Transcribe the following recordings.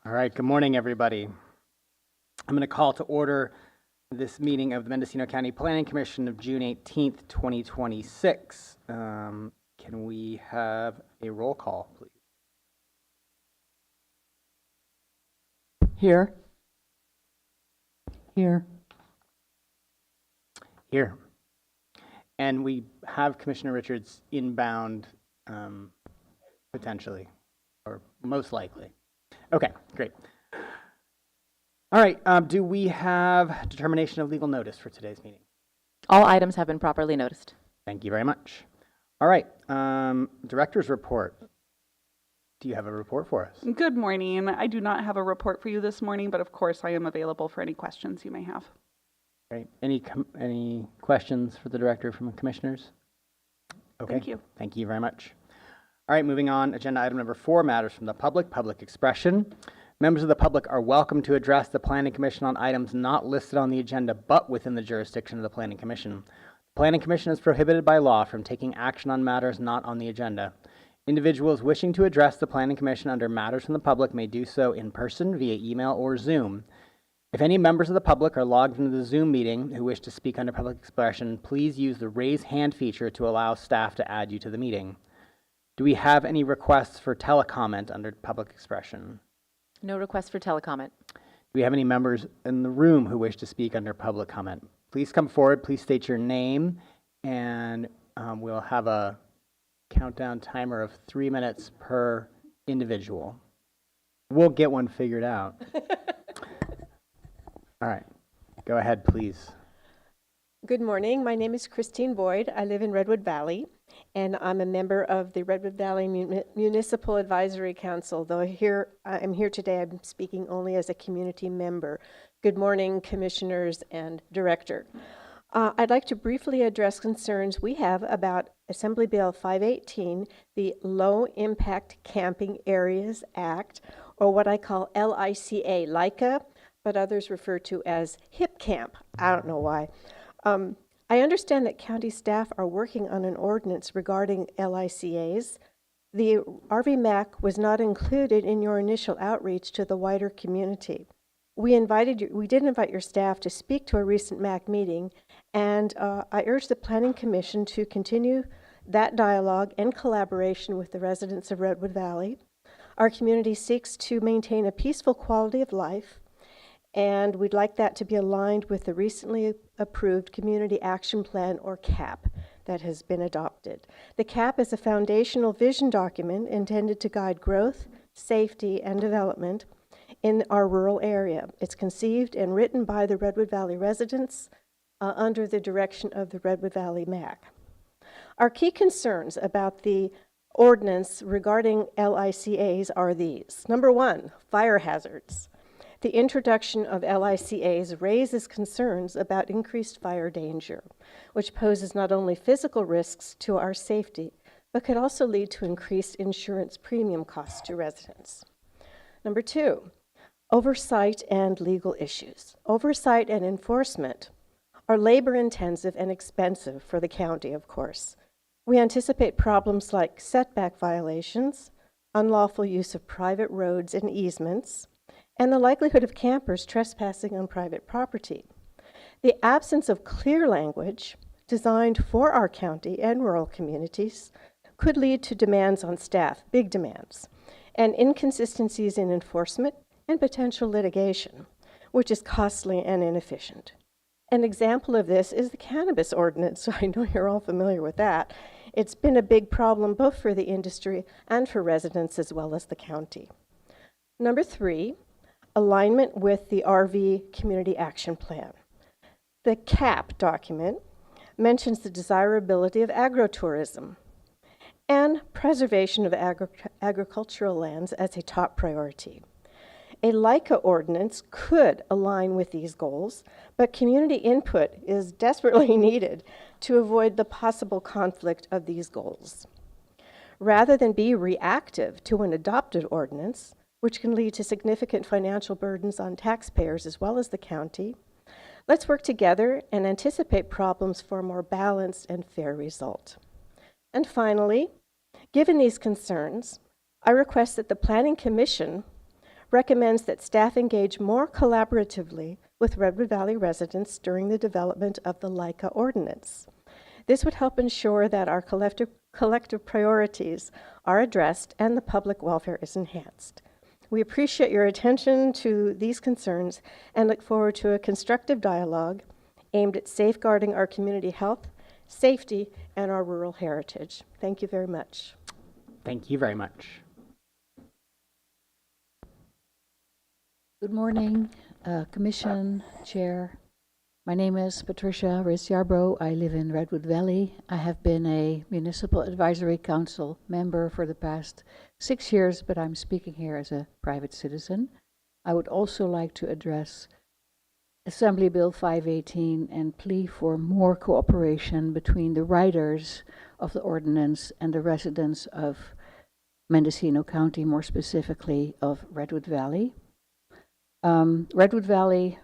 All right, good morning, everybody. I'm going to call to order this meeting of the Mendocino County Planning Commission of June 18th, 2026. Can we have a roll call, please? Here. Here. Here. And we have Commissioner Richards inbound, potentially, or most likely. Okay, great. All right, do we have determination of legal notice for today's meeting? All items have been properly noticed. Thank you very much. All right, director's report. Do you have a report for us? Good morning. I do not have a report for you this morning, but of course I am available for any questions you may have. Great. Any questions for the director from the commissioners? Okay. Thank you. Thank you very much. All right, moving on. Agenda item number 4, matters from the public expression. Members of the public are welcome to address the Planning Commission on items not listed on the agenda but within the jurisdiction of the Planning Commission. The Planning Commission is prohibited by law from taking action on matters not on the agenda. Individuals wishing to address the Planning Commission under matters from the public may do so in person, via email, or Zoom. If any members of the public are logged into the Zoom meeting who wish to speak under public expression, please use the raise hand feature to allow staff to add you to the meeting. Do we have any requests for telecomment under public expression? No request for telecomment. Do we have any members in the room who wish to speak under public comment? Please come forward, please state your name, and we'll have a countdown timer of 3 minutes per individual. We'll get one figured out. All right, go ahead, please. Good morning. My name is Christine Boyd. I live in Redwood Valley, and I'm a member of the Redwood Valley Municipal Advisory Council. Though I'm here today, I'm speaking only as a community member. Good morning, commissioners and director. I'd like to briefly address concerns we have about Assembly Bill 518, the Low Impact Camping Areas Act, or what I call LICA, but others refer to as HIP Camp. I don't know why. I understand that county staff are working on an ordinance regarding LICAs. The RVMAC was not included in your initial outreach to the wider community. We did invite your staff to speak to a recent MAC meeting, and I urge the Planning Commission to continue that dialogue and collaboration with the residents of Redwood Valley. Our community seeks to maintain a peaceful quality of life, and we'd like that to be aligned with the recently approved Community Action Plan, or CAP, that has been adopted. The CAP is a foundational vision document intended to guide growth, safety, and development in our rural area. It's conceived and written by the Redwood Valley residents under the direction of the Redwood Valley MAC. Our key concerns about the ordinance regarding LICAs are these. Number 1, fire hazards. The introduction of LICAs raises concerns about increased fire danger, which poses not only physical risks to our safety, but could also lead to increased insurance premium costs to residents. Number 2, oversight and legal issues. Oversight and enforcement are labor-intensive and expensive for the county, of course. We anticipate problems like setback violations, unlawful use of private roads and easements, and the likelihood of campers trespassing on private property. The absence of clear language designed for our county and rural communities could lead to demands on staff, big demands, and inconsistencies in enforcement and potential litigation, which is costly and inefficient. An example of this is the cannabis ordinance. I know you're all familiar with that. It's been a big problem both for the industry and for residents as well as the county. Number 3, alignment with the RV Community Action Plan. The CAP document mentions the desirability of agrotourism and preservation of agricultural lands as a top priority. A LICA ordinance could align with these goals, but community input is desperately needed to avoid the possible conflict of these goals. Rather than be reactive to an adopted ordinance, which can lead to significant financial burdens on taxpayers as well as the county, let's work together and anticipate problems for a more balanced and fair result. And finally, given these concerns, I request that the Planning Commission recommends that staff engage more collaboratively with Redwood Valley residents during the development of the LICA ordinance. This would help ensure that our collective priorities are addressed and the public welfare is enhanced. We appreciate your attention to these concerns and look forward to a constructive dialogue aimed at safeguarding our community health, safety, and our rural heritage. Thank you very much. Thank you very much. Good morning, Commission, Chair. My name is Patricia Riz-Yarbrough. I live in Redwood Valley. I have been a Municipal Advisory Council member for the past 6 years, but I'm speaking here as a private citizen. I would also like to address Assembly Bill 518 and plea for more cooperation between the writers of the ordinance and the residents of Mendocino County, more specifically of Redwood Valley. Redwood Valley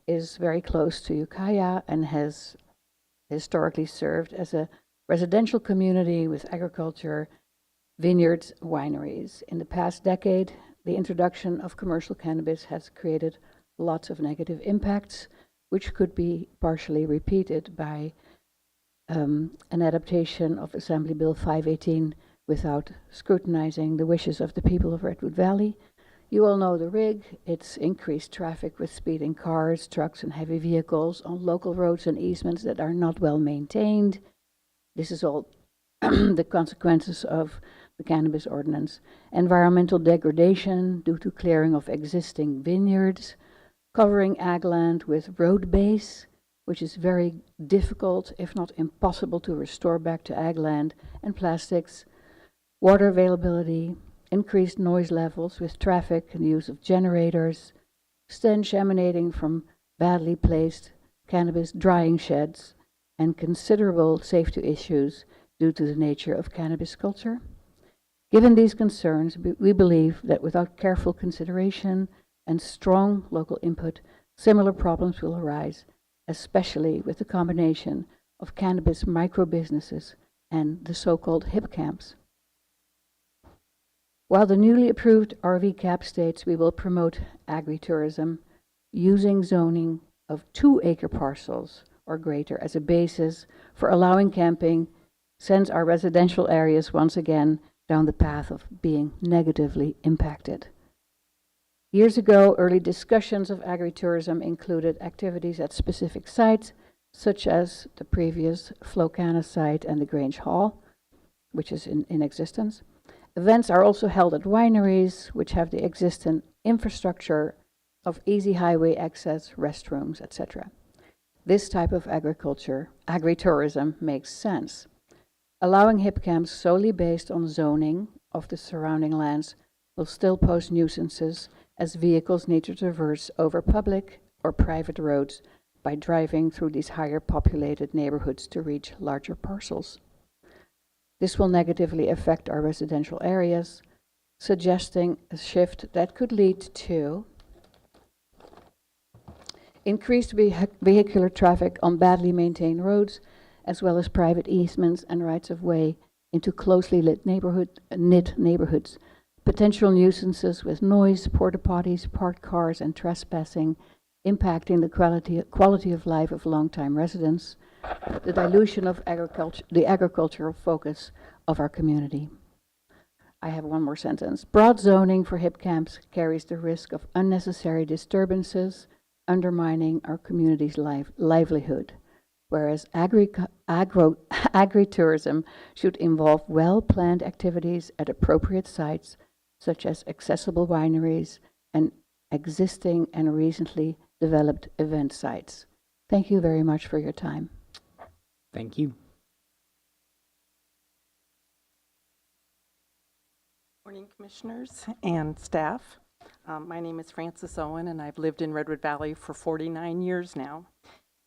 is very close to Ukiah and has historically served as a residential community with agriculture, vineyards, wineries. In the past decade, the introduction of commercial cannabis has created lots of negative impacts, which could be partially repeated by an adaptation of Assembly Bill 518 without scrutinizing the wishes of the people of Redwood Valley. You all know the rig. It's increased traffic with speeding cars, trucks, and heavy vehicles on local roads and easements that are not well maintained. This is all the consequences of the cannabis ordinance. Environmental degradation due to clearing of existing vineyards, covering ag land with road base, which is very difficult, if not impossible, to restore back to ag land, and plastics, water availability, increased noise levels with traffic and use of generators, stench emanating from badly placed cannabis drying sheds, and considerable safety issues due to the nature of cannabis culture. Given these concerns, we believe that without careful consideration and strong local input, similar problems will arise, especially with the combination of cannabis micro-businesses and the so-called hip camps. While the newly approved RV cap states we will promote agritourism using zoning of 2-acre parcels or greater as a basis for allowing camping, sends our residential areas once again down the path of being negatively impacted. Years ago, early discussions of agritourism included activities at specific sites, such as the previous Flocana site and the Grange Hall, which is in existence. Events are also held at wineries, which have the existing infrastructure of easy highway access, restrooms, etc. This type of agritourism makes sense. Allowing hip camps solely based on zoning of the surrounding lands will still pose nuisances as vehicles need to traverse over public or private roads by driving through these higher populated neighborhoods to reach larger parcels. This will negatively affect our residential areas, suggesting a shift that could lead to increased vehicular traffic on badly maintained roads, as well as private easements and rights-of-way into closely lit neighborhoods, potential nuisances with noise, porta potties, parked cars, and trespassing, impacting the quality of life of longtime residents, the dilution of the agricultural focus of our community. I have one more sentence. Broad zoning for hip camps carries the risk of unnecessary disturbances, undermining our community's livelihood, whereas agritourism should involve well-planned activities at appropriate sites, such as accessible wineries and existing and recently developed event sites. Thank you very much for your time. Thank you. Morning, Commissioners and staff. My name is Frances Owen, and I've lived in Redwood Valley for 49 years now.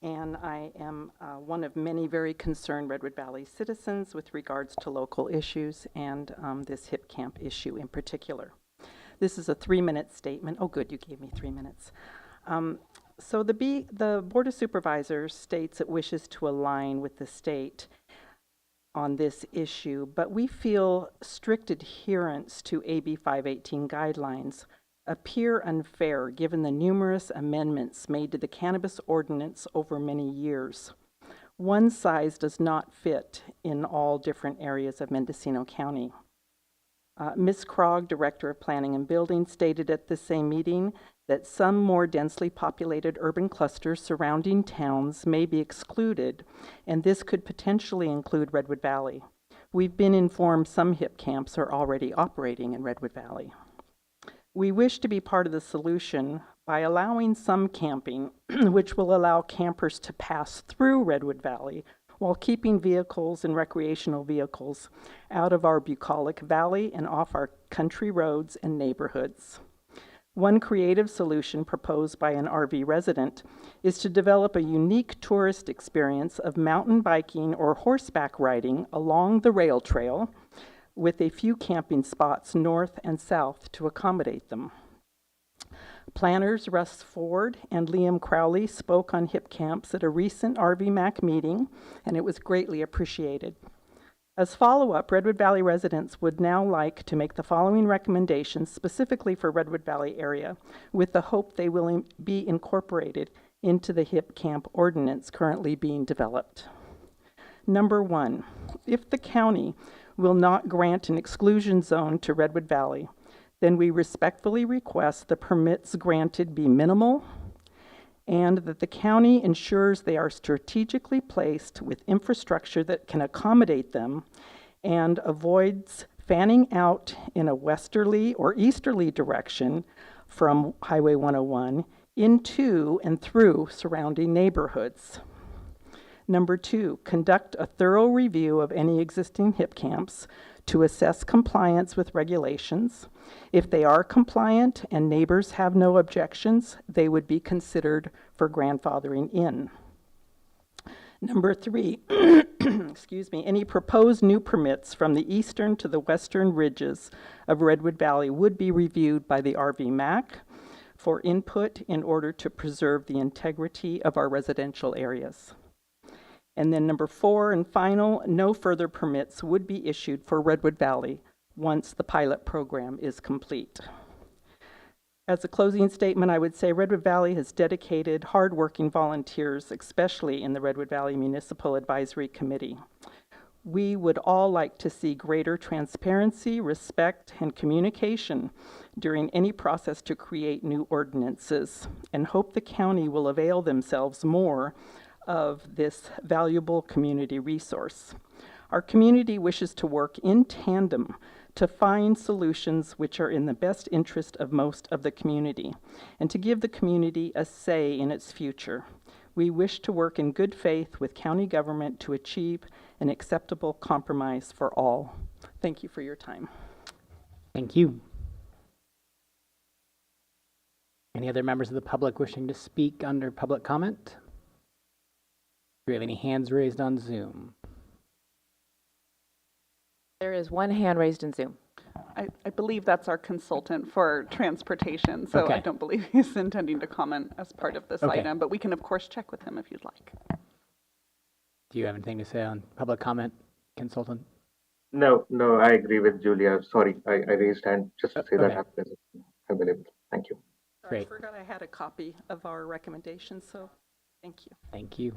And I am one of many very concerned Redwood Valley citizens with regards to local issues and this hip camp issue in particular. This is a 3-minute statement. Oh, good, you gave me 3 minutes. So the Board of Supervisors states it wishes to align with the state on this issue, but we feel strict adherence to AB 518 guidelines appear unfair given the numerous amendments made to the cannabis ordinance over many years. One size does not fit in all different areas of Mendocino County. Ms. Krog, Director of Planning and Building, stated at the same meeting that some more densely populated urban clusters surrounding towns may be excluded, and this could potentially include Redwood Valley. We've been informed some HIP camps are already operating in Redwood Valley. We wish to be part of the solution by allowing some camping, which will allow campers to pass through Redwood Valley while keeping vehicles and recreational vehicles out of our bucolic valley and off our country roads and neighborhoods. One creative solution proposed by an RV resident is to develop a unique tourist experience of mountain biking or horseback riding along the rail trail with a few camping spots north and south to accommodate them. Planners Russ Ford and Liam Crowley spoke on HIP camps at a recent RVMAC meeting, and it was greatly appreciated. As follow-up, Redwood Valley residents would now like to make the following recommendations specifically for Redwood Valley area, with the hope they will be incorporated into the HIP camp ordinance currently being developed. Number 1, if the county will not grant an exclusion zone to Redwood Valley, then we respectfully request the permits granted be minimal and that the county ensures they are strategically placed with infrastructure that can accommodate them and avoids fanning out in a westerly or easterly direction from Highway 101 into and through surrounding neighborhoods. Number 2, conduct a thorough review of any existing HIP camps to assess compliance with regulations. If they are compliant and neighbors have no objections, they would be considered for grandfathering in. Number 3, excuse me, any proposed new permits from the eastern to the western ridges of Redwood Valley would be reviewed by the RVMAC for input in order to preserve the integrity of our residential areas. And then number 4 and final, no further permits would be issued for Redwood Valley once the pilot program is complete. As a closing statement, I would say Redwood Valley has dedicated, hardworking volunteers, especially in the Redwood Valley Municipal Advisory Committee. We would all like to see greater transparency, respect, and communication during any process to create new ordinances, and hope the county will avail themselves more of this valuable community resource. Our community wishes to work in tandem to find solutions which are in the best interest of most of the community and to give the community a say in its future. We wish to work in good faith with county government to achieve an acceptable compromise for all. Thank you for your time. Thank you. Any other members of the public wishing to speak under public comment? Do we have any hands raised on Zoom? There is one hand raised in Zoom. I believe that's our consultant for transportation, so I Okay. don't believe he's intending to comment as part of this Okay. item, but we can of course check with him if you'd like. Do you have anything to say on public comment, consultant? No, I agree with Julia. Sorry, I raised hand just to say that Okay. I'm available. Thank you. Sorry, I Great. forgot I had a copy of our recommendations, so thank you. Thank you.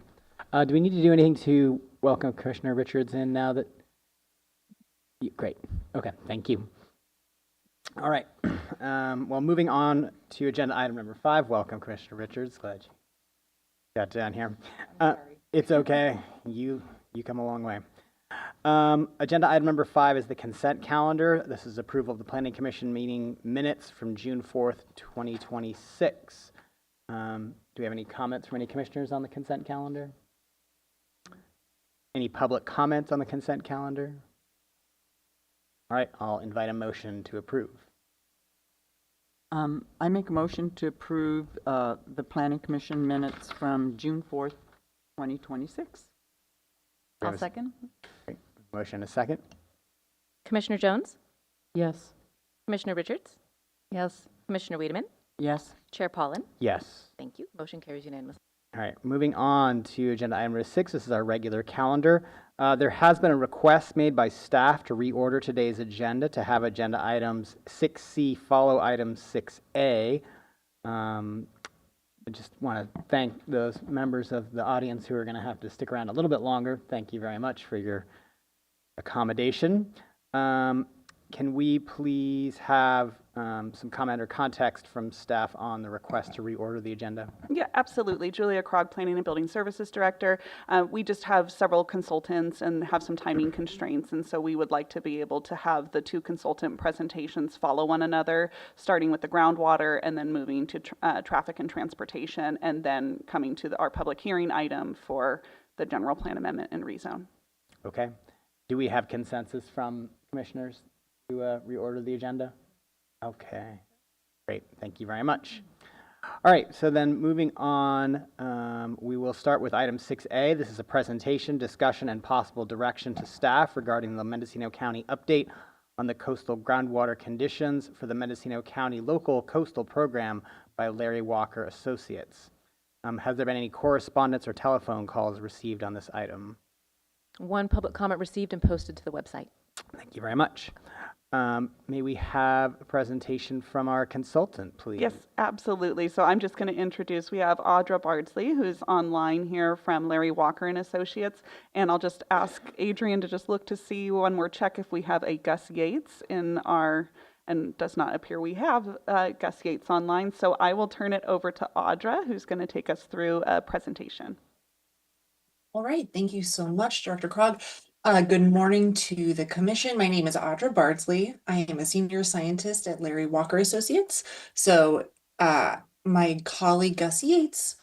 Do we need to do anything to welcome Commissioner Richards in now that? Great. Okay, thank you. All right. Well, moving on to agenda item number 5. Welcome, Commissioner Richards. Glad you got down here. It's okay. You come a long way. Agenda item number 5 is the consent calendar. This is approval of the Planning Commission meeting minutes from June 4th, 2026. Do we have any comments from any commissioners on the consent calendar? Any public comments on the consent calendar? All right, I'll invite a motion to approve. I make a motion to approve the Planning Commission minutes from June 4th, 2026. We have I'll a second. Motion a second. Commissioner Jones? Yes. Commissioner Richards? Yes. Commissioner Wiedemann? Yes. Chair Pollin? Yes. Thank you. Motion carries unanimously. All right, moving on to agenda item number 6. This is our regular calendar. There has been a request made by staff to reorder today's agenda to have agenda items 6C follow item 6A. I just want to thank those members of the audience who are going to have to stick around a little bit longer. Thank you very much for your accommodation. Can we please have some comment or context from staff on the request to reorder the agenda? Yeah, absolutely. Julia Krog, Planning and Building Services Director. We just have several consultants and have some timing constraints, and so we would like to be able to have the two consultant presentations follow one another, starting with the groundwater and then moving to traffic and transportation, and then coming to our public hearing item for the general plan amendment and rezone. Okay. Do we have consensus from commissioners to reorder the agenda? Okay, great. Thank you very much. All right, so then moving on, we will start with item 6A. This is a presentation, discussion, and possible direction to staff regarding the Mendocino County update on the coastal groundwater conditions for the Mendocino County Local Coastal Program by Larry Walker Associates. Has there been any correspondence or telephone calls received on this item? One public comment received and posted to the website. Thank you very much. May we have a presentation from our consultant, please? Yes, absolutely. So I'm just going to introduce, we have Audra Bardsley, who's online here from Larry Walker and Associates. And I'll just ask Adrian to just look to see one more check if we have a Gus Yates in our, and does not appear we have Gus Yates online. So I will turn it over to Audra, who's going to take us through a presentation. All right, thank you so much, Director Krog. Good morning to the commission. My name is Audra Bardsley. I am a senior scientist at Larry Walker Associates. So my colleague Gus Yates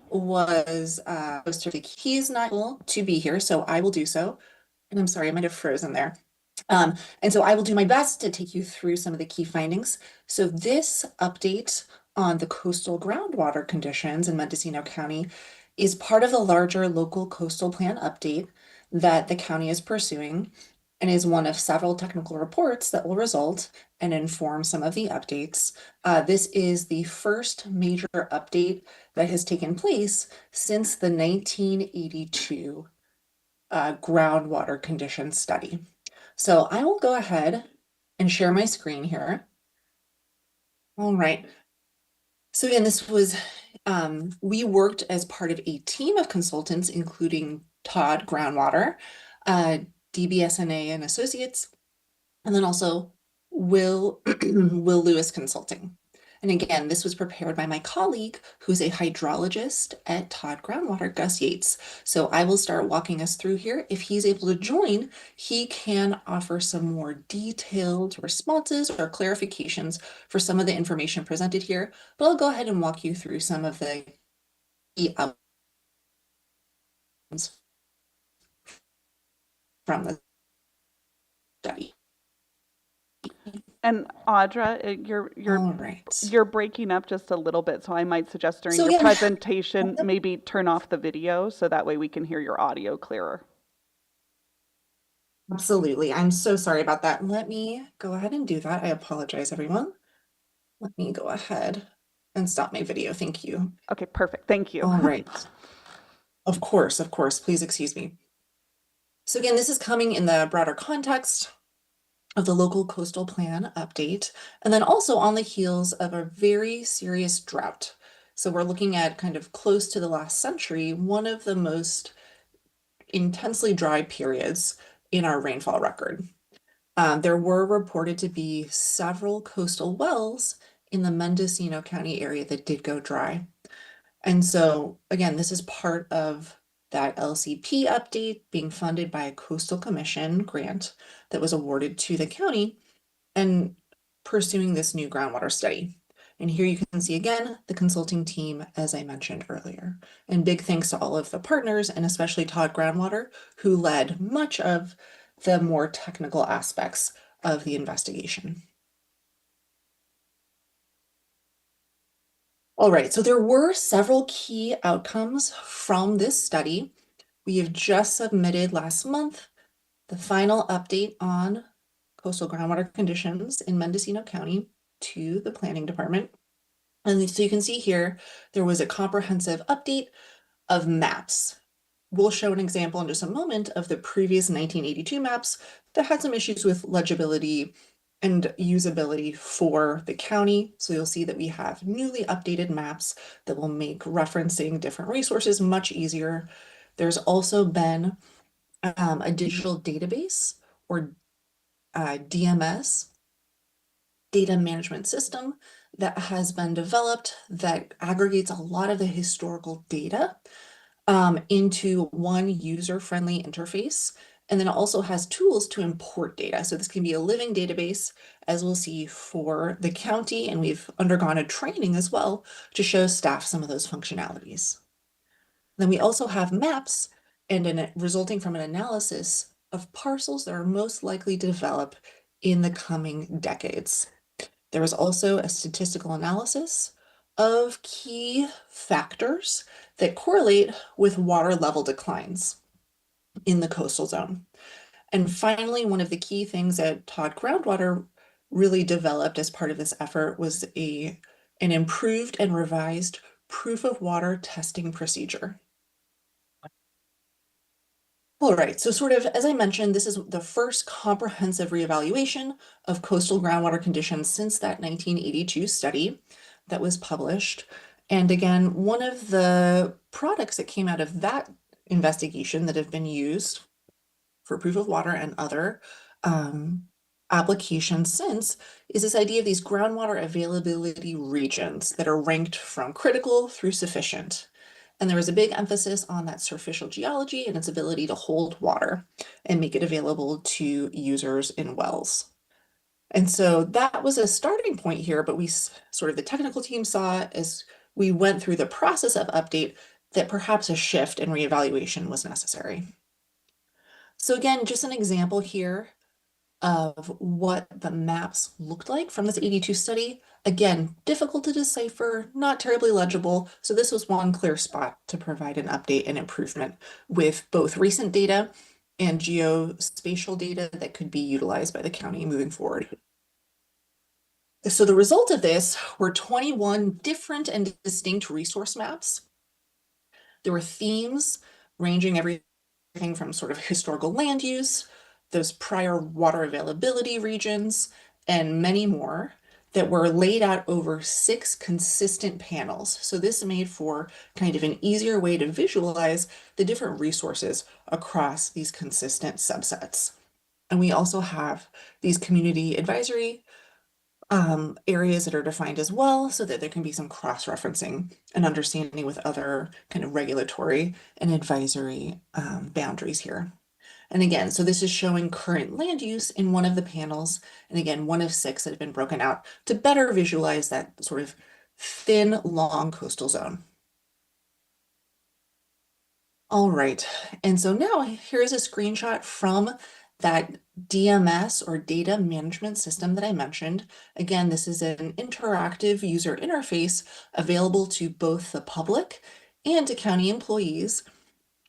was he is not able to be here, so I will do so. And I'm sorry, I might have frozen there. And so I will do my best to take you through some of the key findings. So this update on the coastal groundwater conditions in Mendocino County is part of the larger local coastal plan update that the county is pursuing and is one of several technical reports that will result and inform some of the updates. This is the first major update that has taken place since the 1982 groundwater conditions study. So I will go ahead and share my screen here. All right. So again, this was, we worked as part of a team of consultants, including Todd Groundwater, DBSNA and Associates, and then also Will Lewis Consulting. And again, this was prepared by my colleague, who's a hydrologist at Todd Groundwater, Gus Yates. So I will start walking us through here. If he's able to join, he can offer some more detailed responses or clarifications for some of the information presented here. But I'll go ahead and walk you through some of the key outcomes from the study. And Audra, you're breaking up just a little bit, so I might suggest during your presentation, maybe turn off the video so that way we can hear your audio clearer. Absolutely. I'm so sorry about that. Let me go ahead and do that. I apologize, everyone. Let me go ahead and stop my video. Thank you. Okay, perfect. Thank you. All right. Of course, please excuse me. So again, this is coming in the broader context of the local coastal plan update, and then also on the heels of a very serious drought. So we're looking at kind of close to the last century, one of the most intensely dry periods in our rainfall record. There were reported to be several coastal wells in the Mendocino County area that did go dry. And so again, this is part of that LCP update being funded by a Coastal Commission grant that was awarded to the county and pursuing this new groundwater study. And here you can see again the consulting team, as I mentioned earlier. And big thanks to all of the partners, and especially Todd Groundwater, who led much of the more technical aspects of the investigation. All right, so there were several key outcomes from this study. We have just submitted last month the final update on coastal groundwater conditions in Mendocino County to the planning department. And so you can see here, there was a comprehensive update of maps. We'll show an example in just a moment of the previous 1982 maps that had some issues with legibility and usability for the county. So you'll see that we have newly updated maps that will make referencing different resources much easier. There's also been a digital database, or DMS, data management system, that has been developed that aggregates a lot of the historical data into one user-friendly interface. And then it also has tools to import data. So this can be a living database, as we'll see for the county, and we've undergone a training as well to show staff some of those functionalities. Then we also have maps and resulting from an analysis of parcels that are most likely to develop in the coming decades. There was also a statistical analysis of key factors that correlate with water level declines in the coastal zone. And finally, one of the key things that Todd Groundwater really developed as part of this effort was an improved and revised proof of water testing procedure. All right, so sort of, as I mentioned, this is the first comprehensive reevaluation of coastal groundwater conditions since that 1982 study that was published. And again, one of the products that came out of that investigation that have been used for proof of water and other applications since is this idea of these groundwater availability regions that are ranked from critical through sufficient. And there was a big emphasis on that surficial geology and its ability to hold water and make it available to users in wells. And so that was a starting point here, but we sort of, the technical team saw as we went through the process of update that perhaps a shift and reevaluation was necessary. So again, just an example here of what the maps looked like from this 82 study. Again, difficult to decipher, not terribly legible. So this was one clear spot to provide an update and improvement with both recent data and geospatial data that could be utilized by the county moving forward. So the result of this were 21 different and distinct resource maps. There were themes ranging everything from sort of historical land use, those prior water availability regions, and many more that were laid out over 6 consistent panels. So this made for kind of an easier way to visualize the different resources across these consistent subsets. And we also have these community advisory areas that are defined as well, so that there can be some cross-referencing and understanding with other kind of regulatory and advisory boundaries here. And again, so this is showing current land use in one of the panels, and again, one of 6 that have been broken out to better visualize that sort of thin, long coastal zone. All right, and so now here's a screenshot from that DMS, or data management system, that I mentioned. Again, this is an interactive user interface available to both the public and to county employees,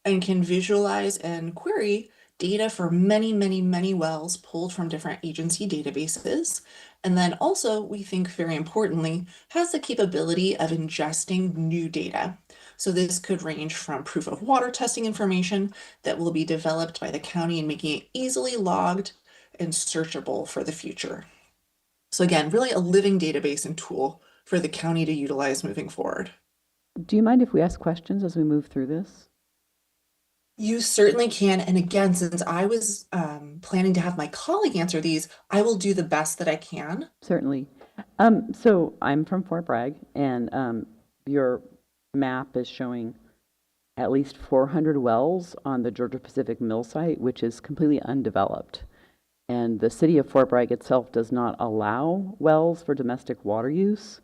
and can visualize and query data for many, many, many wells pulled from different agency databases. And then also, we think very importantly, has the capability of ingesting new data. So this could range from proof of water testing information that will be developed by the county and making it easily logged and searchable for the future. So again, really a living database and tool for the county to utilize moving forward. Do you mind if we ask questions as we move through this? You certainly can. And again, since I was planning to have my colleague answer these, I will do the best that I can. Certainly. So I'm from Fort Bragg, and your map is showing at least 400 wells on the Georgia-Pacific Mill site, which is completely undeveloped. And the city of Fort Bragg itself does not allow wells for domestic water use.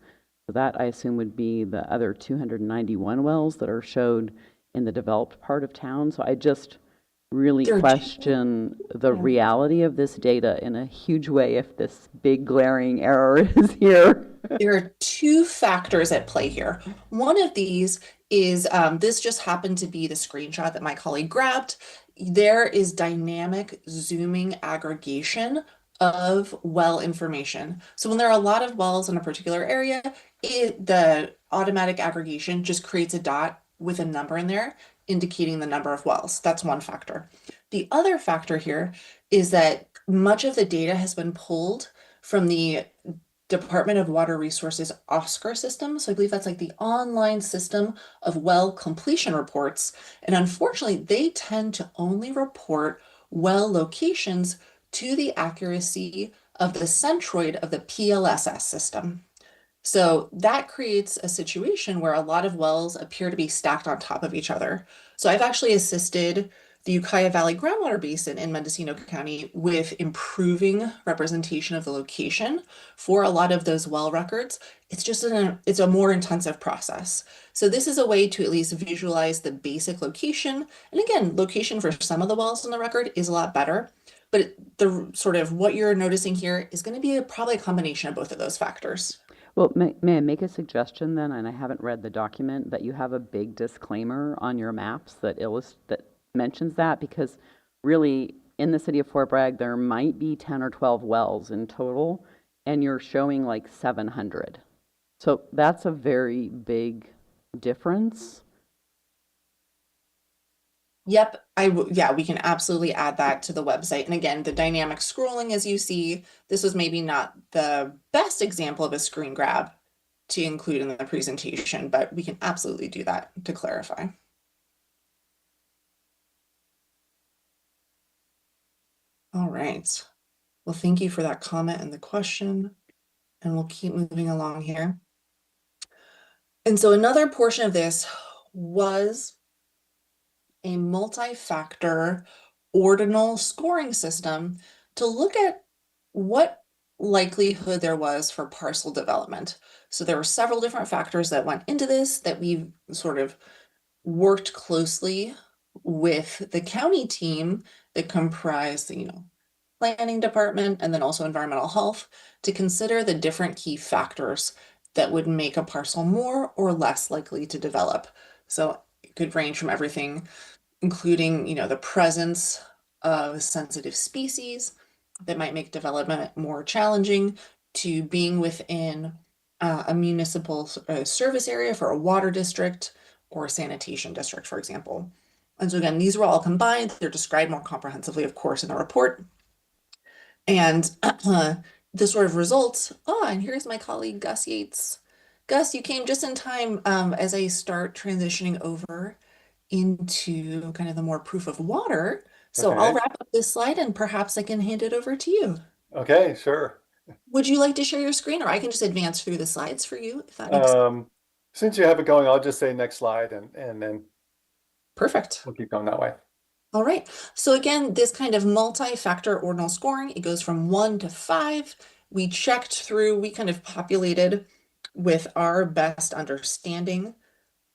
So that, I assume, would be the other 291 wells that are showed in the developed part of town. So I just really question the reality of this data in a huge way if this big glaring error is here. There are 2 factors at play here. One of these is, this just happened to be the screenshot that my colleague grabbed. There is dynamic zooming aggregation of well information. So when there are a lot of wells in a particular area, the automatic aggregation just creates a dot with a number in there indicating the number of wells. That's one factor. The other factor here is that much of the data has been pulled from the Department of Water Resources OSCR system. So I believe that's like the online system of well completion reports. And unfortunately, they tend to only report well locations to the accuracy of the centroid of the PLSS system. So that creates a situation where a lot of wells appear to be stacked on top of each other. So I've actually assisted the Ukiah Valley Groundwater Basin in Mendocino County with improving representation of the location for a lot of those well records. It's just it's a more intensive process. So this is a way to at least visualize the basic location. And again, location for some of the wells in the record is a lot better, but the sort of what you're noticing here is going to be probably a combination of both of those factors. Well, may I make a suggestion then, and I haven't read the document, that you have a big disclaimer on your maps that mentions that, because really in the city of Fort Bragg, there might be 10 or 12 wells in total, and you're showing like 700. So that's a very big difference. Yep, yeah, we can absolutely add that to the website. And again, the dynamic scrolling, as you see, this was maybe not the best example of a screen grab to include in the presentation, but we can absolutely do that to clarify. All right. Well, thank you for that comment and the question, and we'll keep moving along here. And so another portion of this was a multi-factor ordinal scoring system to look at what likelihood there was for parcel development. So there were several different factors that went into this that we sort of worked closely with the county team that comprised, planning department and then also environmental health to consider the different key factors that would make a parcel more or less likely to develop. So it could range from everything, including, the presence of sensitive species that might make development more challenging, to being within a municipal service area for a water district or a sanitation district, for example. And so again, these were all combined. They're described more comprehensively, of course, in the report. And the sort of results, and here's my colleague, Gus Yates. Gus, you came just in time as I start transitioning over into kind of the more proof of water. So Okay. I'll wrap up this slide and perhaps I can hand it over to you. Okay, sure. Would you like to share your screen, or I can just advance through the slides for you if that makes sense? Since you have it going, I'll just say next slide and then Perfect. we'll keep going that way. All right. So again, this kind of multi-factor ordinal scoring, it goes from 1 to 5. We kind of populated with our best understanding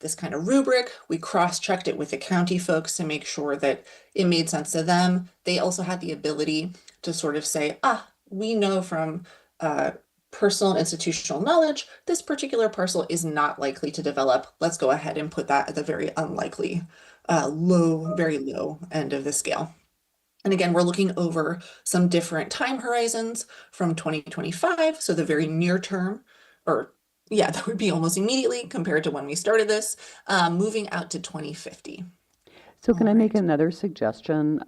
this kind of rubric. We cross-checked it with the county folks to make sure that it made sense to them. They also had the ability to sort of say, we know from personal and institutional knowledge, this particular parcel is not likely to develop. Let's go ahead and put that at the very unlikely, very low end of the scale. And again, we're looking over some different time horizons from 2025, so the very near term, that would be almost immediately compared to when we started this, moving out to 2050. So can I make another suggestion?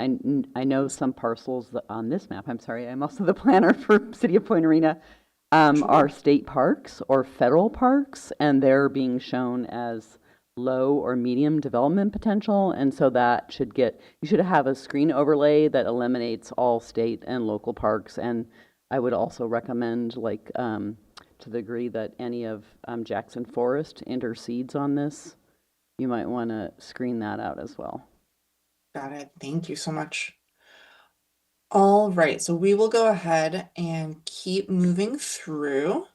I know some parcels on this map, I'm sorry, I'm also the planner for City of Point Arena, are state parks or federal parks, and they're being shown as low or medium development potential. And so that you should have a screen overlay that eliminates all state and local parks. And I would also recommend, to the degree that any of Jackson Forest intercedes on this, you might want to screen that out as well. Got it. Thank you so much. All right, so we will go ahead and keep moving through.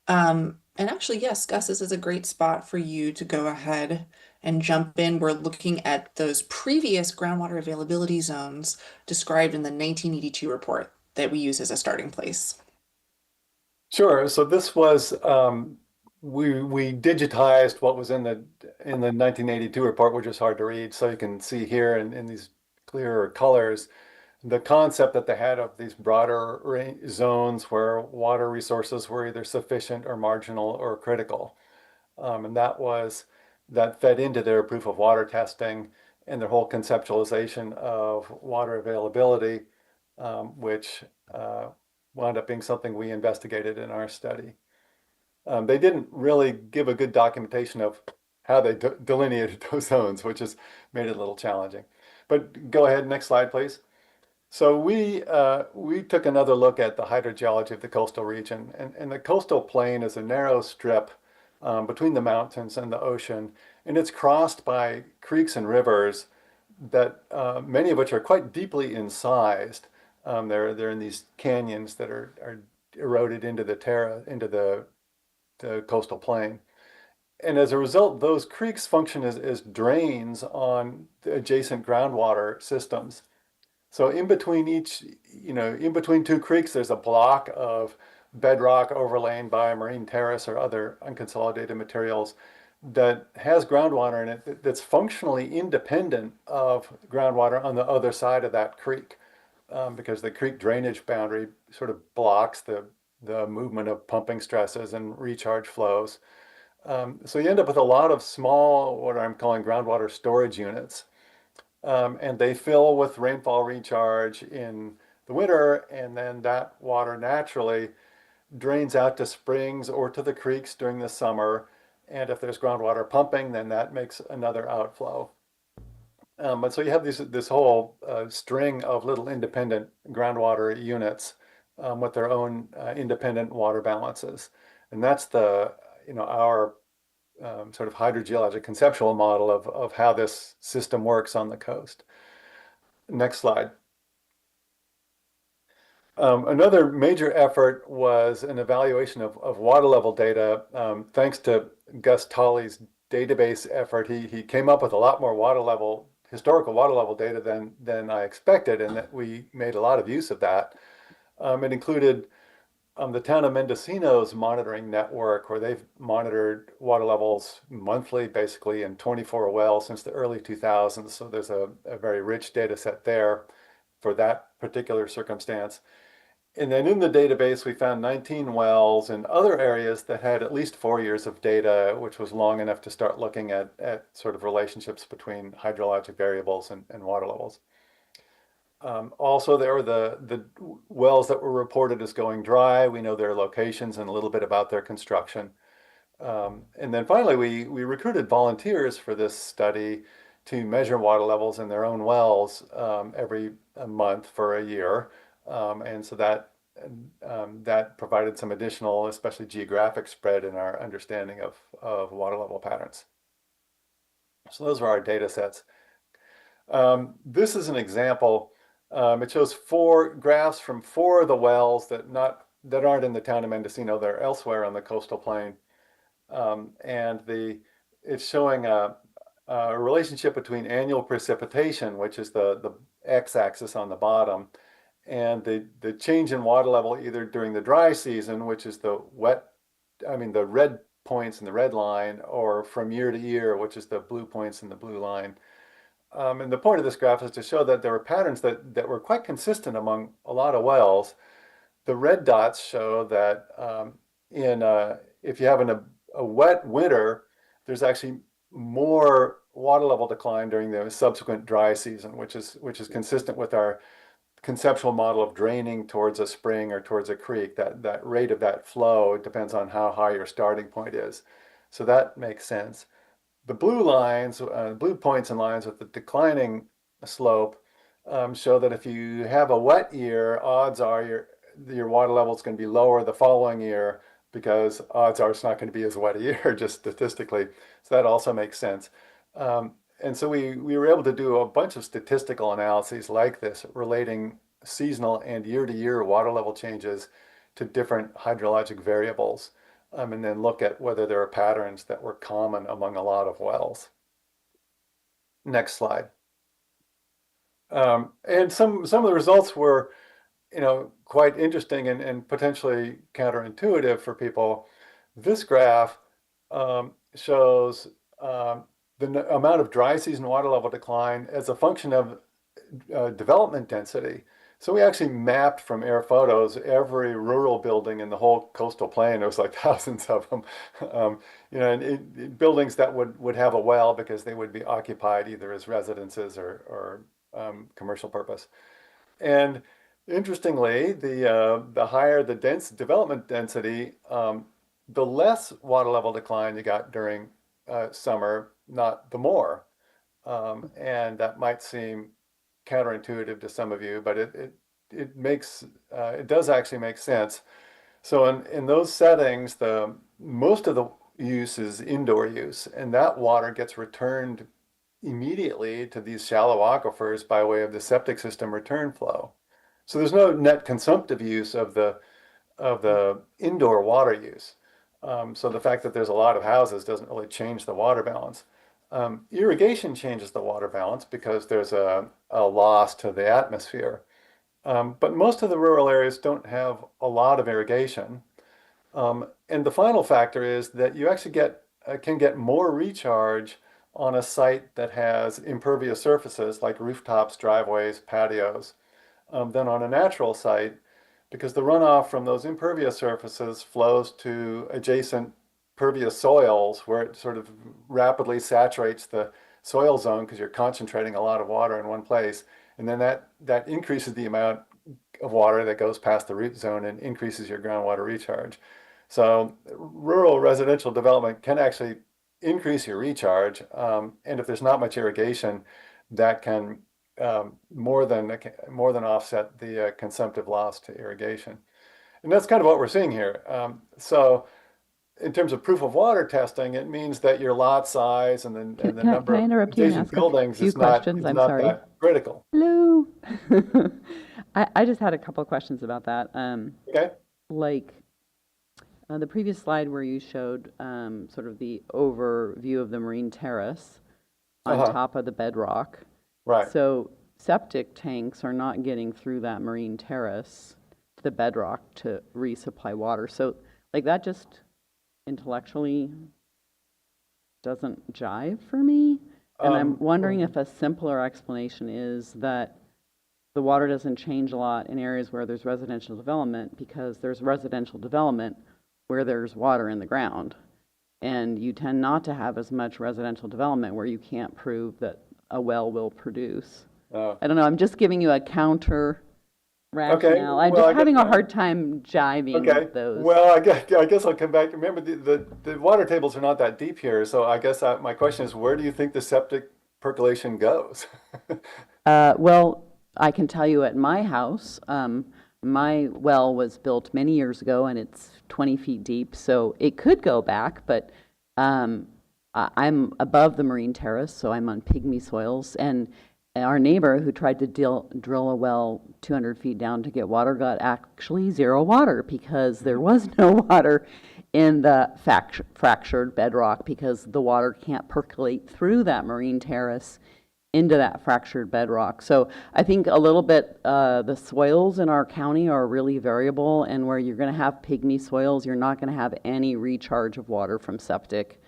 And actually, yes, Gus, this is a great spot for you to go ahead and jump in. We're looking at those previous groundwater availability zones described in the 1982 report that we use as a starting place. Sure. So this was we digitized what was in the 1982 report, which is hard to read. So you can see here in these clearer colors the concept that they had of these broader zones where water resources were either sufficient or marginal or critical. And that fed into their proof of water testing and their whole conceptualization of water availability, which wound up being something we investigated in our study. They didn't really give a good documentation of how they delineated those zones, which has made it a little challenging. But go ahead, next slide, please. So we took another look at the hydrogeology of the coastal region, and the coastal plain is a narrow strip between the mountains and the ocean, and it's crossed by creeks and rivers that many of which are quite deeply incised. They're in these canyons that are eroded into the coastal plain. And as a result, those creeks function as drains on the adjacent groundwater systems. So in between in between two creeks, there's a block of bedrock overlain by a marine terrace or other unconsolidated materials that has groundwater in it that's functionally independent of groundwater on the other side of that creek, because the creek drainage boundary sort of blocks the movement of pumping stresses and recharge flows. So you end up with a lot of small, what I'm calling groundwater storage units. And they fill with rainfall recharge in the winter, and then that water naturally drains out to springs or to the creeks during the summer. And if there's groundwater pumping, then that makes another outflow. But so you have this whole string of little independent groundwater units with their own independent water balances. And that's our sort of hydrogeologic conceptual model of how this system works on the coast. Next slide. Another major effort was an evaluation of water level data. Thanks to Gus Tolley's database effort, he came up with a lot more historical water level data than I expected, and that we made a lot of use of that. It included the town of Mendocino's monitoring network, where they've monitored water levels monthly, basically, in 24 wells since the early 2000s. So there's a very rich data set there for that particular circumstance. And then in the database, we found 19 wells in other areas that had at least 4 years of data, which was long enough to start looking at sort of relationships between hydrologic variables and water levels. Also, there were the wells that were reported as going dry. We know their locations and a little bit about their construction. And then finally, we recruited volunteers for this study to measure water levels in their own wells every month for a year. And so that provided some additional, especially geographic spread in our understanding of water level patterns. So those were our data sets. This is an example. It shows 4 graphs from 4 of the wells that aren't in the town of Mendocino. They're elsewhere on the coastal plain. And it's showing a relationship between annual precipitation, which is the x-axis on the bottom, and the change in water level either during the dry season, which is the red points in the red line, or from year to year, which is the blue points in the blue line. And the point of this graph is to show that there were patterns that were quite consistent among a lot of wells. The red dots show that if you have a wet winter, there's actually more water level decline during the subsequent dry season, which is consistent with our conceptual model of draining towards a spring or towards a creek. That rate of that flow depends on how high your starting point is. So that makes sense. The blue lines, blue points and lines with the declining slope show that if you have a wet year, odds are your water level is going to be lower the following year, because odds are it's not going to be as wet a year, just statistically. So that also makes sense. And so we were able to do a bunch of statistical analyses like this, relating seasonal and year-to-year water level changes to different hydrologic variables, and then look at whether there are patterns that were common among a lot of wells. Next slide. And some of the results were, quite interesting and potentially counterintuitive for people. This graph shows the amount of dry season water level decline as a function of development density. So we actually mapped from air photos every rural building in the whole coastal plain. There was like thousands of them, and buildings that would have a well because they would be occupied either as residences or commercial purpose. And interestingly, the higher the development density, the less water level decline you got during summer, not the more. And that might seem counterintuitive to some of you, but it does actually make sense. So in those settings, most of the use is indoor use, and that water gets returned immediately to these shallow aquifers by way of the septic system return flow. So there's no net consumptive use of the indoor water use. So the fact that there's a lot of houses doesn't really change the water balance. Irrigation changes the water balance because there's a loss to the atmosphere. But most of the rural areas don't have a lot of irrigation. And the final factor is that you actually can get more recharge on a site that has impervious surfaces like rooftops, driveways, patios, than on a natural site, because the runoff from those impervious surfaces flows to adjacent pervious soils where it sort of rapidly saturates the soil zone because you're concentrating a lot of water in one place. And then that increases the amount of water that goes past the root zone and increases your groundwater recharge. So rural residential development can actually increase your recharge. And if there's not much irrigation, that can more than offset the consumptive loss to irrigation. And that's kind of what we're seeing here. So in terms of proof of water testing, it means that your lot size and the number I of interrupt you and adjacent ask a buildings few is not questions? I'm sorry. that critical. Hello. I just had a couple of questions about that. Okay. Like the previous slide where you showed sort of the overview of the marine terrace on top of the bedrock. Right. So septic tanks are not getting through that marine terrace to the bedrock to resupply water. So like that just intellectually doesn't jive for me. And I'm wondering if a simpler explanation is that the water doesn't change a lot in areas where there's residential development because there's residential development where there's water in the ground. And you tend not to have as much residential development where you can't prove that a well will produce. I don't know, I'm just giving you a counter rationale. I'm just having a hard time jiving with those. Well, I guess I'll come back. Remember, the water tables are not that deep here, so I guess my question is, where do you think the septic percolation goes? Well, I can tell you at my house, my well was built many years ago, and it's 20 feet deep, so it could go back, but I'm above the marine terrace, so I'm on pygmy soils, and our neighbor who tried to drill a well 200 feet down to get water got actually zero water because there was no water in the fractured bedrock because the water can't percolate through that marine terrace into that fractured bedrock. So I think a little bit the soils in our county are really variable, and where you're going to have pygmy soils, you're not going to have any recharge of water from septic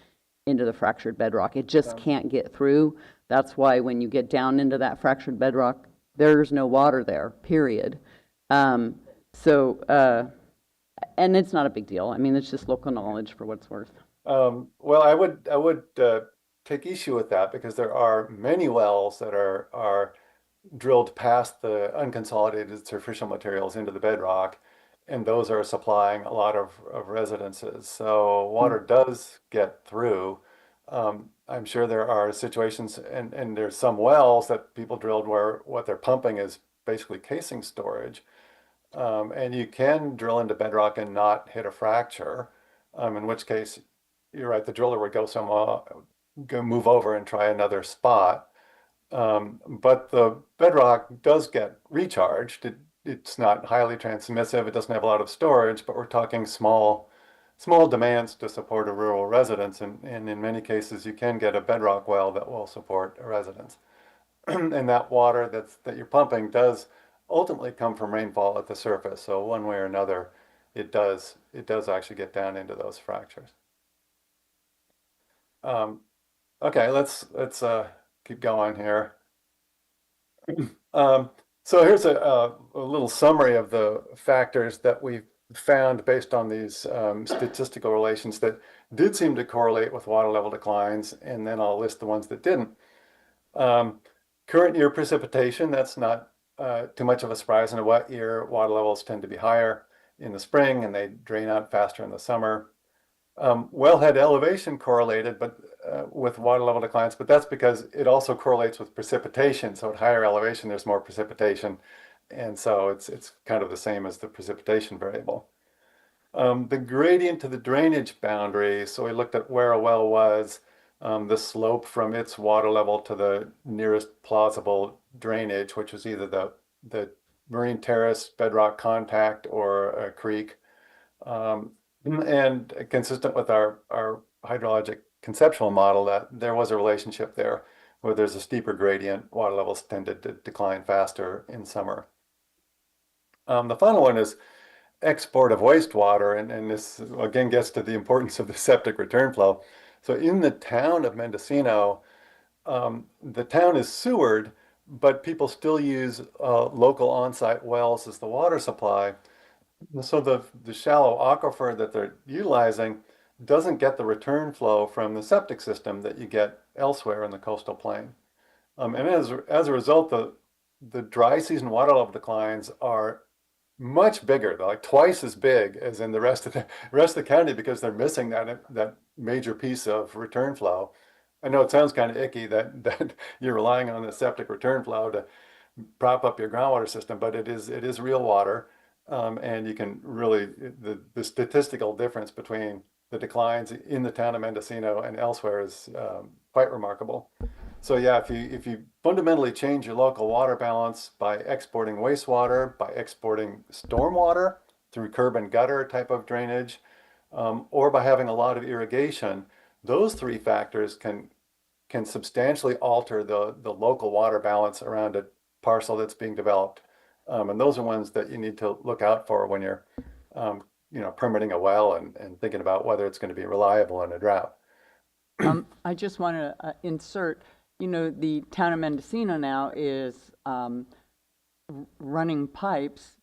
into the fractured bedrock. It just can't get through. That's why when you get down into that fractured bedrock, there's no water there, period. And it's not a big deal. I mean, it's just local knowledge for what it's worth. Well, I would take issue with that because there are many wells that are drilled past the unconsolidated superficial materials into the bedrock, and those are supplying a lot of residences. So water does get through. I'm sure there are situations, and there's some wells that people drilled where what they're pumping is basically casing storage. And you can drill into bedrock and not hit a fracture, in which case, you're right, the driller would go move over and try another spot. But the bedrock does get recharged. It's not highly transmissive. It doesn't have a lot of storage, but we're talking small demands to support a rural residence, and in many cases you can get a bedrock well that will support a residence. And that water that you're pumping does ultimately come from rainfall at the surface. So one way or another, it does actually get down into those fractures. Okay, let's keep going here. So here's a little summary of the factors that we've found based on these statistical relations that did seem to correlate with water level declines, and then I'll list the ones that didn't. Current year precipitation, that's not too much of a surprise. In a wet year, water levels tend to be higher in the spring and they drain out faster in the summer. Wellhead elevation correlated with water level declines, but that's because it also correlates with precipitation. So at higher elevation, there's more precipitation. And so it's kind of the same as the precipitation variable. The gradient to the drainage boundary, so we looked at where a well was, the slope from its water level to the nearest plausible drainage, which was either the marine terrace, bedrock contact, or a creek. And consistent with our hydrologic conceptual model, that there was a relationship there where there's a steeper gradient, water levels tended to decline faster in summer. The final one is export of wastewater, and this again gets to the importance of the septic return flow. So in the town of Mendocino, the town is sewered, but people still use local on-site wells as the water supply. So the shallow aquifer that they're utilizing doesn't get the return flow from the septic system that you get elsewhere in the coastal plain. And as a result, the dry season water level declines are much bigger. They're like twice as big as in the rest of the county because they're missing that major piece of return flow. I know it sounds kind of icky that you're relying on the septic return flow to prop up your groundwater system, but it is real water. And you can really, the statistical difference between the declines in the town of Mendocino and elsewhere is quite remarkable. So yeah, if you fundamentally change your local water balance by exporting wastewater, by exporting stormwater through curb and gutter type of drainage, or by having a lot of irrigation, those three factors can substantially alter the local water balance around a parcel that's being developed. And those are ones that you need to look out for when you're, permitting a well and thinking about whether it's going to be reliable in a drought. I just want to insert, the town of Mendocino now is running pipes,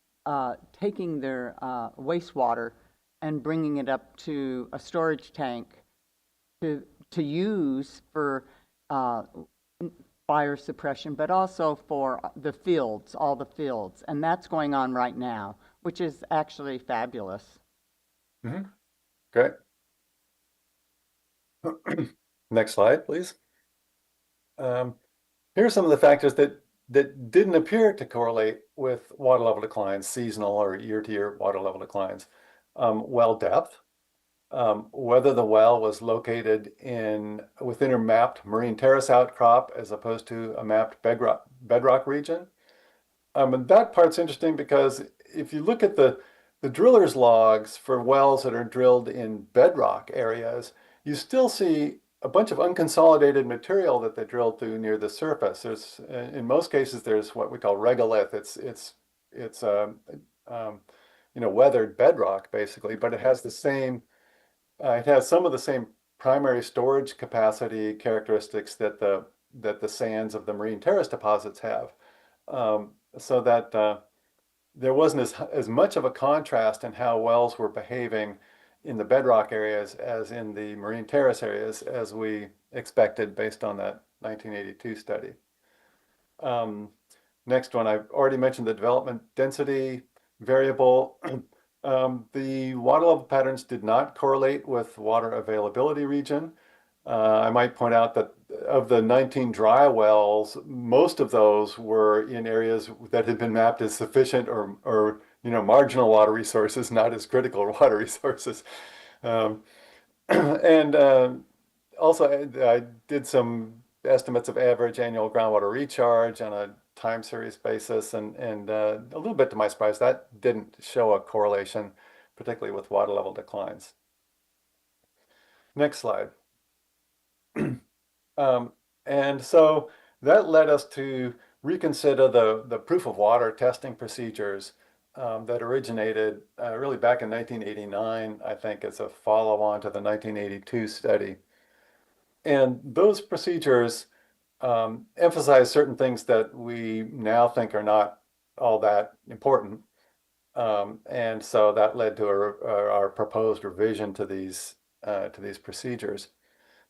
taking their wastewater and bringing it up to a storage tank to use for fire suppression, but also for the fields, all the fields. And that's going on right now, which is actually fabulous. Mm-hmm. Great. Next slide, please. Here are some of the factors that didn't appear to correlate with water level declines, seasonal or year-to-year water level declines. Well depth, whether the well was located within a mapped marine terrace outcrop as opposed to a mapped bedrock region. And that part's interesting because if you look at the driller's logs for wells that are drilled in bedrock areas, you still see a bunch of unconsolidated material that they drilled through near the surface. There's, in most cases, there's what we call regolith. It's weathered bedrock basically, but it has the same. It has some of the same primary storage capacity characteristics that the sands of the marine terrace deposits have, so that there wasn't as much of a contrast in how wells were behaving in the bedrock areas as in the marine terrace areas as we expected based on that 1982 study. Next one, I've already mentioned the development density variable. The water level patterns did not correlate with water availability region. I might point out that of the 19 dry wells, most of those were in areas that had been mapped as sufficient or marginal water resources, not as critical water resources. And also I did some estimates of average annual groundwater recharge on a time series basis, and a little bit to my surprise, that didn't show a correlation, particularly with water level declines. Next slide. And so that led us to reconsider the proof of water testing procedures that originated really back in 1989, I think, as a follow-on to the 1982 study. And those procedures emphasized certain things that we now think are not all that important. And so that led to our proposed revision to these procedures.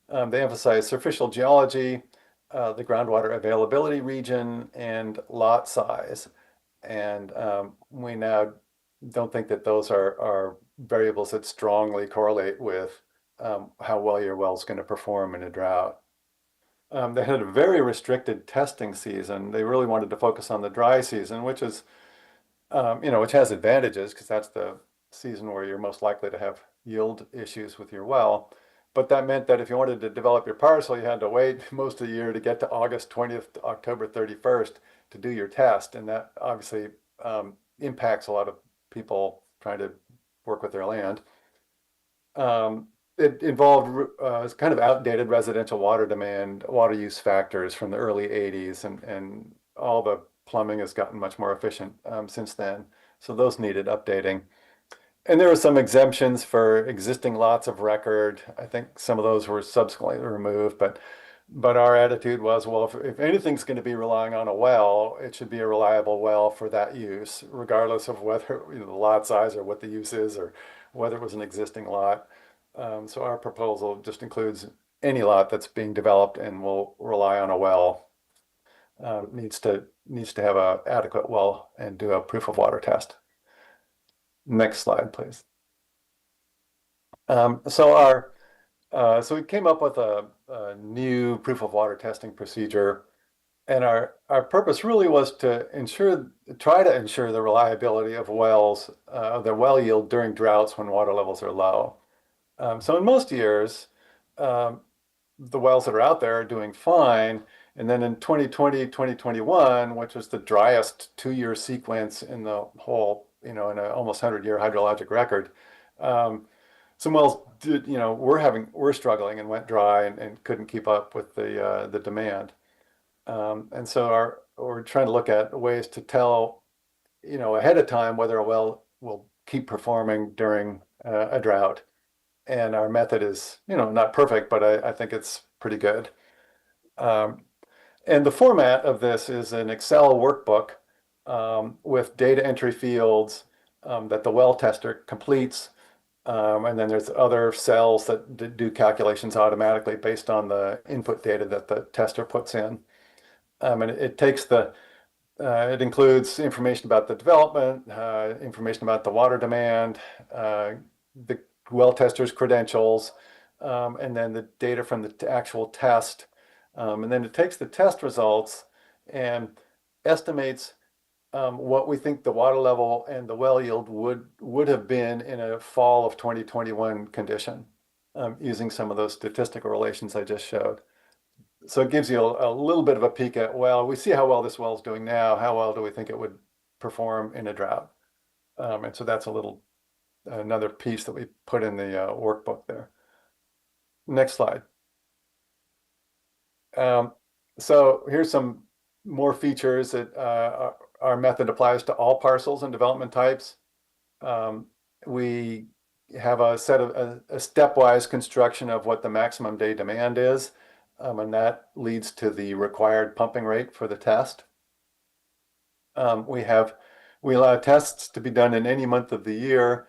They emphasize superficial geology, the groundwater availability region, and lot size. And we now don't think that those are variables that strongly correlate with how well your well is going to perform in a drought. They had a very restricted testing season. They really wanted to focus on the dry season, which is, which has advantages because that's the season where you're most likely to have yield issues with your well. But that meant that if you wanted to develop your parcel, you had to wait most of the year to get to August 20th to October 31st to do your test. And that obviously impacts a lot of people trying to work with their land. It involved kind of outdated residential water demand, water use factors from the early 80s, and all the plumbing has gotten much more efficient since then. So those needed updating. And there were some exemptions for existing lots of record. I think some of those were subsequently removed, but our attitude was, well, if anything's going to be relying on a well, it should be a reliable well for that use, regardless of whether the lot size or what the use is or whether it was an existing lot. So our proposal just includes any lot that's being developed and will rely on a well. Needs to have an adequate well and do a proof of water test. Next slide, please. So we came up with a new proof of water testing procedure, and our purpose really was to try to ensure the reliability of wells, the well yield during droughts when water levels are low. So in most years, the wells that are out there are doing fine. And then in 2020, 2021, which was the driest 2-year sequence in the whole, in an almost 100-year hydrologic record, some wells were struggling and went dry and couldn't keep up with the demand. And so we're trying to look at ways to tell, ahead of time whether a well will keep performing during a drought. And our method is, not perfect, but I think it's pretty good. And the format of this is an Excel workbook with data entry fields that the well tester completes. And then there's other cells that do calculations automatically based on the input data that the tester puts in. And it takes it includes information about the development, information about the water demand, the well tester's credentials, and then the data from the actual test. And then it takes the test results and estimates what we think the water level and the well yield would have been in a fall of 2021 condition, using some of those statistical relations I just showed. So it gives you a little bit of a peek at, well, we see how well this well is doing now. How well do we think it would perform in a drought? And so that's another piece that we put in the workbook there. Next slide. So here's some more features that our method applies to all parcels and development types. We have a stepwise construction of what the maximum day demand is, and that leads to the required pumping rate for the test. We allow tests to be done in any month of the year,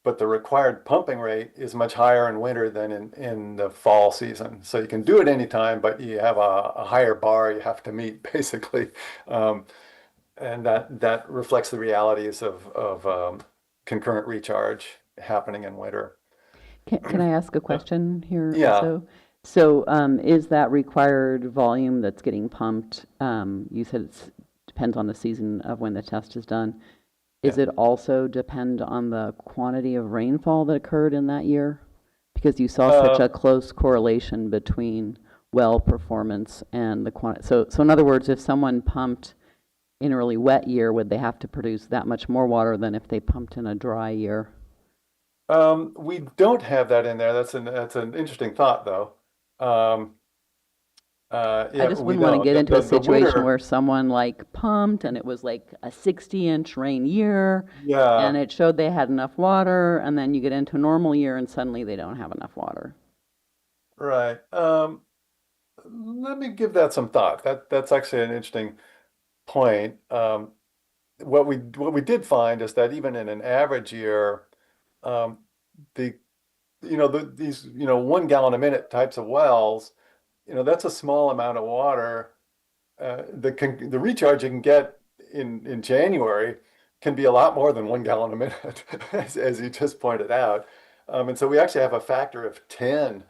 but the required pumping rate is much higher in winter than in the fall season. So you can do it anytime, but you have a higher bar you have to meet, basically. And that reflects the realities of concurrent recharge happening in winter. Can I ask a question here? Yeah. Also? So is that required volume that's getting pumped? You said it depends on the season of when the test is done. Is it also depend on the quantity of rainfall that occurred in that year? Because you saw such a close correlation between well performance and the quantity. So in other words, if someone pumped in a really wet year, would they have to produce that much more water than if they pumped in a dry year? We don't have that in there. That's an interesting thought, though. I just wouldn't want to get into a situation where someone pumped and it was like a 60-inch rain year, and it showed they had enough water, and then you get into a normal year and suddenly they don't have enough water. Right. let me give that some thought. That's actually an interesting point. What we did find is that even in an average year, um, the these 1 gallon a minute types of wells, that's a small amount of water. The recharge you can get in January can be a lot more than 1 gallon a minute, as you just pointed out. And so we actually have a factor of 10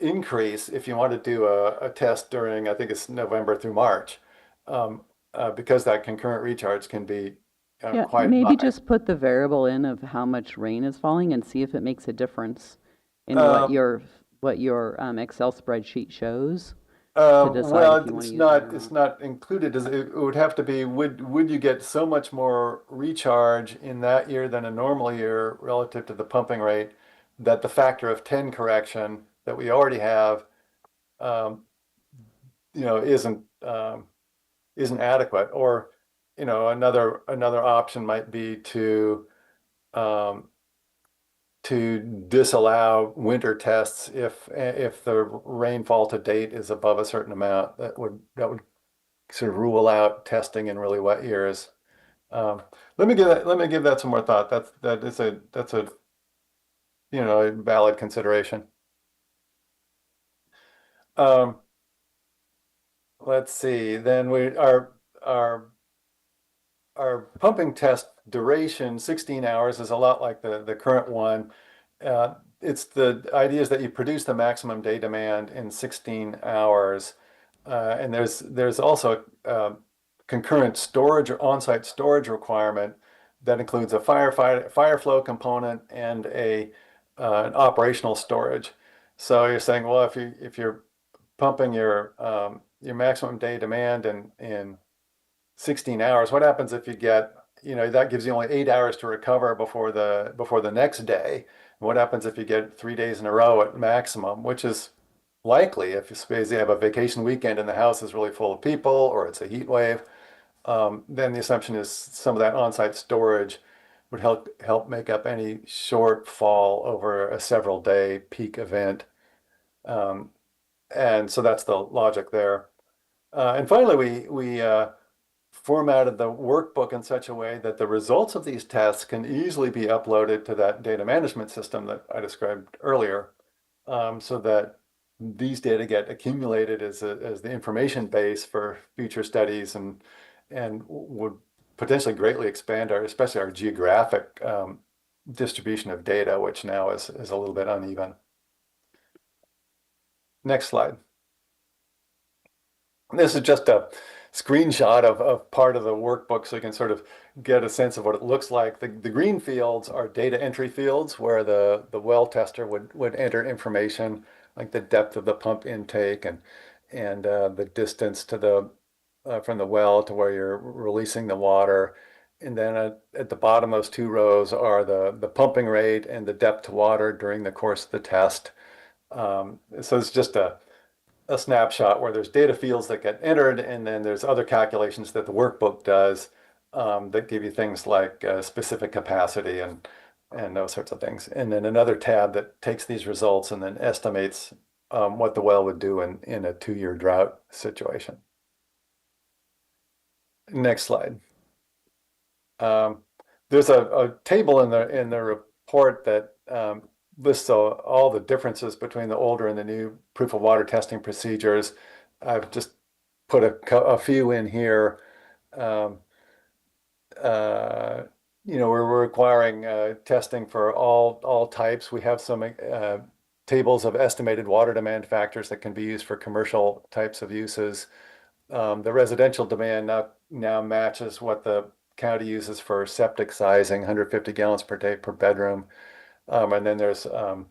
increase if you want to do a test during, I think it's November through March, because that concurrent recharge can be Yeah, quite maybe high. just put the variable in of how much rain is falling and see if it makes a difference in Um, what your Excel spreadsheet shows to decide Well, if you want it's to use it or it's not. not included. It would have to be, would you get so much more recharge in that year than a normal year relative to the pumping rate that the factor of 10 correction that we already have, um, isn't adequate? Or, another option might be um, to disallow winter tests if the rainfall to date is above a certain amount. That would sort of rule out testing in really wet years. Um, let me give that some more thought. That's a a valid consideration. Um, let's see. Then our our pumping test duration, 16 hours, is a lot like the current one. It's the idea is that you produce the maximum day demand in 16 hours. And there's also concurrent storage or on-site storage requirement that includes a fire flow component and an operational storage. So you're saying, well, if you're pumping your maximum day demand in 16 hours, what happens if you get, that gives you only 8 hours to recover before the next day? What happens if you get 3 days in a row at maximum, which is likely if you suppose you have a vacation weekend and the house is really full of people or it's a heat wave, then the assumption is some of that on-site storage would help make up any shortfall over a several day peak event. And so that's the logic there. And finally, we formatted the workbook in such a way that the results of these tests can easily be uploaded to that data management system that I described earlier, so that these data get accumulated as the information base for future studies and would potentially greatly expand especially our geographic distribution of data, which now is a little bit uneven. Next slide. This is just a screenshot of part of the workbook so you can sort of get a sense of what it looks like. The green fields are data entry fields where the well tester would enter information like the depth of the pump intake and the distance to from the well to where you're releasing the water. And then at the bottom, those two rows are the pumping rate and the depth to water during the course of the test. So it's just a snapshot where there's data fields that get entered, and then there's other calculations that the workbook does that give you things like specific capacity and those sorts of things. And then another tab that takes these results and then estimates what the well would do in a 2-year drought situation. Next slide. There's a table in the report that lists all the differences between the older and the new proof of water testing procedures. I've just put a few in here. We're requiring testing for all types. We have some tables of estimated water demand factors that can be used for commercial types of uses. The residential demand now matches what the county uses for septic sizing, 150 gallons per day per bedroom. And then there's a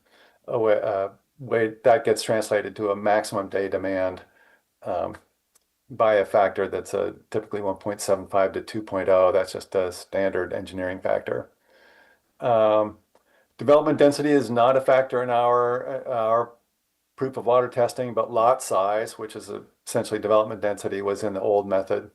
way that gets translated to a maximum day demand by a factor that's typically 1.75 to 2.0. That's just a standard engineering factor. Development density is not a factor in our proof of water testing, but lot size, which is essentially development density, was in the old method.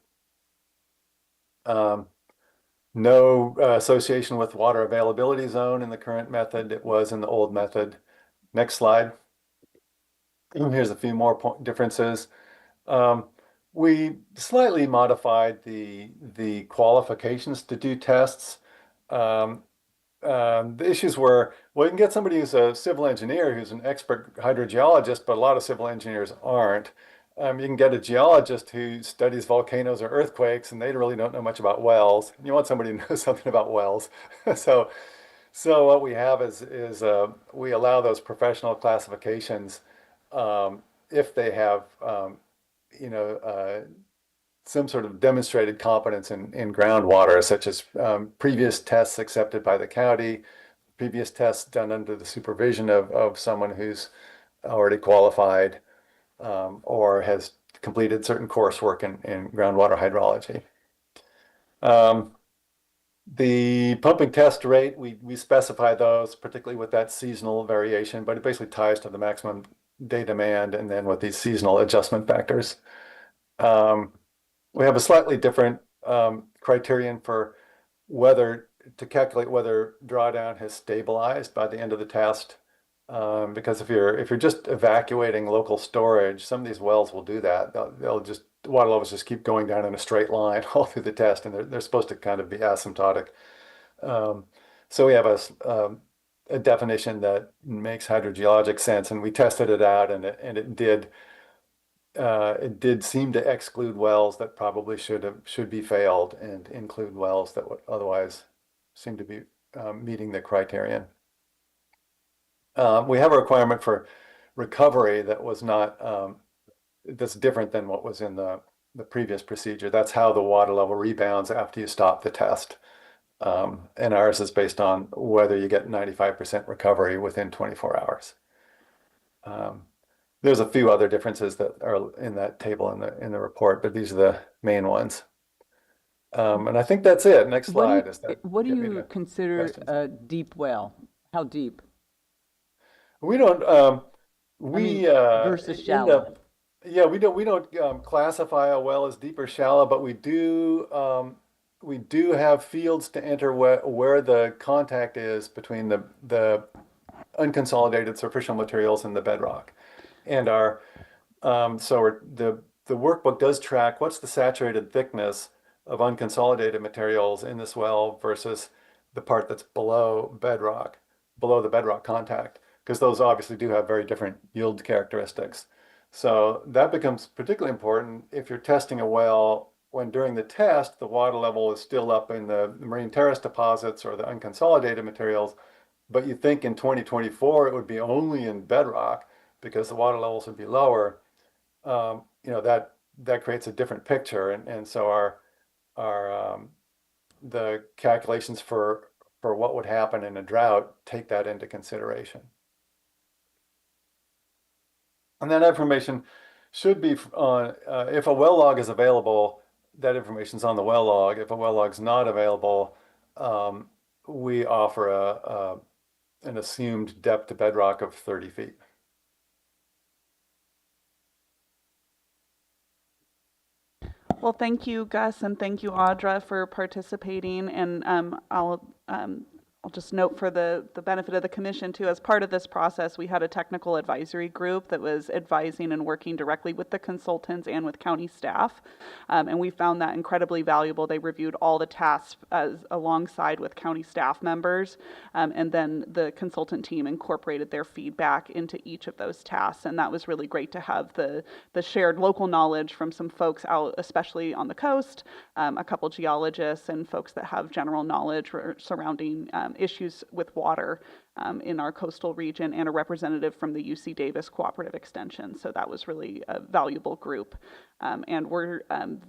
No association with water availability zone in the current method. It was in the old method. Next slide. Here's a few more differences. We slightly modified the qualifications to do tests. The issues were, well, you can get somebody who's a civil engineer who's an expert hydrogeologist, but a lot of civil engineers aren't. You can get a geologist who studies volcanoes or earthquakes, and they really don't know much about wells. You want somebody who knows something about wells. So what we have is we allow those professional classifications if they have some sort of demonstrated competence in groundwater, such as previous tests accepted by the county, previous tests done under the supervision of someone who's already qualified or has completed certain coursework in groundwater hydrology. The pumping test rate, we specify those, particularly with that seasonal variation, but it basically ties to the maximum day demand and then with these seasonal adjustment factors. We have a slightly different criterion for to calculate whether drawdown has stabilized by the end of the test. Because if you're just evacuating local storage, some of these wells will do that. The water levels just keep going down in a straight line all through the test, and they're supposed to kind of be asymptotic. So we have a definition that makes hydrogeologic sense, and we tested it out, and it did seem to exclude wells that probably should be failed and include wells that would otherwise seem to be meeting the criterion. We have a requirement for recovery that was not that's different than what was in the previous procedure. That's how the water level rebounds after you stop the test. And ours is based on whether you get 95% recovery within 24 hours. There's a few other differences that are in that table in the report, but these are the main ones. And I think that's it. Next slide. What do you consider a deep well? How deep? We don't. Versus shallow. We don't classify a well as deep or shallow, but we do have fields to enter where the contact is between the unconsolidated superficial materials and the bedrock. And the workbook does track what's the saturated thickness of unconsolidated materials in this well versus the part that's below the bedrock contact, because those obviously do have very different yield characteristics. So that becomes particularly important if you're testing a well when during the test the water level is still up in the marine terrace deposits or the unconsolidated materials, but you think in 2024 it would be only in bedrock because the water levels would be lower. That creates a different picture, and so the calculations for what would happen in a drought take that into consideration. And that information should be on, if a well log is available, that information's on the well log. If a well log's not available, we offer an assumed depth to bedrock of 30 feet. Well, thank you, Gus, and thank you, Audra, for participating. And I'll just note for the benefit of the commission too, as part of this process, we had a technical advisory group that was advising and working directly with the consultants and with county staff. And we found that incredibly valuable. They reviewed all the tasks alongside with county staff members. And then the consultant team incorporated their feedback into each of those tasks. And that was really great to have the shared local knowledge from some folks out, especially on the coast, a couple geologists and folks that have general knowledge surrounding issues with water in our coastal region, and a representative from the UC Davis Cooperative Extension. So that was really a valuable group. And we're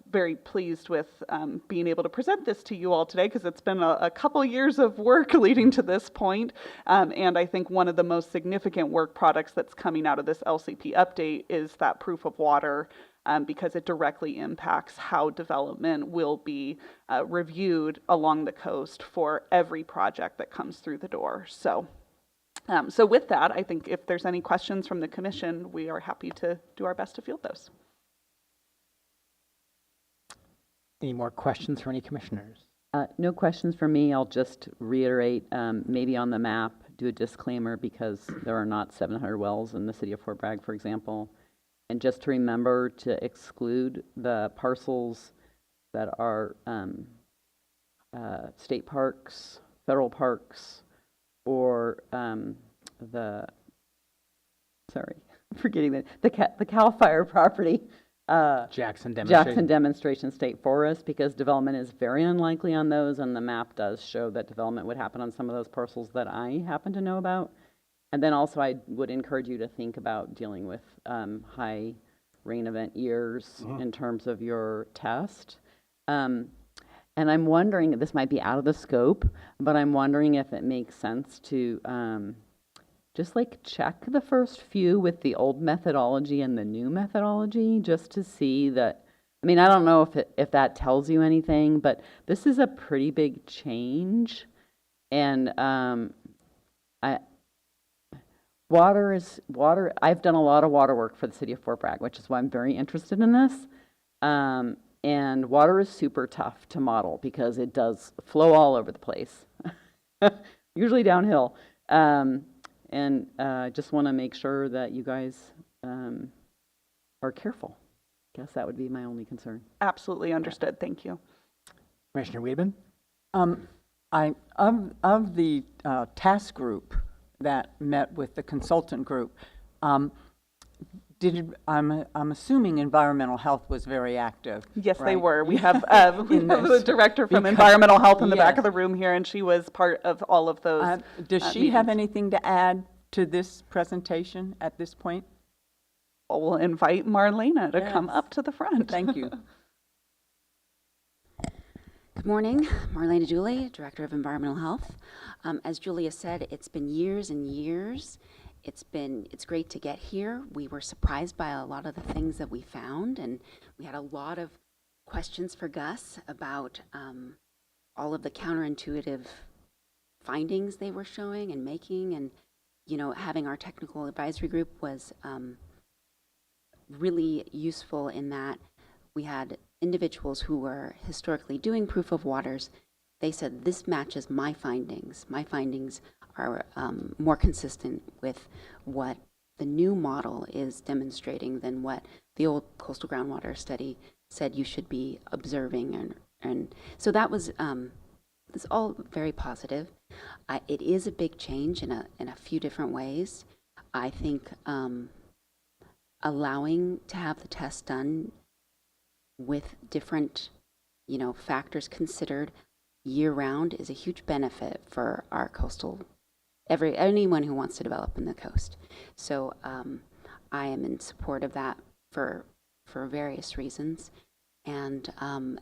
very pleased with being able to present this to you all today, because it's been a couple years of work leading to this point. And I think one of the most significant work products that's coming out of this LCP update is that proof of water, because it directly impacts how development will be reviewed along the coast for every project that comes through the door. So with that, I think if there's any questions from the commission, we are happy to do our best to field those. Any more questions from any commissioners? No questions for me. I'll just reiterate, maybe on the map, do a disclaimer because there are not 700 wells in the city of Fort Bragg, for example. And just to remember to exclude the parcels that are state parks, federal parks, or forgetting the CAL FIRE property. Jackson Demonstration. Jackson Demonstration State Forest, because development is very unlikely on those, and the map does show that development would happen on some of those parcels that I happen to know about. And then also I would encourage you to think about dealing with high rain event years in terms of your test. And I'm wondering, this might be out of the scope, but I'm wondering if it makes sense to just like check the first few with the old methodology and the new methodology, just to see that. I mean, I don't know if that tells you anything, but this is a pretty big change. And water. I've done a lot of water work for the city of Fort Bragg, which is why I'm very interested in this. And water is super tough to model because it does flow all over the place, usually downhill. And I just want to make sure that you guys are careful. I guess that would be my only concern. Absolutely understood. Thank you. Commissioner Weidman? Of the task group that met with the consultant group, I'm assuming environmental health was very active. Yes, right? they were. We have the director from environmental health in the back of the room here, and she was part of all of those. Does she have anything to add to this presentation at this point? Well, we'll invite Marlena to come up to the front. Thank you. Good morning, Marlena Dooley, Director of Environmental Health. As Julia said, it's been years and years. It's great to get here. We were surprised by a lot of the things that we found, and we had a lot of questions for Gus about all of the counterintuitive findings they were showing and making, and having our technical advisory group was really useful in that we had individuals who were historically doing proof of waters. They said, this matches my findings. My findings are more consistent with what the new model is demonstrating than what the old coastal groundwater study said you should be observing. And so that was it's all very positive. It is a big change in a few different ways. I think allowing to have the test done with different, factors considered year-round is a huge benefit for our coastal, anyone who wants to develop in the coast. So I am in support of that for various reasons. And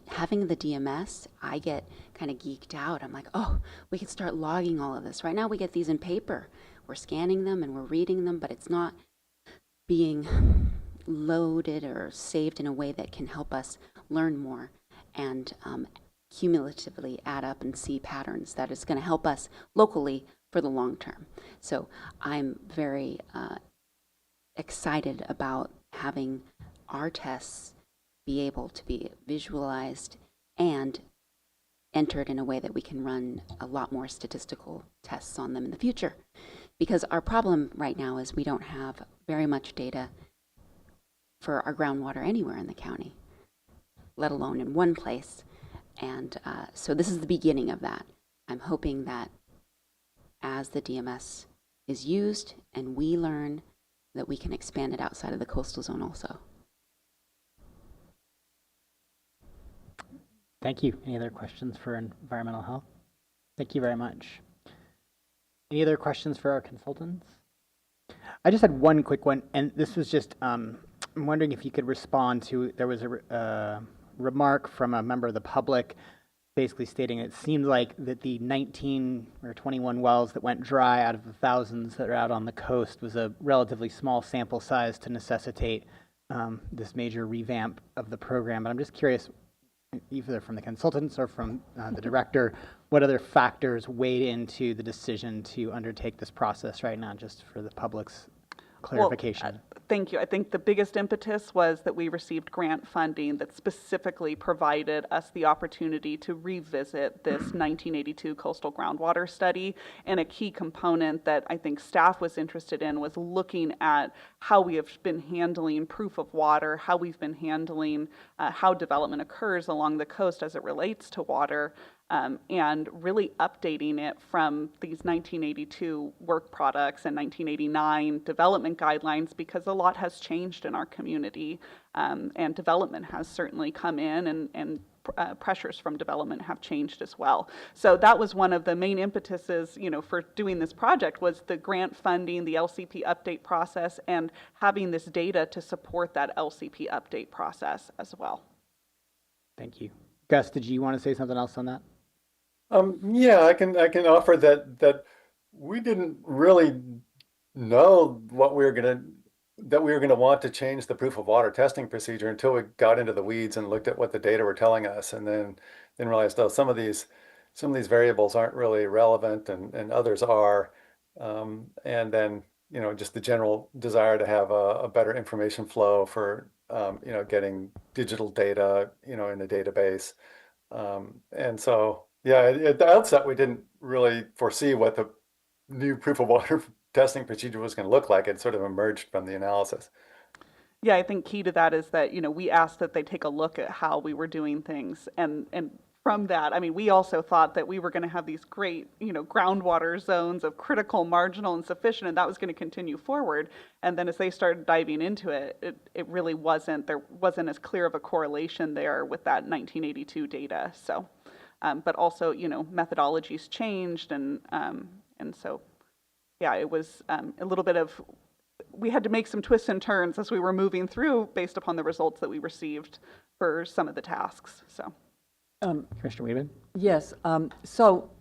having the DMS, I get kind of geeked out. I'm like, oh, we could start logging all of this. Right now we get these in paper. We're scanning them and we're reading them, but it's not being loaded or saved in a way that can help us learn more and cumulatively add up and see patterns that is going to help us locally for the long term. So I'm very excited about having our tests be able to be visualized and entered in a way that we can run a lot more statistical tests on them in the future. Because our problem right now is we don't have very much data for our groundwater anywhere in the county, let alone in one place. And so this is the beginning of that. I'm hoping that as the DMS is used and we learn, that we can expand it outside of the coastal zone also. Thank you. Any other questions for environmental health? Thank you very much. Any other questions for our consultants? I just had one quick one, and this was just, I'm wondering if you could respond to, there was a remark from a member of the public basically stating it seems like that the 19 or 21 wells that went dry out of the thousands that are out on the coast was a relatively small sample size to necessitate this major revamp of the program. But I'm just curious, either from the consultants or from the director, what other factors weighed into the decision to undertake this process right now, just for the public's clarification? Well, Thank you. I think the biggest impetus was that we received grant funding that specifically provided us the opportunity to revisit this 1982 coastal groundwater study. And a key component that I think staff was interested in was looking at how we have been handling proof of water, how we've been handling how development occurs along the coast as it relates to water. And really updating it from these 1982 work products and 1989 development guidelines, because a lot has changed in our community, and development has certainly come in, and pressures from development have changed as well. So that was one of the main impetuses, for doing this project, was the grant funding, the LCP update process, and having this data to support that LCP update process as well. Thank you. Gus, did you want to say something else on that? Yeah, I can offer that we didn't really know what we were gonna want to change the proof of water testing procedure until we got into the weeds and looked at what the data were telling us, and then realized, oh, some of these variables aren't really relevant, and others are, and then just the general desire to have a better information flow for getting digital data in a database, and so. Yeah, at the outset, we didn't really foresee what the new proof of water testing procedure was going to look like. It sort of emerged from the analysis. Yeah, I think key to that is that, we asked that they take a look at how we were doing things. And from that, I mean, we also thought that we were going to have these great, groundwater zones of critical, marginal, and sufficient, and that was going to continue forward. And then as they started diving into it, it really there wasn't as clear of a correlation there with that 1982 data. So. But also, methodologies changed, and so, yeah, it was a little bit of, we had to make some twists and turns as we were moving through based upon the results that we received for some of the tasks. So, Commissioner Weedman? Yes. So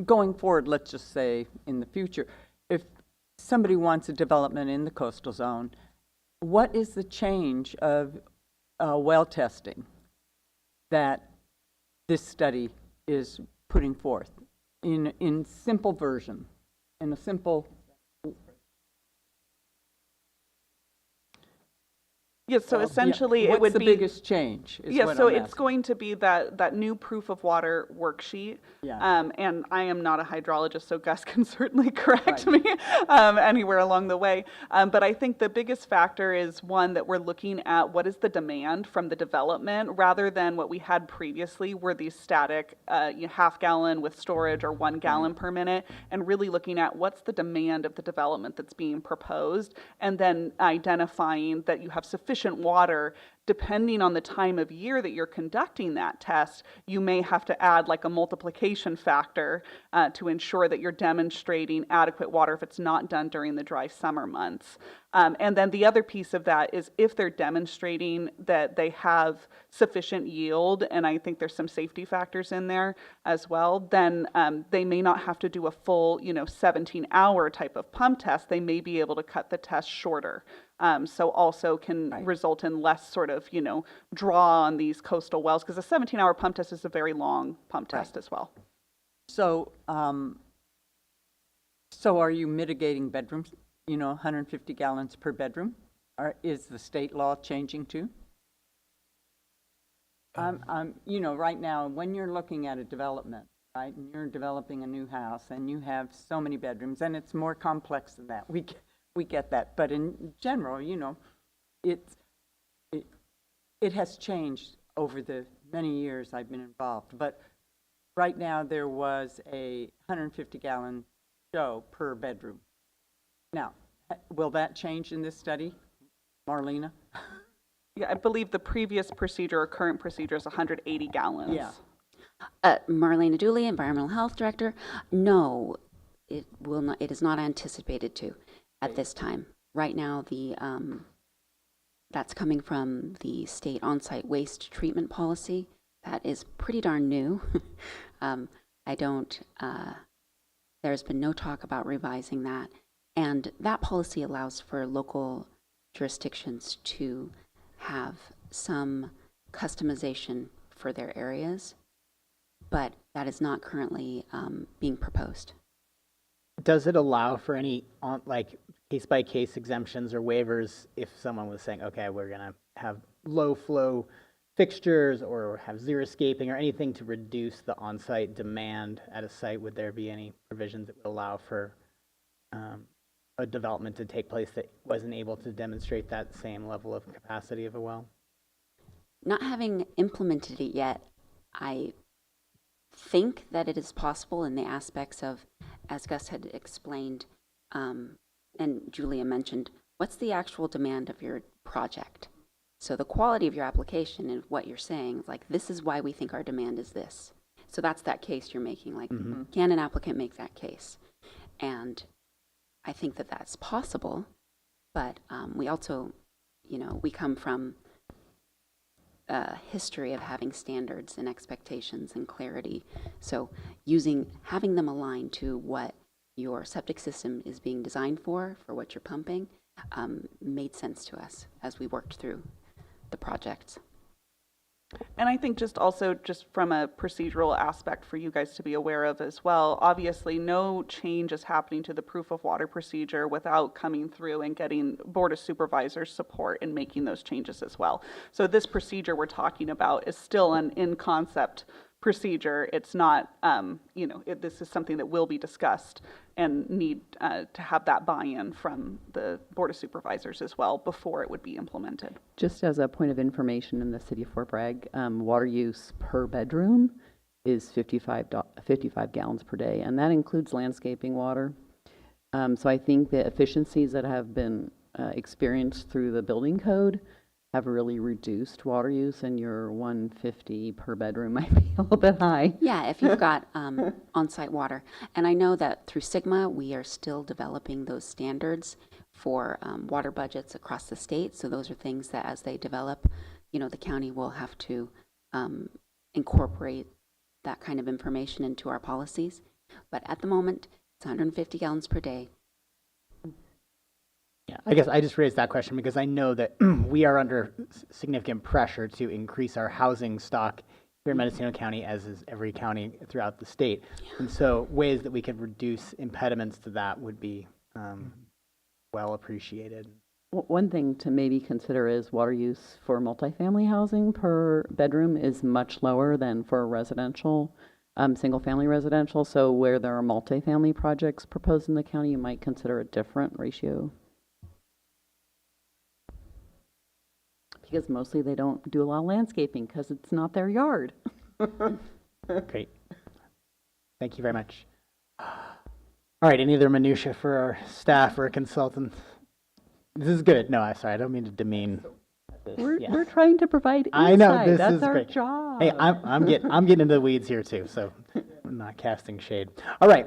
going forward, let's just say in the future, if somebody wants a development in the coastal zone, what is the change of well testing that this study is putting forth in simple version, in a simple? Yes, so essentially it would be... What's the biggest change? Yeah, so it's going to be that new proof of water worksheet. Yeah. And I am not a hydrologist, so Gus can certainly correct me anywhere along the way. But I think the biggest factor is, one, that we're looking at what is the demand from the development, rather than what we had previously were these static half gallon with storage or 1 gallon per minute, and really looking at what's the demand of the development that's being proposed, and then identifying that you have sufficient water. Depending on the time of year that you're conducting that test, you may have to add like a multiplication factor to ensure that you're demonstrating adequate water if it's not done during the dry summer months. And then the other piece of that is if they're demonstrating that they have sufficient yield, and I think there's some safety factors in there as well, then they may not have to do a full 17-hour type of pump test. They may be able to cut the test shorter. So also can result in less sort of, draw on these coastal wells, because a 17-hour pump test is a very long pump test as well. So, so are you mitigating bedrooms, 150 gallons per bedroom? Or is the state law changing too? Right now, when you're looking at a development, right, and you're developing a new house and you have so many bedrooms, and it's more complex than that. We get that, but in general, it has changed over the many years I've been involved. But right now, there was a 150-gallon show per bedroom. Now, will that change in this study, Marlena? Yeah, I believe the previous procedure or current procedure is 180 gallons. Yeah. Marlena Dooley, Environmental Health Director. No, it will not. It is not anticipated to at this time. Right now, that's coming from the state on-site waste treatment policy. That is pretty darn new. There's been no talk about revising that. And that policy allows for local jurisdictions to have some customization for their areas, but that is not currently being proposed. Does it allow for any case-by-case exemptions or waivers if someone was saying, okay, we're going to have low flow fixtures or have xeriscaping or anything to reduce the on-site demand at a site? Would there be any provisions that would allow for a development to take place that wasn't able to demonstrate that same level of capacity of a well? Not having implemented it yet, I think that it is possible in the aspects of, as Gus had explained, and Julia mentioned, what's the actual demand of your project? So the quality of your application and what you're saying, like, this is why we think our demand is this. So that's that case you're making, like, can an applicant make that case? And I think that that's possible, but we also, we come from a history of having standards and expectations and clarity. So having them aligned to what your septic system is being designed for what you're pumping, made sense to us as we worked through the projects. And I think just from a procedural aspect for you guys to be aware of as well, obviously no change is happening to the proof of water procedure without coming through and getting Board of Supervisors support in making those changes as well. So this procedure we're talking about is still an in-concept procedure. It's not, this is something that will be discussed and need to have that buy-in from the Board of Supervisors as well before it would be implemented. Just as a point of information, in the city of Fort Bragg, water use per bedroom is 55 gallons per day, and that includes landscaping water. So I think the efficiencies that have been experienced through the building code have really reduced water use, and your 150 per bedroom might be a little bit high. Yeah, if you've got on-site water. And I know that through Sigma, we are still developing those standards for water budgets across the state. So those are things that as they develop, the county will have to incorporate that kind of information into our policies. But at the moment, it's 150 gallons per day. Yeah, I guess I just raised that question because I know that we are under significant pressure to increase our housing stock here in Mendocino County, as is every county throughout the state. And so ways that we could reduce impediments to that would be well appreciated. One thing to maybe consider is water use for multifamily housing per bedroom is much lower than for residential, single-family residential. So where there are multifamily projects proposed in the county, you might consider a different ratio. Because mostly they don't do a lot of landscaping because it's not their yard. Great. Thank you very much. All right, any other minutia for our staff or consultants? This is good. No, I'm sorry, I don't mean to demean this. We're trying to provide insight. I know, this That's is our great. job. Hey, I'm getting into the weeds here too, so I'm not casting shade. All right.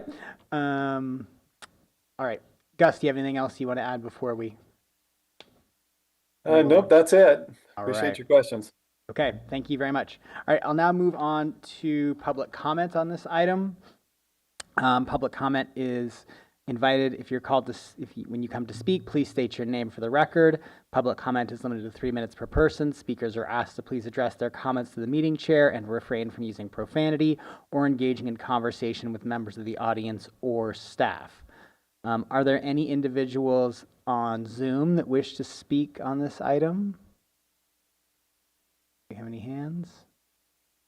All right. Gus, do you have anything else you want to add before we? Nope, that's it. All Appreciate right. your questions. Okay, thank you very much. All right, I'll now move on to public comment on this item. Public comment is invited. If you're called to, when you come to speak, please state your name for the record. Public comment is limited to 3 minutes per person. Speakers are asked to please address their comments to the meeting chair and refrain from using profanity or engaging in conversation with members of the audience or staff. Are there any individuals on Zoom that wish to speak on this item? Do you have any hands?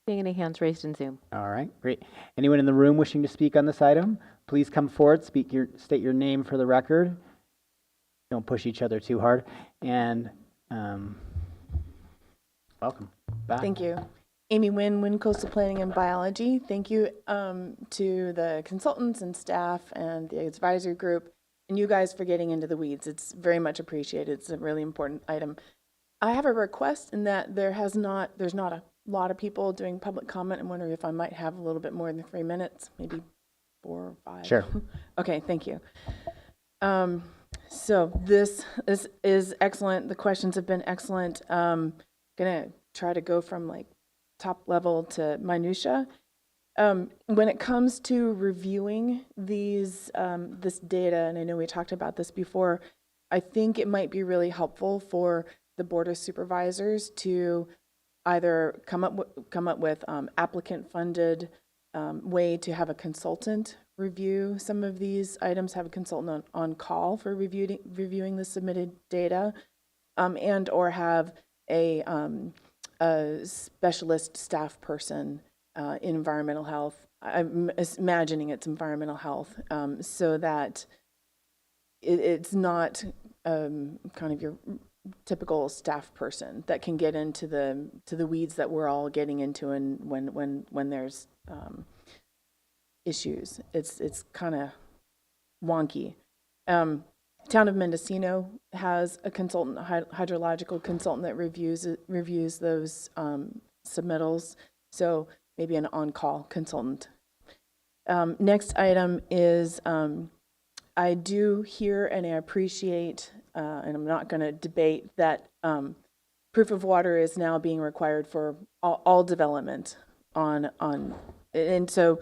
Seeing any hands raised in Zoom? All right, great. Anyone in the room wishing to speak on this item, please come forward, state your name for the record. Don't push each other too hard. And welcome back. Thank you. Amy Wynn, Coastal Planning and Biology. Thank you to the consultants and staff and the advisory group and you guys for getting into the weeds. It's very much appreciated. It's a really important item. I have a request in that there's not a lot of people doing public comment. I'm wondering if I might have a little bit more than 3 minutes, maybe 4 or 5. Sure. Okay, thank you. So this is excellent. The questions have been excellent. Gonna try to go from like top level to minutia. When it comes to reviewing these this data, and I know we talked about this before, I think it might be really helpful for the Board of Supervisors to either come up with applicant-funded way to have a consultant review some of these items, have a consultant on call for reviewing the submitted data, and or have a specialist staff person in environmental health. I'm imagining it's environmental health, so that it's not kind of your typical staff person that can get into the weeds that we're all getting into, and when there's issues, it's kind of wonky. Town of Mendocino has a consultant, hydrological consultant that reviews those submittals. So maybe an on-call consultant. Next item is I do hear and I appreciate, and I'm not going to debate that proof of water is now being required for all development and so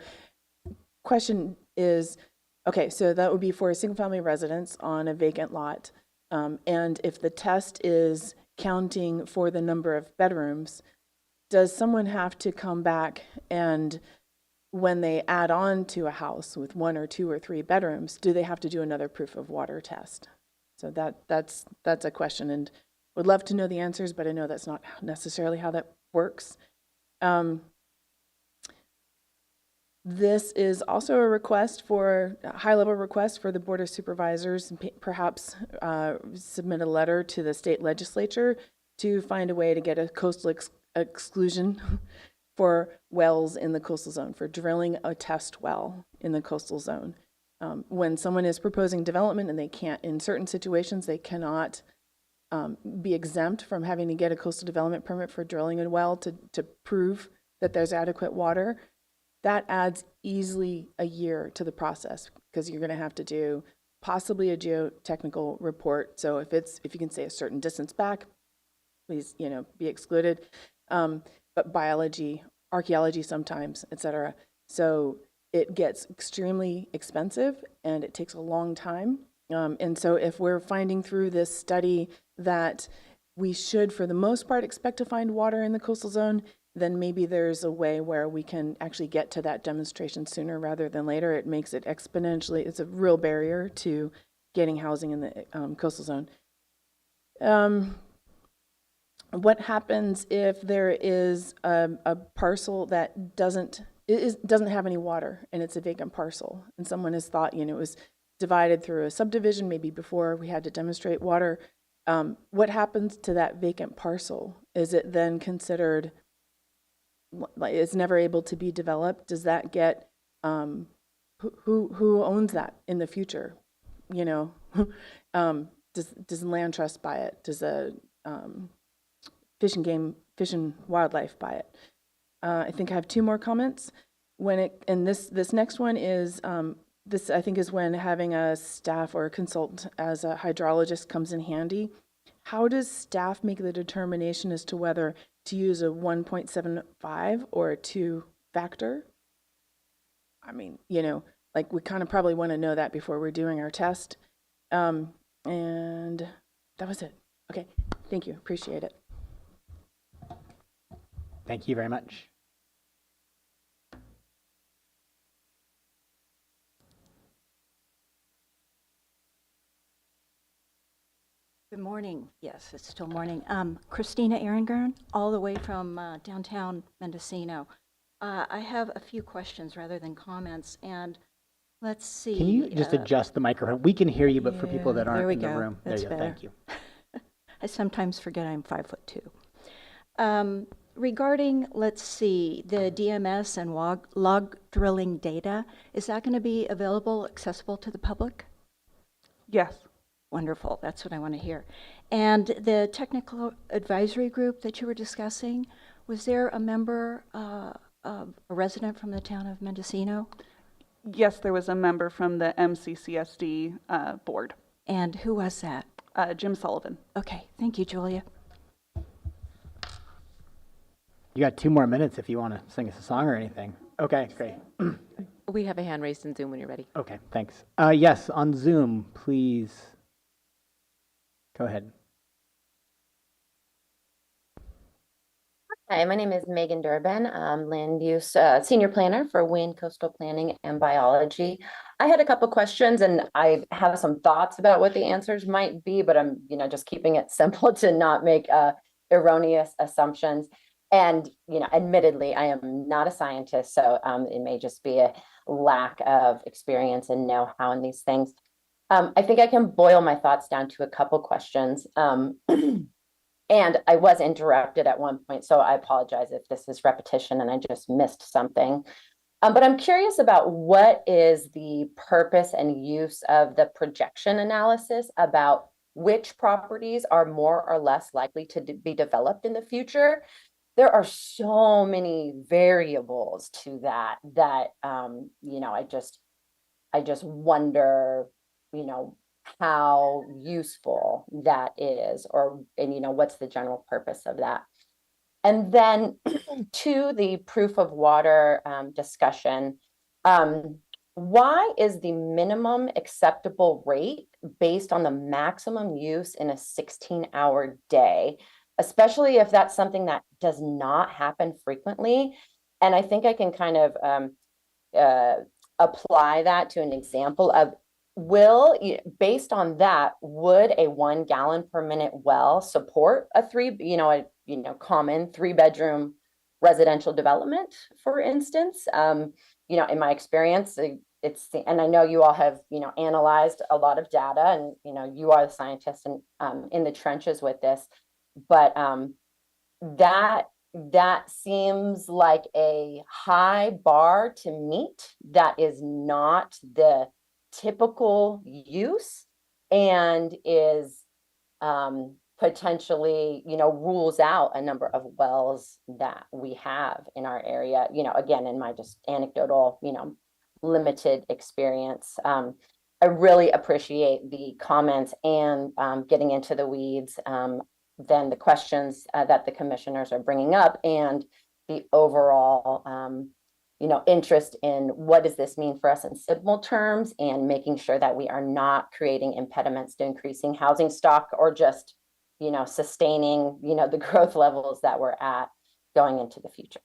question is, okay, so that would be for a single-family residence on a vacant lot, and if the test is counting for the number of bedrooms, does someone have to come back and when they add on to a house with 1 or 2 or 3 bedrooms, do they have to do another proof of water test? So that's a question, and would love to know the answers, but I know that's not necessarily how that works. This is also a request for a high-level request for the Board of Supervisors, and perhaps submit a letter to the state legislature to find a way to get a coastal exclusion for wells in the coastal zone, for drilling a test well in the coastal zone. When someone is proposing development and they can't, in certain situations, they cannot be exempt from having to get a coastal development permit for drilling a well to prove that there's adequate water, that adds easily a year to the process, because you're going to have to do possibly a geotechnical report. So if you can say a certain distance back, please, be excluded. But biology, archaeology sometimes, etc. So it gets extremely expensive and it takes a long time. And so if we're finding through this study that we should, for the most part, expect to find water in the coastal zone, then maybe there's a way where we can actually get to that demonstration sooner rather than later. It makes it exponentially, it's a real barrier to getting housing in the coastal zone. What happens if there is a parcel that doesn't have any water and it's a vacant parcel, and someone has thought, it was divided through a subdivision, maybe before we had to demonstrate water. What happens to that vacant parcel? Is it then considered, like, it's never able to be developed? Does that get, who owns that in the future? Does land trust buy it? Does a Fish and Wildlife buy it? I think I have 2 more comments. This next one is, this I think is when having a staff or a consultant as a hydrologist comes in handy. How does staff make the determination as to whether to use a 1.75 or a 2 factor? I mean, like, we kind of probably want to know that before we're doing our test. And that was it. Okay, thank you, appreciate it. Thank you very much. Good morning. Yes, it's still morning. Christina Aringern, all the way from downtown Mendocino. I have a few questions rather than comments, and let's see. Can you just adjust the microphone? We can hear you, but for people that aren't in the room. That's there you go. better. Thank you. I sometimes forget I'm 5'2". Regarding, let's see, the DMS and log drilling data, is that going to be available, accessible to the public? Yes. Wonderful. That's what I want to hear. And the technical advisory group that you were discussing, was there a member, a resident from the town of Mendocino? Yes, there was a member from the MCCSD board. And who was that? Jim Sullivan. Okay. Thank you, Julia. You got 2 more minutes if you want to sing us a song or anything. Okay, great. We have a hand raised in Zoom when you're ready. Okay, thanks. Yes, on Zoom, please. Go ahead. Hi, my name is Megan Durbin. I'm land use senior planner for Wind Coastal Planning and Biology. I had a couple questions and I have some thoughts about what the answers might be, but I'm, just keeping it simple to not make erroneous assumptions. And, admittedly, I am not a scientist, so it may just be a lack of experience and know-how in these things. I think I can boil my thoughts down to a couple questions. And I was interrupted at one point, so I apologize if this is repetition and I just missed something. But I'm curious about what is the purpose and use of the projection analysis about which properties are more or less likely to be developed in the future. There are so many variables to that I just wonder, how useful that is, and what's the general purpose of that. And then to the proof of water discussion, why is the minimum acceptable rate based on the maximum use in a 16-hour day, especially if that's something that does not happen frequently? And I think I can kind of apply that to an example of based on that, would a 1 gallon per minute well support a common 3-bedroom residential development, for instance? In my experience, and I know you all have, analyzed a lot of data, and, you are the scientists and in the trenches with this, but that seems like a high bar to meet. That is not the typical use and is potentially, rules out a number of wells that we have in our area, again, in my just anecdotal, limited experience. I really appreciate the comments and getting into the weeds, then the questions that the commissioners are bringing up, and the overall interest in what does this mean for us in simple terms, and making sure that we are not creating impediments to increasing housing stock or just, sustaining, the growth levels that we're at going into the future.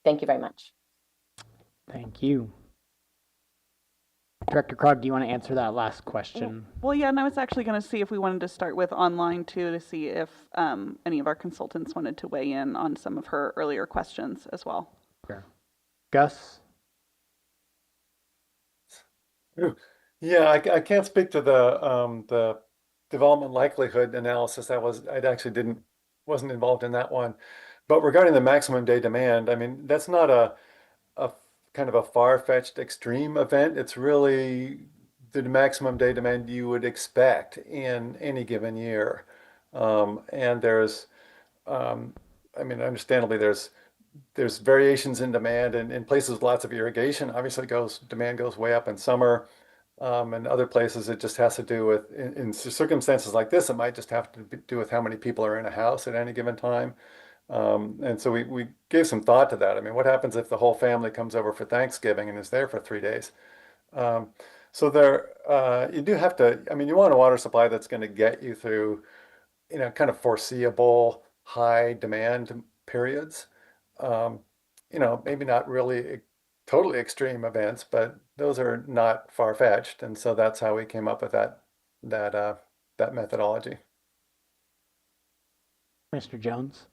Thank you very much. Thank you. Director Krog, do you want to answer that last question? Well, yeah, and I was actually going to see if we wanted to start with online too, to see if any of our consultants wanted to weigh in on some of her earlier questions as well. Sure. Gus? Yeah, I can't speak to the development likelihood analysis. Wasn't involved in that one. But regarding the maximum day demand, I mean, that's not a kind of a far-fetched extreme event. It's really the maximum day demand you would expect in any given year. And there's, understandably, there's variations in demand, and in places with lots of irrigation, obviously demand goes way up in summer. And other places, it just has to do with, in circumstances like this, it might just have to do with how many people are in a house at any given time. And so we gave some thought to that. I mean, what happens if the whole family comes over for Thanksgiving and is there for 3 days? So you do have to, you want a water supply that's going to get you through, kind of foreseeable high demand periods. Maybe not really totally extreme events, but those are not far-fetched. And so that's how we came up with that methodology. Mr. Jones?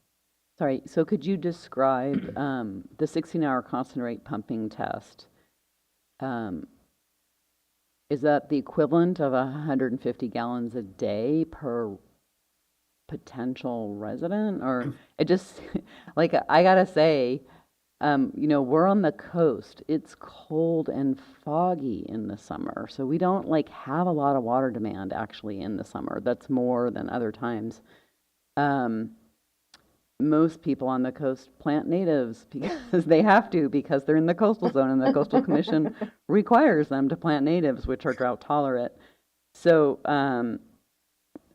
Sorry, so could you describe the 16-hour constant rate pumping test? Is that the equivalent of 150 gallons a day per potential resident? Or it just, like, I gotta say, we're on the coast. It's cold and foggy in the summer. So we don't have a lot of water demand actually in the summer. That's more than other times. Most people on the coast plant natives because they have to, because they're in the coastal zone, and the Coastal Commission requires them to plant natives, which are drought tolerant. So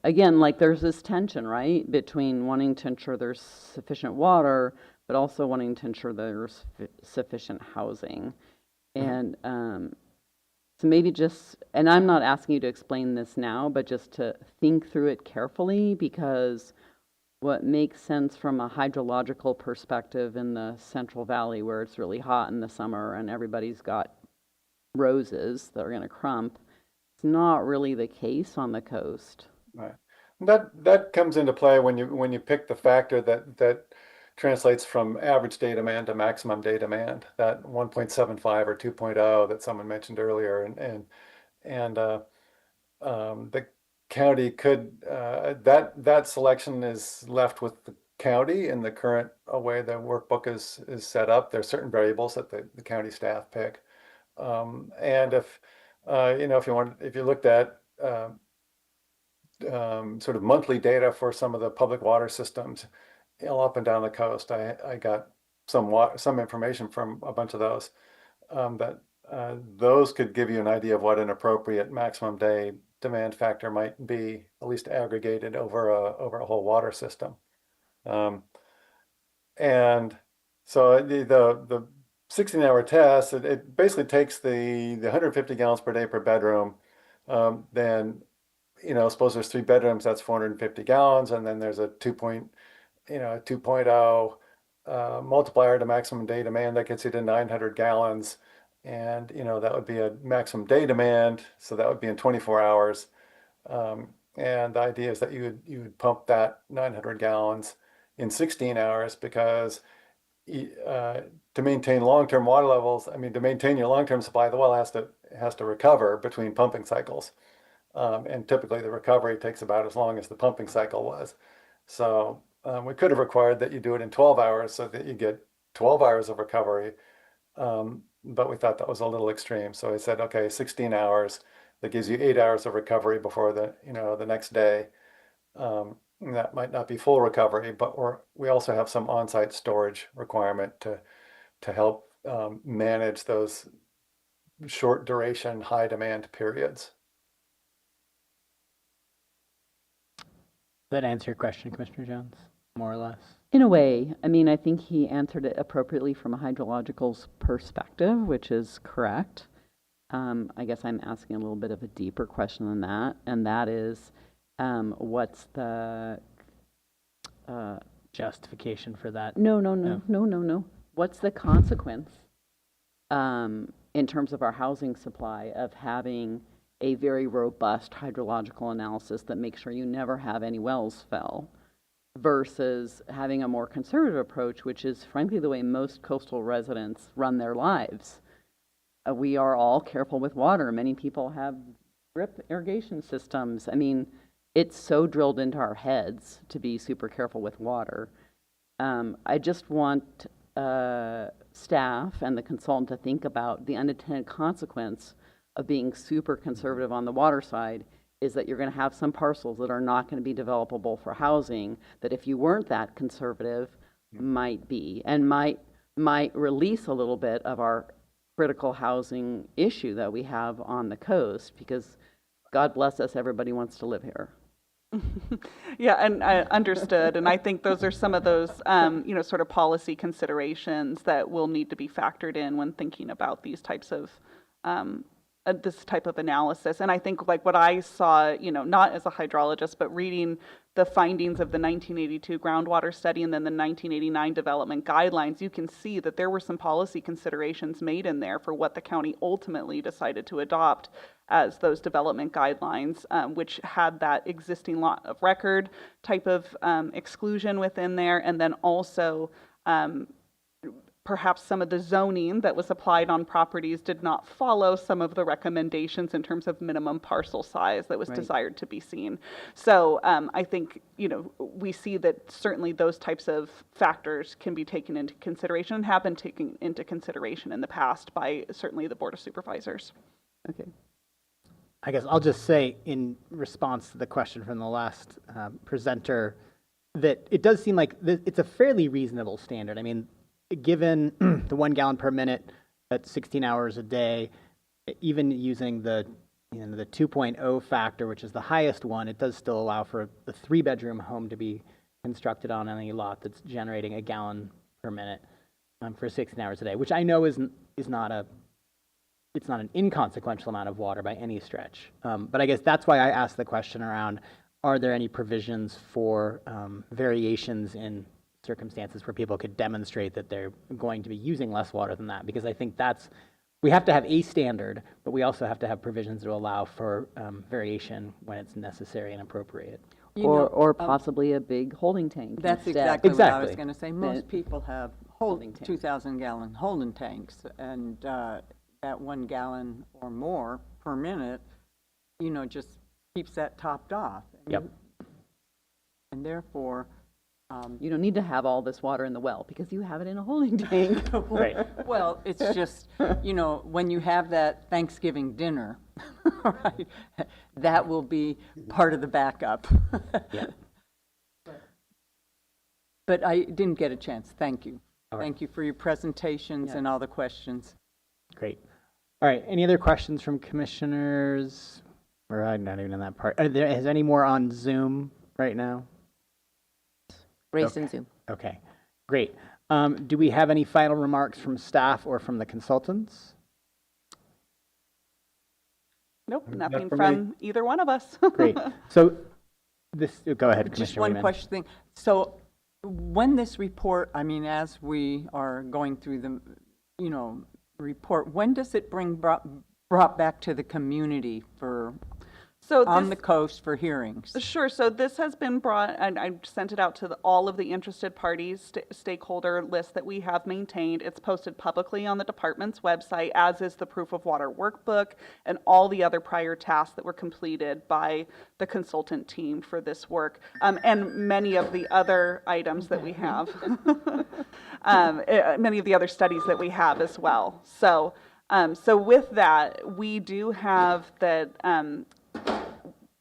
again, there's this tension, right, between wanting to ensure there's sufficient water, but also wanting to ensure there's sufficient housing. And so maybe and I'm not asking you to explain this now, but just to think through it carefully, because what makes sense from a hydrological perspective in the Central Valley where it's really hot in the summer and everybody's got roses that are going to crump. It's not really the case on the coast. Right. That comes into play when you pick the factor that translates from average day demand to maximum day demand, that 1.75 or 2.0 that someone mentioned earlier, and the county could that selection is left with the county in the current way the workbook is set up. There are certain variables that the county staff pick, and if if you looked at sort of monthly data for some of the public water systems, up and down the coast, I got some information from a bunch of those that those could give you an idea of what an appropriate maximum day demand factor might be, at least aggregated over a whole water system. And so the 16-hour test, it basically takes the 150 gallons per day per bedroom. Then, suppose there's 3 bedrooms, that's 450 gallons, and then there's a 2.0 multiplier to maximum day demand that gets you to 900 gallons. And, that would be a maximum day demand. So that would be in 24 hours. And the idea is that you would pump that 900 gallons in 16 hours because to maintain long-term water levels, to maintain your long-term supply, the well has to recover between pumping cycles. And typically the recovery takes about as long as the pumping cycle was. So we could have required that you do it in 12 hours so that you get 12 hours of recovery. But we thought that was a little extreme. So I said, okay, 16 hours, that gives you 8 hours of recovery before the next day. That might not be full recovery, but we also have some on-site storage requirement to help manage those short duration, high demand periods. Does that answer your question, Commissioner Jones, more or less? In a way, I think he answered it appropriately from a hydrological perspective, which is correct. I guess I'm asking a little bit of a deeper question than that, and that is, what's the justification for that? No. What's the consequence in terms of our housing supply of having a very robust hydrological analysis that makes sure you never have any wells fail, versus having a more conservative approach, which is frankly the way most coastal residents run their lives? We are all careful with water. Many people have drip irrigation systems. It's so drilled into our heads to be super careful with water. I just want staff and the consultant to think about the unintended consequence of being super conservative on the water side is that you're going to have some parcels that are not going to be developable for housing that if you weren't that conservative might be, and might release a little bit of our critical housing issue that we have on the coast, because God bless us, everybody wants to live here. Yeah, and I understood. And I think those are some of those, sort of policy considerations that will need to be factored in when thinking about these types of this type of analysis. And I think like what I saw, not as a hydrologist, but reading the findings of the 1982 groundwater study and then the 1989 development guidelines, you can see that there were some policy considerations made in there for what the county ultimately decided to adopt as those development guidelines, which had that existing lot of record type of exclusion within there, and then also perhaps some of the zoning that was applied on properties did not follow some of the recommendations in terms of minimum parcel size that was desired to be seen. So I think, we see that certainly those types of factors can be taken into consideration and have been taken into consideration in the past by certainly the Board of Supervisors. Okay. I guess I'll just say in response to the question from the last presenter that it does seem like it's a fairly reasonable standard. Given the 1 gallon per minute at 16 hours a day, even using the 2.0 factor, which is the highest one, it does still allow for the 3-bedroom home to be constructed on any lot that's generating 1 gallon per minute for 16 hours a day, which I know is not an inconsequential amount of water by any stretch. But I guess that's why I asked the question around are there any provisions for variations in circumstances where people could demonstrate that they're going to be using less water than that? Because I think we have to have a standard, but we also have to have provisions to allow for variation when it's necessary and appropriate. Or possibly a big holding tank. That's instead. exactly what I was going to say. That- Most people have Holding tanks. 2,000-gallon holding tanks, and that 1 gallon or more per minute, just keeps that topped off. Yep. And therefore, You don't need to have all this water in the well because you have it in a holding tank. Right. well, it's just, when you have that Thanksgiving dinner, right, that will be part of the backup. Yeah. But I didn't get a chance. Thank you. All right. Thank you for your presentations Yeah. and all the questions. Great. All right. Any other questions from commissioners? Or I'm not even in that part. Is any more on Zoom right now? Raised in Zoom. Okay. Great. Do we have any final remarks from staff or from the consultants? Nope, Not nothing for me. from either one of us. Great. So go ahead, Just Commissioner one Weeman. question thing. So when this report, as we are going through the, report, when does it brought back to the community for, So on this- the coast for hearings? Sure. So this has been brought, and I sent it out to all of the interested parties, stakeholder list that we have maintained. It's posted publicly on the department's website, as is the proof of water workbook and all the other prior tasks that were completed by the consultant team for this work, and many of the other items that we have, many of the other studies that we have as well. So, so with that, we do have that.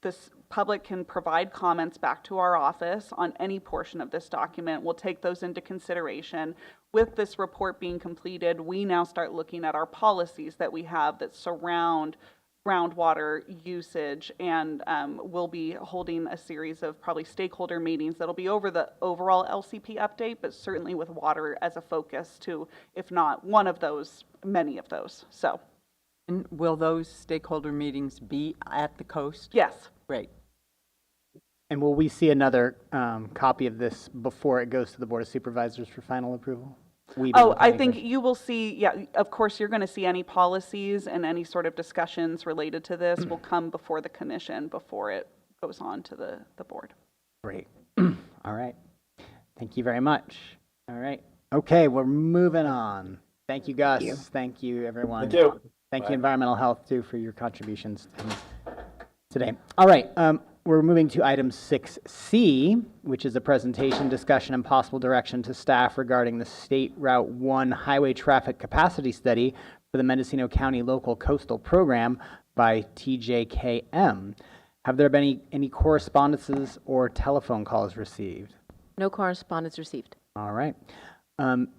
This public can provide comments back to our office on any portion of this document. We'll take those into consideration. With this report being completed, we now start looking at our policies that we have that surround groundwater usage, and we'll be holding a series of probably stakeholder meetings that'll be over the overall LCP update, but certainly with water as a focus to, if not one of those, many of those. So. And will those stakeholder meetings be at the coast? Yes. Great. And will we see another copy of this before it goes to the Board of Supervisors for final approval? I think you will see, yeah, of course, you're going to see any policies and any sort of discussions related to this will come before the commission before it goes on to the board. Great. All right. Thank you very much. All right. Okay, we're moving on. Thank you, Gus. Thank you, everyone. Thank you. Thank Bye. you, Environmental Health, too, for your contributions today. All right, we're moving to item 6C, which is a presentation, discussion, and possible direction to staff regarding the State Route 1 Highway Traffic Capacity Study for the Mendocino County Local Coastal Program by TJKM. Have there been any correspondences or telephone calls received? No correspondence received. All right.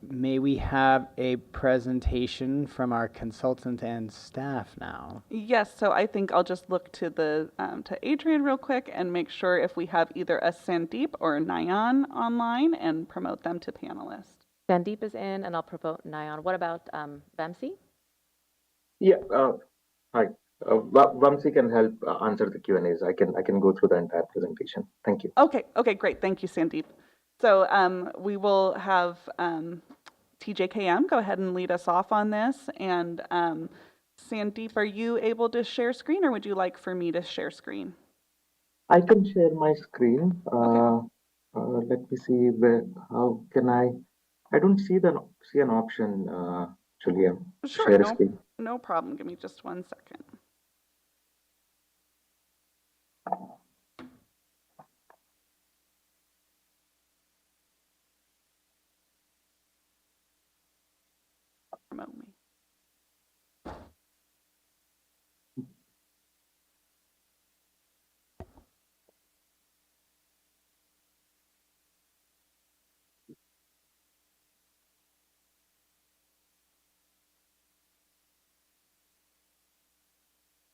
May we have a presentation from our consultant and staff now? Yes, so I think I'll just look to to Adrian real quick and make sure if we have either a Sandeep or a Nayan online and promote them to panelists. Sandeep is in, and I'll promote Nayan. What about Vamsi? Yeah, hi. Vamsi can help answer the Q&As. I can go through the entire presentation. Thank you. Okay, great. Thank you, Sandeep. So we will have TJKM go ahead and lead us off on this. And Sandeep, are you able to share screen, or would you like for me to share screen? I can share my screen. Let me see how can I don't see an option, Julia. Sure, Share screen. no problem. Give me just 1 second. Promote me.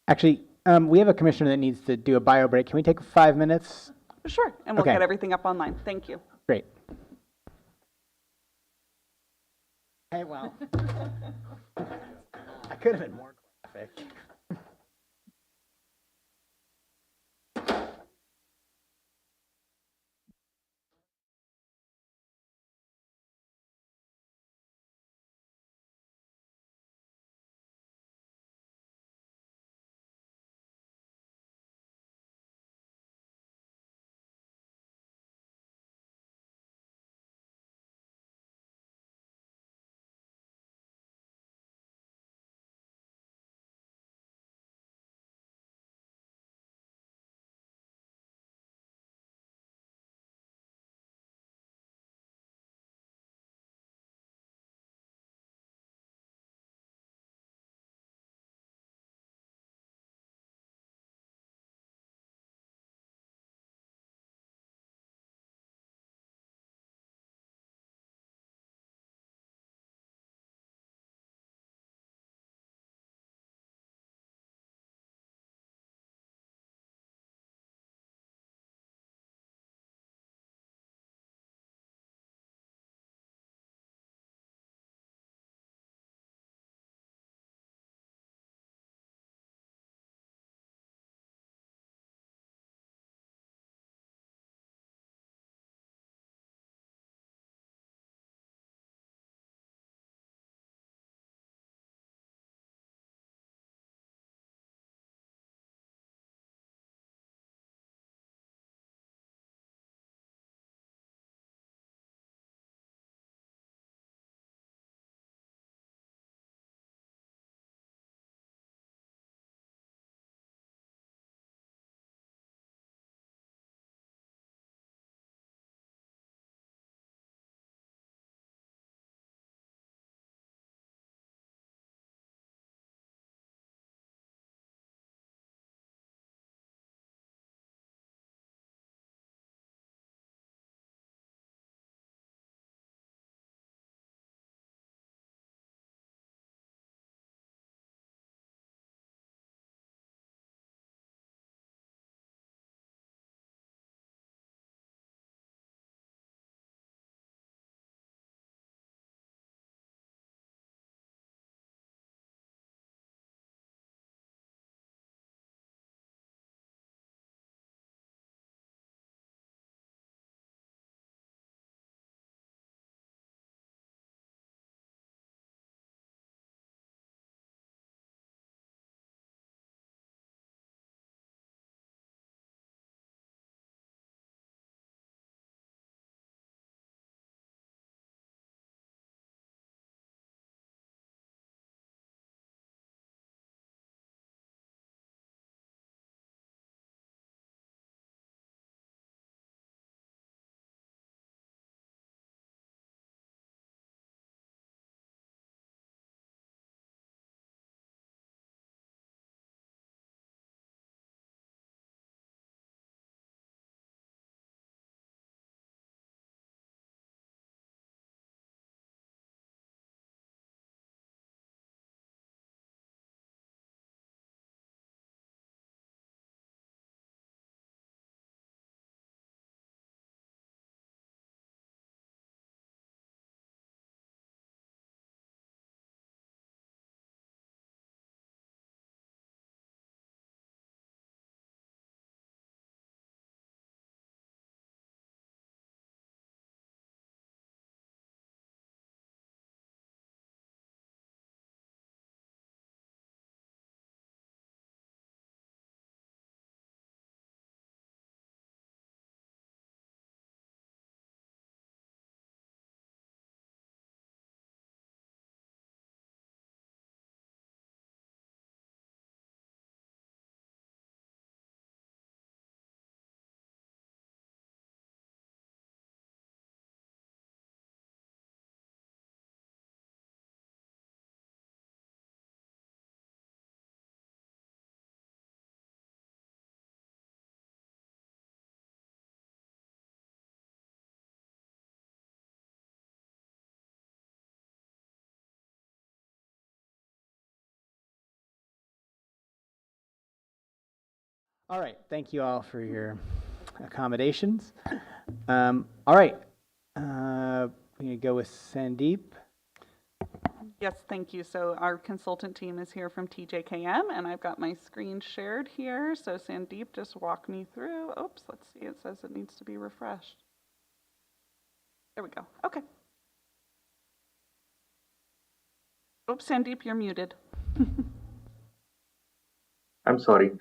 Actually, we have a commissioner that needs to do a bio break. Can we take 5 minutes? Sure, and we'll Okay. get everything up online. Thank you. Great. Hey, well, I could have been more graphic. All right, thank you all for your accommodations. All right, we're gonna go with Sandeep. Yes, thank you. So our consultant team is here from TJKM, and I've got my screen shared here. So Sandeep, just walk me through. Oops, let's see, it says it needs to be refreshed. There we go. Okay. Oops, Sandeep, you're muted. I'm sorry.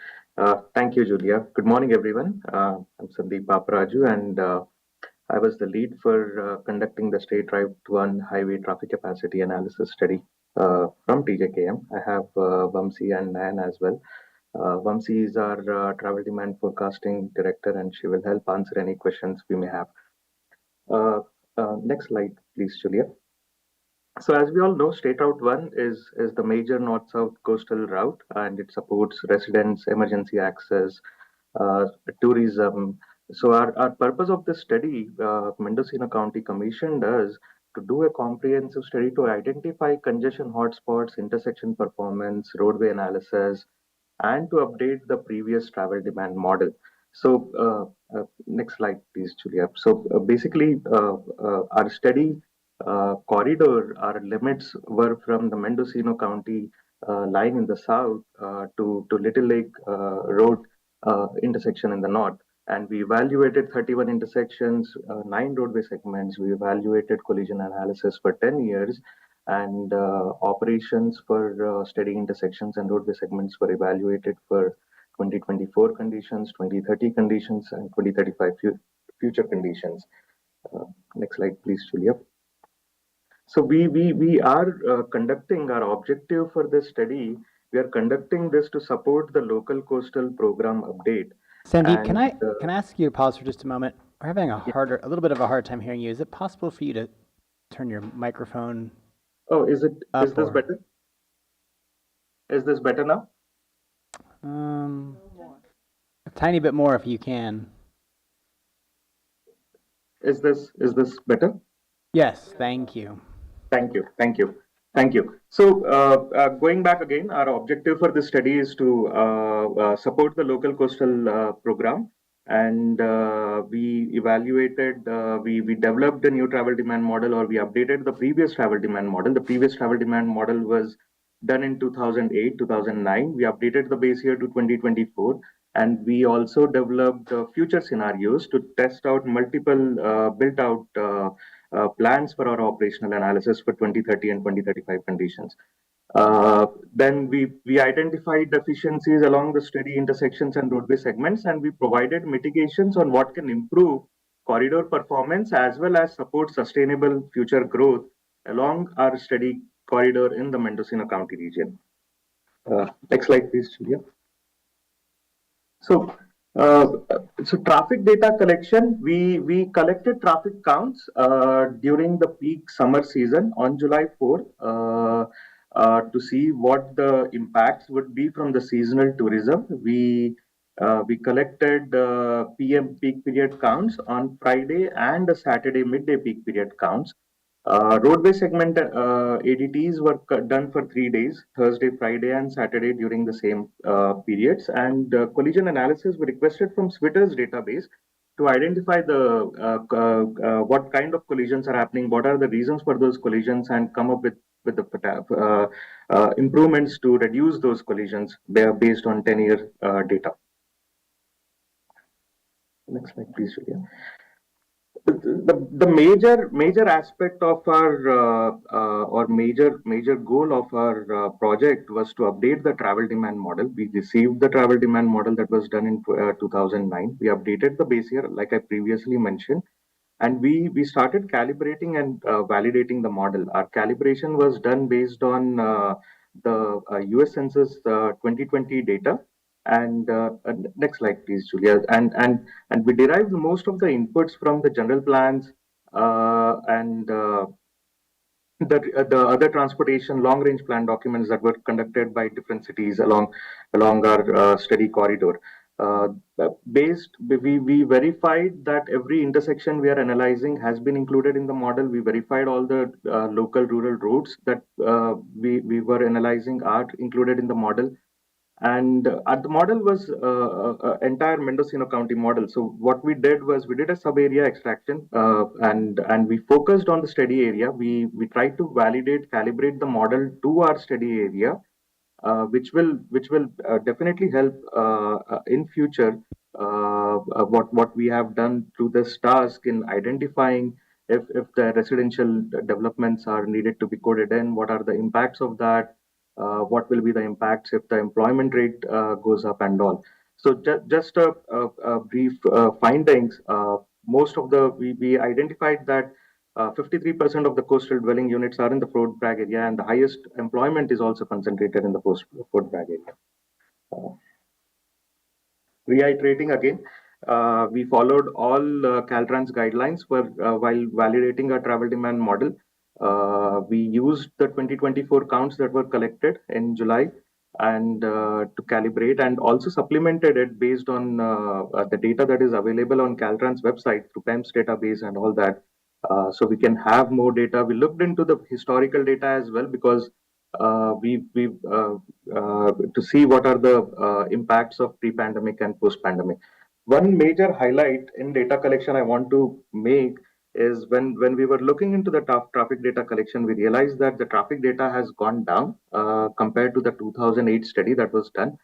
Thank you, Julia. Good morning, everyone. I'm Sandeep Paparaju, and I was the lead for conducting the State Route 1 highway traffic capacity analysis study from TJKM. I have Vamsi and Nan as well. Vamsi is our travel demand forecasting director, and she will help answer any questions we may have. Next slide, please, Julia. So as we all know, State Route 1 is the major north-south coastal route, and it supports residents, emergency access, tourism. So our purpose of this study, Mendocino County Commission does to do a comprehensive study to identify congestion hotspots, intersection performance, roadway analysis, and to update the previous travel demand model. So next slide, please, Julia. So basically, our study corridor, our limits were from the Mendocino County line in the south to Little Lake Road intersection in the north. And we evaluated 31 intersections, 9 roadway segments. We evaluated collision analysis for 10 years, and operations for steady intersections and roadway segments were evaluated for 2024 conditions, 2030 conditions, and 2035 future conditions. Next slide, please, Julia. So we are conducting our objective for this study. We are conducting this to support the local coastal program update. Sandeep, can I ask you to pause for just a moment? We're having a little bit of a hard time hearing you. Is it possible for you to turn your microphone? Oh, is this better? Is this better now? A tiny bit more if you can. Is this better? Yes, thank you. Thank you. So going back again, our objective for this study is to support the local coastal program, and we evaluated, we developed a new travel demand model, or we updated the previous travel demand model. The previous travel demand model was done in 2008, 2009. We updated the base year to 2024, and we also developed future scenarios to test out multiple built out plans for our operational analysis for 2030 and 2035 conditions. Then we identified deficiencies along the steady intersections and roadway segments, and we provided mitigations on what can improve corridor performance as well as support sustainable future growth along our steady corridor in the Mendocino County region. Next slide, please, Julia. So traffic data collection, we collected traffic counts during the peak summer season on July 4th to see what the impacts would be from the seasonal tourism. We collected PM peak period counts on Friday and Saturday midday peak period counts. Roadway segment ADTs were done for 3 days, Thursday, Friday, and Saturday during the same periods. And collision analysis were requested from SWITR's database to identify the what kind of collisions are happening, what are the reasons for those collisions, and come up with the improvements to reduce those collisions based on 10-year data. Next slide, please, Julia. The major aspect of our or major goal of our project was to update the travel demand model. We received the travel demand model that was done in 2009. We updated the base year, like I previously mentioned, and we started calibrating and validating the model. Our calibration was done based on the US Census 2020 data. And next slide, please, Julia. And we derived most of the inputs from the general plans and the other transportation long-range plan documents that were conducted by different cities along our steady corridor. We verified that every intersection we are analyzing has been included in the model. We verified all the local rural roads that we were analyzing are included in the model. And the model was entire Mendocino County model. So what we did was we did a sub-area extraction, and we focused on the study area. We tried to validate, calibrate the model to our study area, which will definitely help in future. What we have done through this task in identifying if the residential developments are needed to be coded in, what are the impacts of that, what will be the impacts if the employment rate goes up and all. So just a brief findings. Most of the we identified that 53% of the coastal dwelling units are in the Fort Bragg area, and the highest employment is also concentrated in the Fort Bragg area. Reiterating again, we followed all Caltrans guidelines while validating our travel demand model. We used the 2024 counts that were collected in July and to calibrate, and also supplemented it based on the data that is available on Caltrans website through PEMS database and all that. So we can have more data. We looked into the historical data as well, because to see what are the impacts of pre-pandemic and post-pandemic. One major highlight in data collection I want to make is when we were looking into the traffic data collection, we realized that the traffic data has gone down compared to the 2008 study that was done.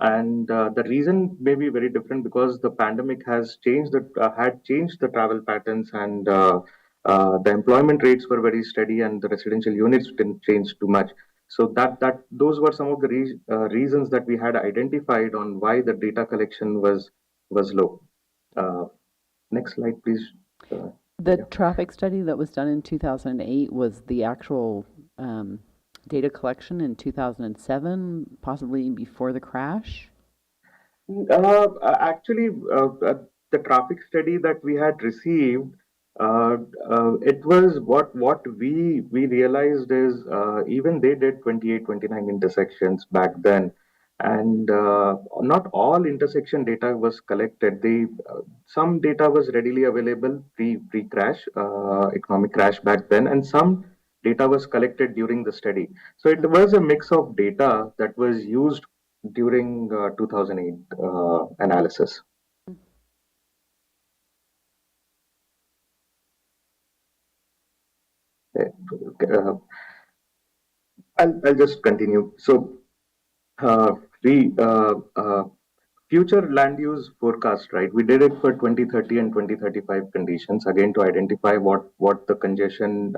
And the reason may be very different, because the pandemic has changed had changed the travel patterns, and the employment rates were very steady, and the residential units didn't change too much. So those were some of the reasons that we had identified on why the data collection was low. Next slide, please. The traffic study that was done in 2008 was the actual data collection in 2007, possibly before the crash? Actually, the traffic study that we had received, it was what we realized is even they did 28, 29 intersections back then, and not all intersection data was collected. Some data was readily available pre-crash, economic crash back then, and some data was collected during the study. So it was a mix of data that was used during 2008 analysis. I'll just continue. So future land use forecast, right? We did it for 2030 and 2035 conditions, again, to identify what the congestion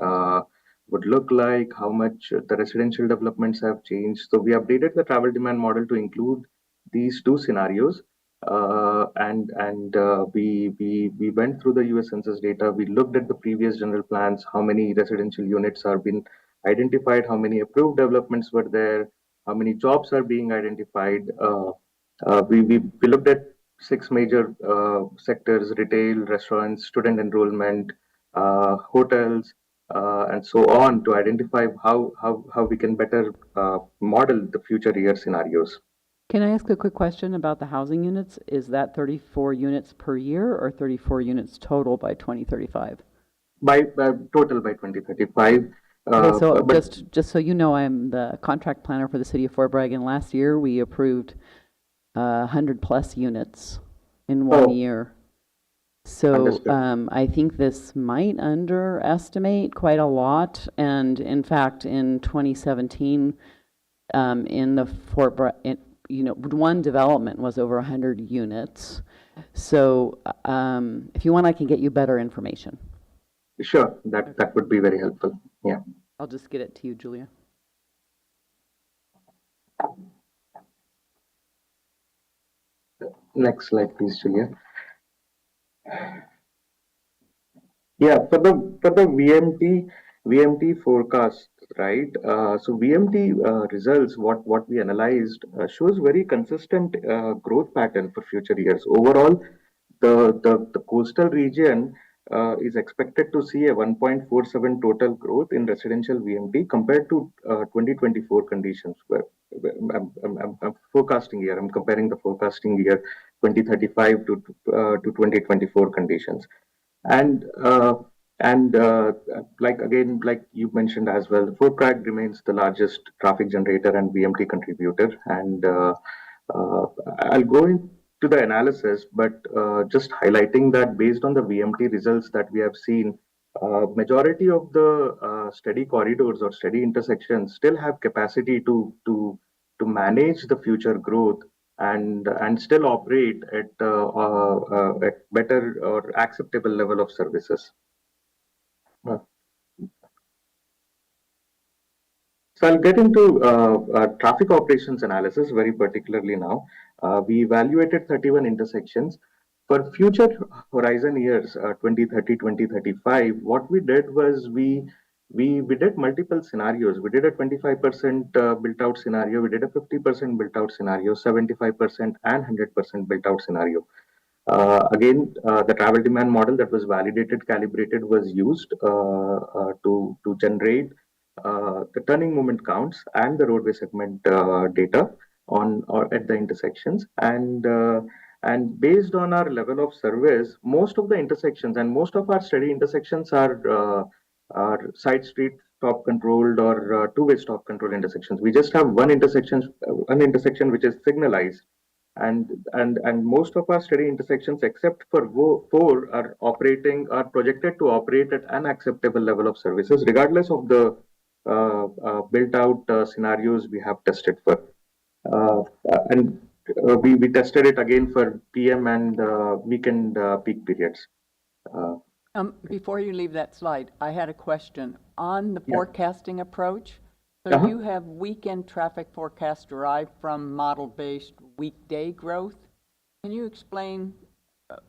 would look like, how much the residential developments have changed. So we updated the travel demand model to include these two scenarios. We went through the US Census data. We looked at the previous general plans, how many residential units are being identified, how many approved developments were there, how many jobs are being identified. We looked at 6 major sectors: retail, restaurants, student enrollment, hotels, and so on, to identify how we can better model the future year scenarios. Can I ask a quick question about the housing units? Is that 34 units per year or 34 units total by 2035? By total by 2035. Okay, so just so you know, I'm the contract planner for the city of Fort Bragg, and last year we approved 100+ units in 1 year. So I think this might underestimate quite a lot. And in fact, in 2017, in the Fort Bragg, one development was over 100 units. So if you want, I can get you better information. Sure, that would be very helpful. Yeah. I'll just get it to you, Julia. Next slide, please, Julia. Yeah, for the VMT forecast, right? So VMT results, what we analyzed, shows very consistent growth pattern for future years. Overall, the coastal region is expected to see a 1.47 total growth in residential VMT compared to 2024 conditions. I'm forecasting year. I'm comparing the forecasting year 2035 to 2024 conditions. And And like you mentioned as well, Fort Bragg remains the largest traffic generator and VMT contributor. And I'll go into the analysis, but just highlighting that based on the VMT results that we have seen, majority of the steady corridors or steady intersections still have capacity to manage the future growth and still operate at better or acceptable level of services. So I'll get into traffic operations analysis very particularly now. We evaluated 31 intersections. For future horizon years, 2030, 2035, what we did was we did multiple scenarios. We did a 25% built out scenario, we did a 50% built out scenario, 75% and 100% built out scenario. Again, the travel demand model that was validated, calibrated was used to generate the turning moment counts and the roadway segment data on or at the intersections. And based on our level of service, most of the intersections and most of our steady intersections are side street stop controlled or two-way stop control intersections. We just have one intersection which is signalized. And most of our steady intersections, except for 4, are projected to operate at an acceptable level of services, regardless of the built out scenarios we have tested for. And we tested it again for PM and weekend peak periods. Before you leave that slide, I had a question on the Yeah. forecasting approach. So Uh-huh. you have weekend traffic forecast derived from model-based weekday growth. Can you explain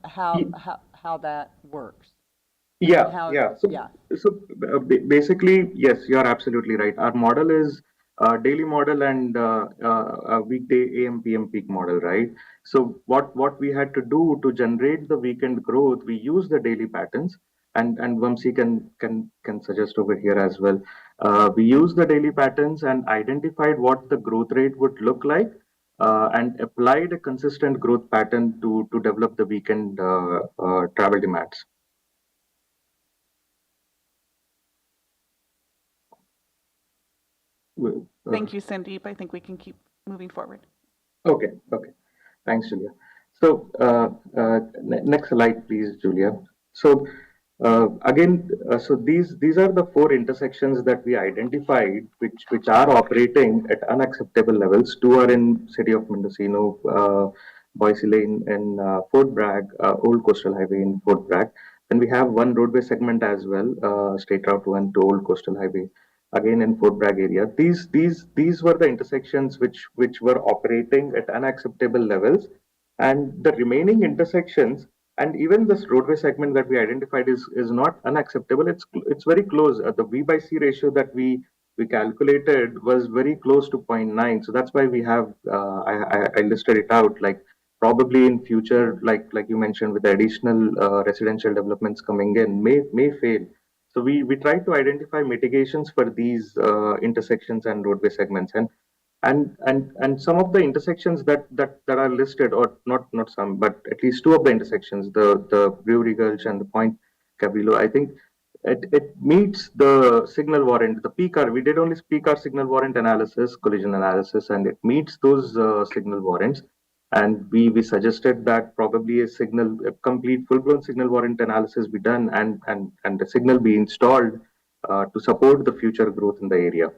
how that works? Yeah, How- yeah. So, yeah. basically, yes, you're absolutely right. Our model is daily model and a weekday AM PM peak model, right? So what we had to do to generate the weekend growth, we use the daily patterns, and Vamsi can suggest over here as well. We use the daily patterns and identified what the growth rate would look like, and applied a consistent growth pattern to develop the weekend travel demands. Thank you, Sandeep. I think we can keep moving forward. Okay. Thanks, Julia. So next slide, please, Julia. So again, so these are the 4 intersections that we identified, which are operating at unacceptable levels. 2 are in city of Mendocino, Boise Lane, and Fort Bragg, Old Coastal Highway in Fort Bragg. And we have one roadway segment as well, State Route 1 to Old Coastal Highway, again in Fort Bragg area. These were the intersections which were operating at unacceptable levels, and the remaining intersections and even this roadway segment that we identified is not unacceptable. It's very close. The V by C ratio that we calculated was very close to 0.9. So that's why we have I listed it out, like probably in future, like you mentioned, with the additional residential developments coming in, may fail. So we try to identify mitigations for these intersections and roadway segments, and some of the intersections that are listed, or not some, but at least 2 of the intersections, the Brewery Gulch and the Point Cabrillo, I think it meets the signal warrant. The PCAR, we did only PCAR signal warrant analysis, collision analysis, and it meets those signal warrants. And we suggested that probably a complete full-blown signal warrant analysis be done and the signal be installed to support the future growth in the area.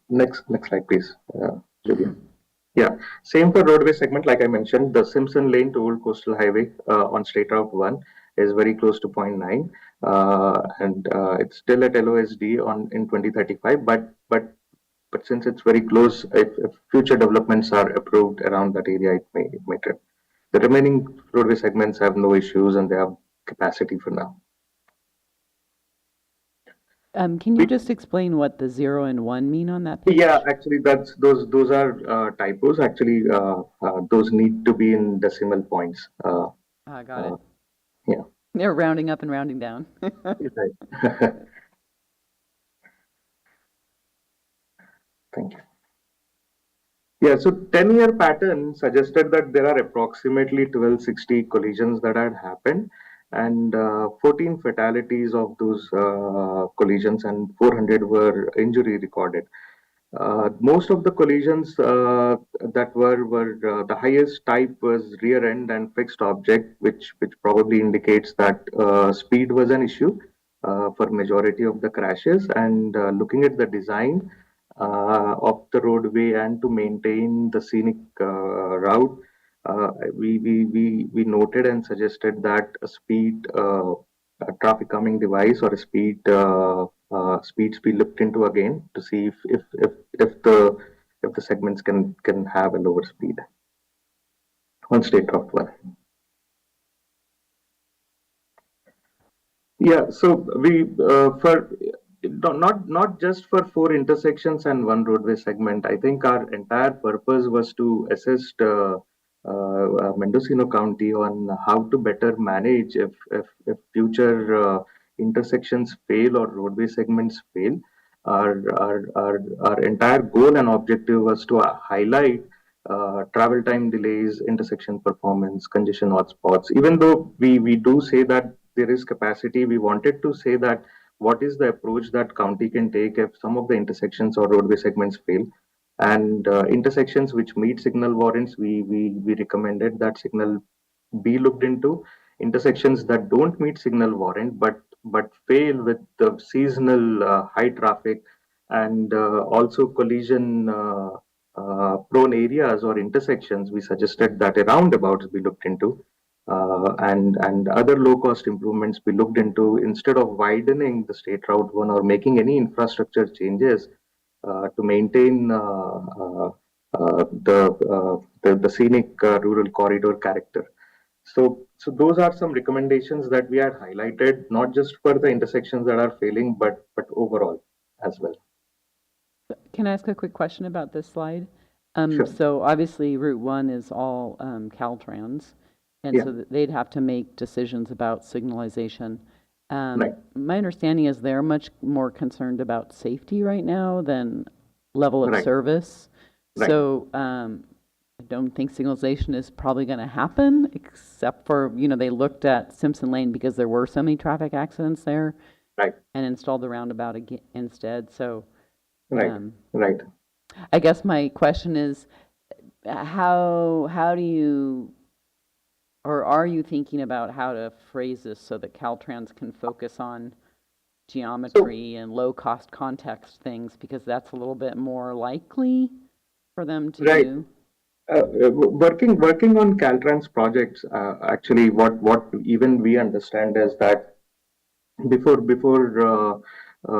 Next slide, please, Julia. Yeah, same for roadway segment. Like I mentioned, the Simpson Lane to Old Coastal Highway on State Route 1 is very close to 0.9, and it's still at LOSD in 2035. But since it's very close, if future developments are approved around that area, it may trip. The remaining roadway segments have no issues and they have capacity for now. Can you just explain what the 0 and 1 mean on that page? Yeah, actually, those are typos. Actually, those need to be in decimal points. Got it. Yeah. They're rounding up and rounding down. Thank you. Yeah, so 10-year pattern suggested that there are approximately 1260 collisions that had happened. and 14 fatalities of those collisions, and 400 were injury recorded. Most of the collisions that were the highest type was rear end and fixed object, which probably indicates that speed was an issue for majority of the crashes. And looking at the design of the roadway and to maintain the scenic route, we noted and suggested that a traffic calming device or a speeds be looked into again to see if the segments can have a lower speed on State Route 1. Yeah, so we for not just for 4 intersections and 1 roadway segment. I think our entire purpose was to assist Mendocino County on how to better manage if future intersections fail or roadway segments fail. Our entire goal and objective was to highlight travel time delays, intersection performance, congestion hotspots. Even though we do say that there is capacity, we wanted to say that what is the approach that county can take if some of the intersections or roadway segments fail. And intersections which meet signal warrants, we recommended that signal be looked into. Intersections that don't meet signal warrant but fail with the seasonal high traffic and also collision prone areas or intersections, we suggested that a roundabouts be looked into. And other low-cost improvements be looked into instead of widening the State Route 1 or making any infrastructure changes to maintain the scenic rural corridor character. So those are some recommendations that we had highlighted, not just for the intersections that are failing, but overall as well. Can I ask a quick question about this slide? Sure. So obviously Route 1 is all Caltrans, and Yeah. so they'd have to make decisions about signalization. Right. My understanding is they're much more concerned about safety right now than level of Right. service. Right. So I don't think signalization is probably going to happen, except for, they looked at Simpson Lane because there were so many traffic accidents there. Right. And installed the roundabout instead. So Right. Right. I guess my question is, how do you, or are you thinking about how to phrase this so that Caltrans can focus on geometry and low-cost context things, because that's a little bit more likely for them to Right. do? Working on Caltrans projects, actually, what even we understand is that before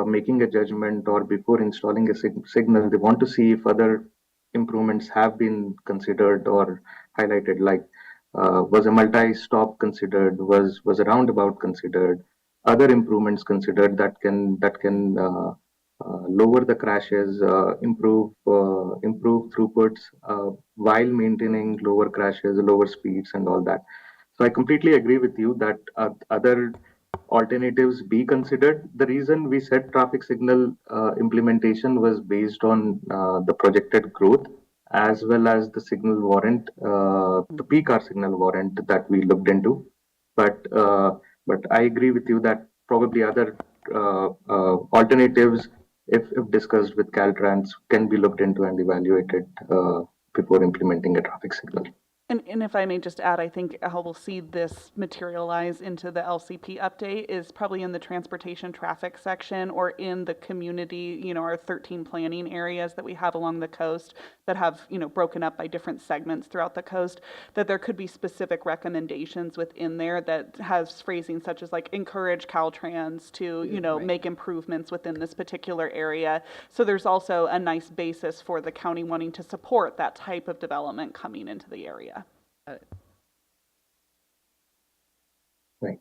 making a judgment or before installing a signal, they want to see if other improvements have been considered or highlighted. Like, was a multi-stop considered? Was a roundabout considered? Other improvements considered that can lower the crashes, improve throughputs while maintaining lower crashes, lower speeds, and all that. So I completely agree with you that other alternatives be considered. The reason we said traffic signal implementation was based on the projected growth as well as the signal warrant, the peak hour signal warrant that we looked into. But I agree with you that probably other alternatives, if discussed with Caltrans, can be looked into and evaluated before implementing a traffic signal. And if I may just add, I think how we'll see this materialize into the LCP update is probably in the transportation traffic section or in the community, our 13 planning areas that we have along the coast that have, broken up by different segments throughout the coast, that there could be specific recommendations within there that has phrasing such as like encourage Caltrans to, Right. make improvements within this particular area. So there's also a nice basis for the county wanting to support that type of development coming into the area. Right.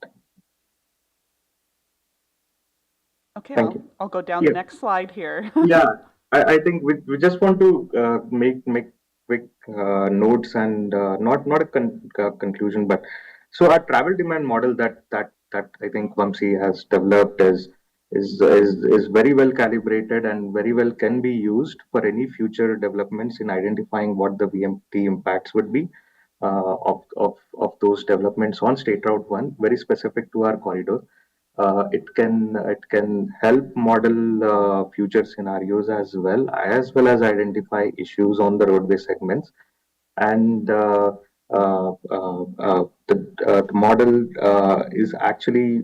Okay, Thank you. I'll go down Yeah. the next slide here. Yeah, I think we just want to make quick notes and not a conclusion, but so our travel demand model that I think Vamsi has developed is very well calibrated and very well can be used for any future developments in identifying what the VMT impacts would be. of those developments on State Route 1, very specific to our corridor. It can help model future scenarios as well as identify issues on the roadway segments. And the model is actually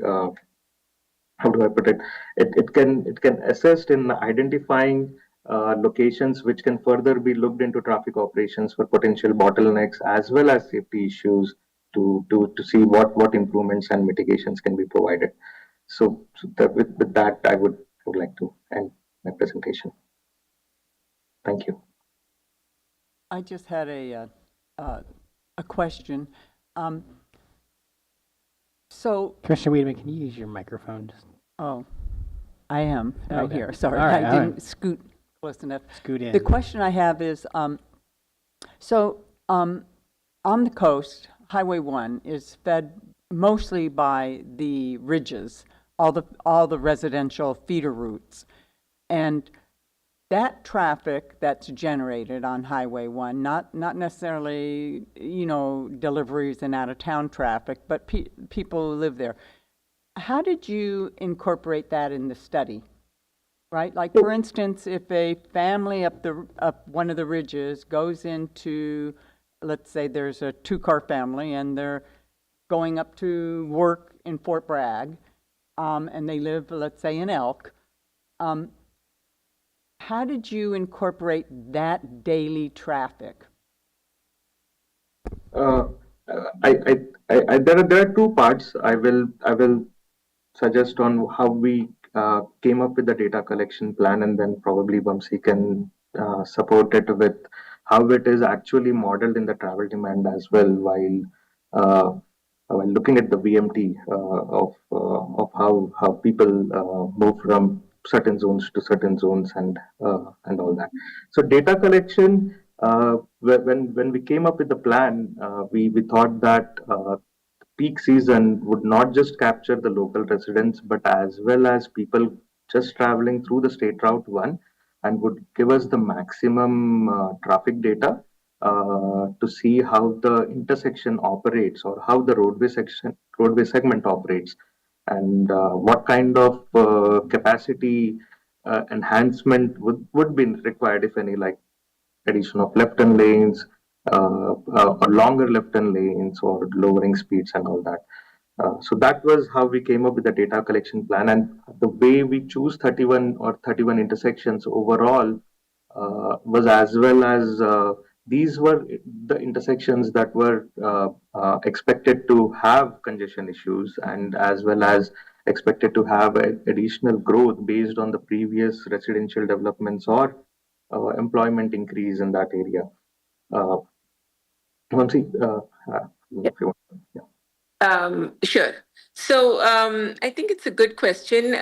how do I put it? It can assist in identifying locations which can further be looked into traffic operations for potential bottlenecks as well as safety issues to see what improvements and mitigations can be provided. With that, I would like to end my presentation. Thank you. I just had a question. So, Commissioner Wiedemann, can you use your microphone? oh, I am right Okay. here. Sorry, All right, I all didn't right. scoot close enough. Scoot in. The question I have is, on the coast, Highway 1 is fed mostly by the ridges, all the residential feeder routes. And that traffic that's generated on Highway 1, not necessarily, deliveries and out-of-town traffic, but people who live there. How did you incorporate that in the study? Right? Like, for instance, if a family up one of the ridges goes into, let's say there's a 2-car family and they're going up to work in Fort Bragg, and they live, let's say, in Elk, how did you incorporate that daily traffic? There are two parts. I will suggest on how we came up with the data collection plan, and then probably Vamsi can support it with how it is actually modeled in the travel demand as well, while looking at the VMT of how people move from certain zones to certain zones and all that. So data collection. When we came up with the plan, we thought that peak season would not just capture the local residents, but as well as people just traveling through the State Route 1, and would give us the maximum traffic data to see how the intersection operates or how the roadway segment operates, and what kind of capacity enhancement would be required, if any, like addition of left-turn lanes, or longer left-turn lanes, or lowering speeds and all that. So that was how we came up with the data collection plan, and the way we choose 31 intersections overall was as well as these were the intersections that were expected to have congestion issues, and as well as expected to have additional growth based on the previous residential developments or employment increase in that area. Vamsi, if you want. Yeah. Sure. So I think it's a good question.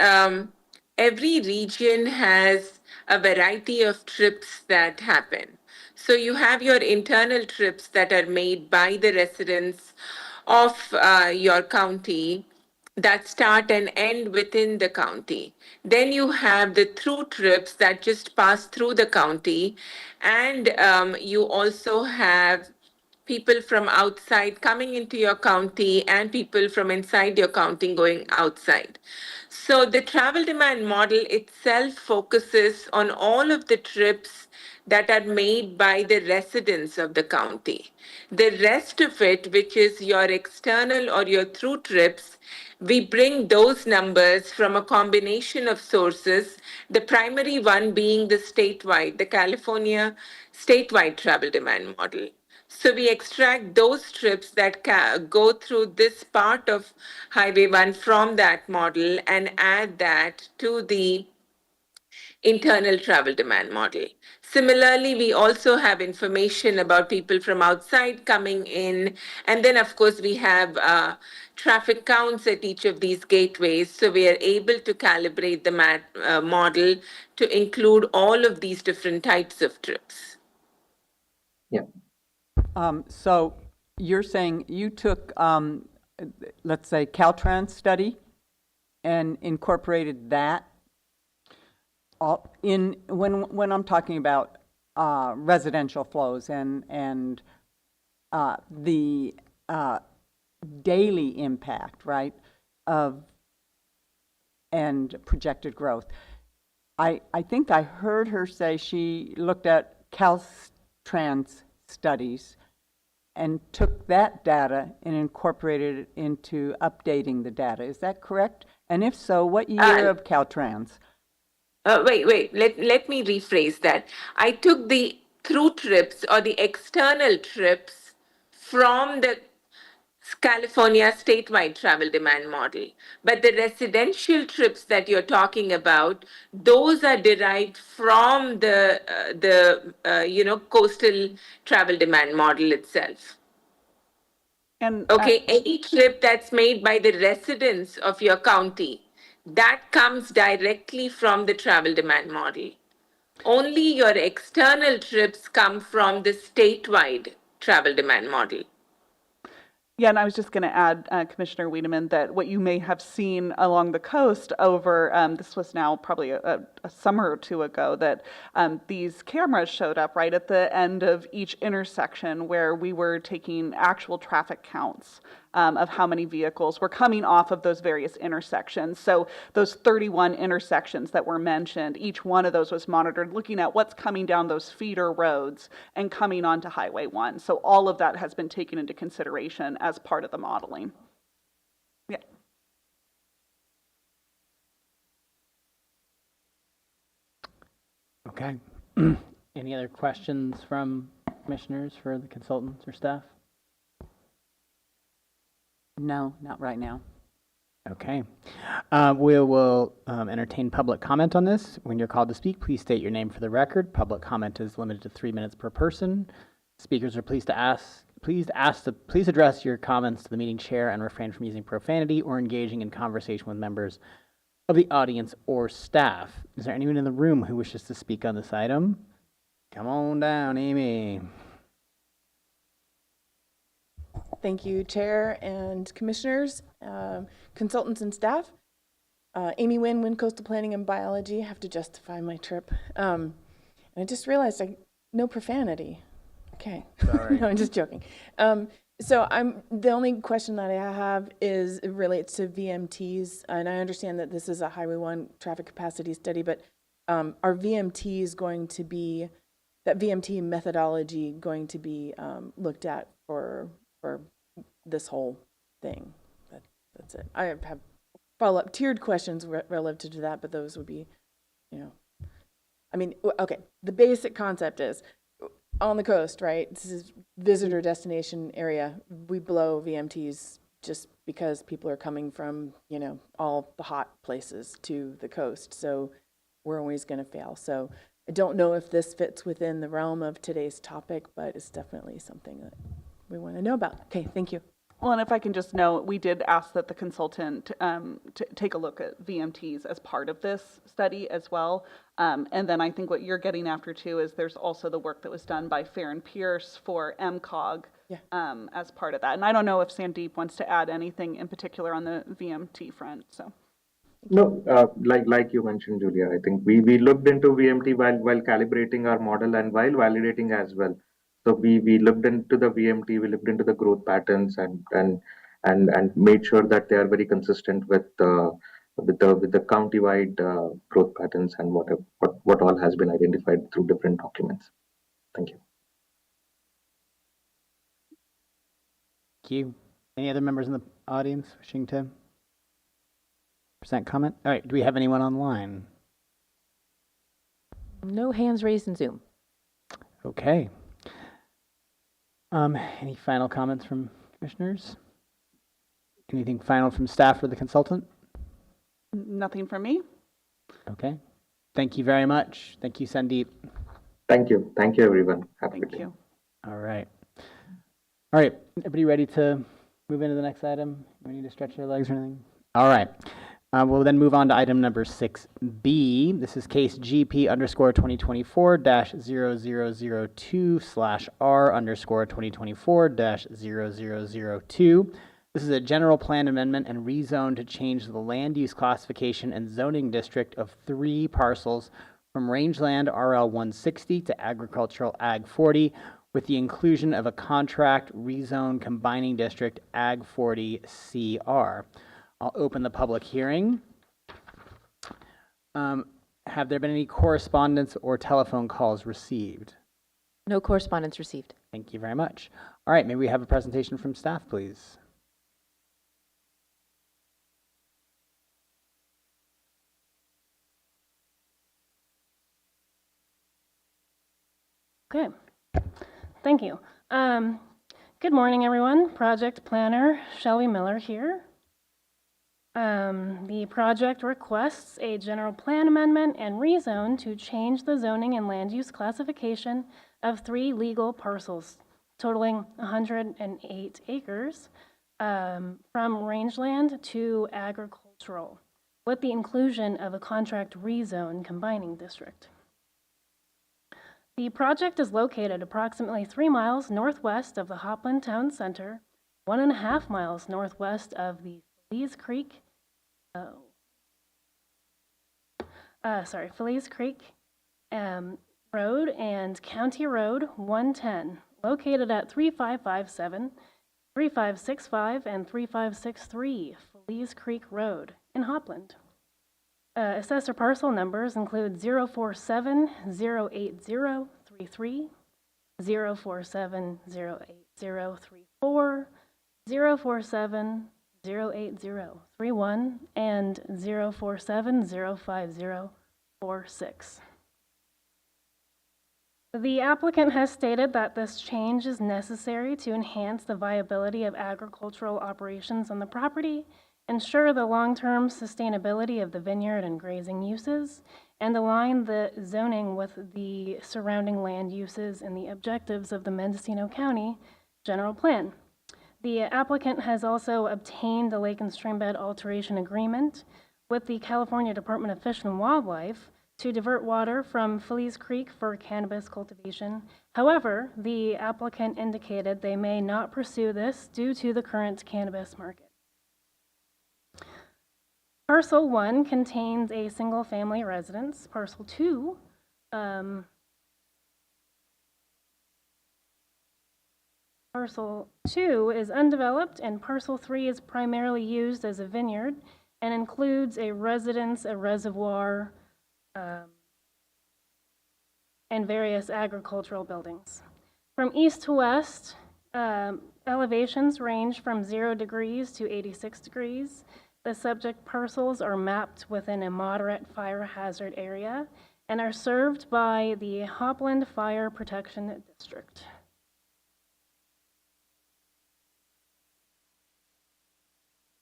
Every region has a variety of trips that happen. So you have your internal trips that are made by the residents of your county that start and end within the county. Then you have the through trips that just pass through the county. And you also have people from outside coming into your county and people from inside your county going outside. So the travel demand model itself focuses on all of the trips that are made by the residents of the county. The rest of it, which is your external or your through trips, we bring those numbers from a combination of sources, the primary one being the statewide, the California statewide travel demand model. So we extract those trips that go through this part of Highway 1 from that model and add that to the internal travel demand model. Similarly, we also have information about people from outside coming in. And then, of course, we have traffic counts at each of these gateways. So we are able to calibrate the model to include all of these different types of trips. Yeah. So you're saying you took, let's say, Caltrans study and incorporated that in when I'm talking about residential flows and the daily impact, right, of and projected growth. I think I heard her say she looked at Caltrans studies and took that data and incorporated it into updating the data. Is that correct? And if so, what year of Caltrans? Wait, let me rephrase that. I took the through trips or the external trips from the California statewide travel demand model. But the residential trips that you're talking about, those are derived from the coastal travel demand model itself. And okay, any trip that's made by the residents of your county, that comes directly from the travel demand model. Only your external trips come from the statewide travel demand model. Yeah, and I was just going to add, Commissioner Wiedemann, that what you may have seen along the coast over, this was now probably a summer or two ago, that these cameras showed up right at the end of each intersection where we were taking actual traffic counts of how many vehicles were coming off of those various intersections. So those 31 intersections that were mentioned, each one of those was monitored, looking at what's coming down those feeder roads and coming onto Highway 1. So all of that has been taken into consideration as part of the modeling. Yeah. Okay. Any other questions from commissioners for the consultants or staff? No, not right now. Okay. We will entertain public comment on this. When you're called to speak, please state your name for the record. Public comment is limited to 3 minutes per person. Speakers are please address your comments to the meeting chair and refrain from using profanity or engaging in conversation with members of the audience or staff. Is there anyone in the room who wishes to speak on this item? Come on down, Amy. Thank you, Chair and Commissioners, consultants and staff. Amy Wynn Coastal Planning and Biology. I have to justify my trip. And I just realized no profanity. Okay. Sorry. No, I'm just joking. So the only question that I have it relates to VMTs, and I understand that this is a Highway 1 traffic capacity study, but are VMTs going to be, that VMT methodology going to be looked at for this whole thing? That's it. I have follow-up tiered questions relative to that, but those would be, I mean, okay, the basic concept is, on the coast, right? This is visitor destination area. We blow VMTs just because people are coming from, all the hot places to the coast. So we're always going to fail. So I don't know if this fits within the realm of today's topic, but it's definitely something that we want to know about. Okay, thank you. Well, and if I can just note, we did ask that the consultant take a look at VMTs as part of this study as well. And then I think what you're getting after too is there's also the work that was done by Fair and Pierce for MCOG as part of that. And I don't know if Sandeep wants to add anything in particular on the VMT front. So. No, like you mentioned, Julia, I think we looked into VMT while calibrating our model and while validating as well. So we looked into the VMT, we looked into the growth patterns and made sure that they are very consistent with the county-wide growth patterns and what all has been identified through different documents. Thank you. Thank you. Any other members in the audience wishing to present comment? All right. Do we have anyone online? No hands raised in Zoom. Okay. Any final comments from commissioners? Anything final from staff or the consultant? Nothing from me. Okay. Thank you very much. Thank you, Sandeep. Thank you. Thank you, everyone. Have a good day. All right. All right. Everybody ready to move into the next item? Do we need to stretch your legs or anything? All right. We'll then move on to item number 6B. This is case GP_2024-0002/R_2024-0002. This is a general plan amendment and rezone to change the land use classification and zoning district of 3 parcels from rangeland RL 160 to agricultural Ag 40 with the inclusion of a contract rezone combining district Ag 40 CR. I'll open the public hearing. Have there been any correspondence or telephone calls received? No correspondence received. Thank you very much. All right, may we have a presentation from staff, please? Okay, thank you. Good morning, everyone. Project planner Shelby Miller here. The project requests a general plan amendment and rezone to change the zoning and land use classification of 3 legal parcels totaling 108 acres from rangeland to agricultural, with the inclusion of a contract rezone combining district. The project is located approximately 3 miles northwest of the Hopland Town Center, 1.5 miles northwest of the Feliz Creek Road and County Road 110, located at 3557, 3565, and 3563 Feliz Creek Road in Hopland. Assessor parcel numbers include 047-08033, 047-08034, 047-08031, and 047-05046. The applicant has stated that this change is necessary to enhance the viability of agricultural operations on the property, ensure the long-term sustainability of the vineyard and grazing uses, and align the zoning with the surrounding land uses and the objectives of the Mendocino County General Plan. The applicant has also obtained a lake and streambed alteration agreement with the California Department of Fish and Wildlife to divert water from Feliz Creek for cannabis cultivation. However, the applicant indicated they may not pursue this due to the current cannabis market. Parcel 1 contains a single-family residence. Parcel 2 is undeveloped, and Parcel 3 is primarily used as a vineyard and includes a residence, a reservoir, and various agricultural buildings. From east to west, elevations range from 0 degrees to 86 degrees. The subject parcels are mapped within a moderate fire hazard area and are served by the Hopland Fire Protection District.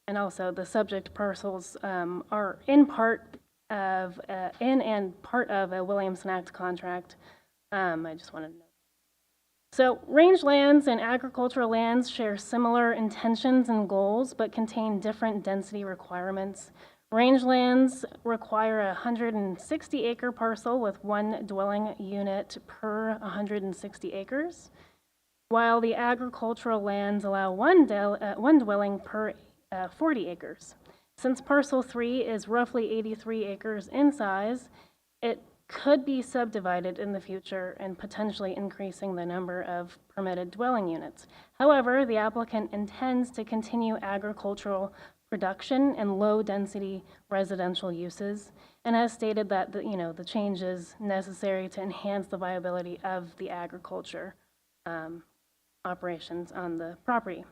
And also, the subject parcels are in and part of a Williamson Act contract. I just wanted to know. So, rangelands and agricultural lands share similar intentions and goals, but contain different density requirements. Rangelands require a 160-acre parcel with 1 dwelling unit per 160 acres, while the agricultural lands allow one dwelling per 40 acres. Since parcel 3 is roughly 83 acres in size, it could be subdivided in the future and potentially increasing the number of permitted dwelling units. However, the applicant intends to continue agricultural production and low-density residential uses, and has stated that the change is necessary to enhance the viability of the agriculture operations on the property.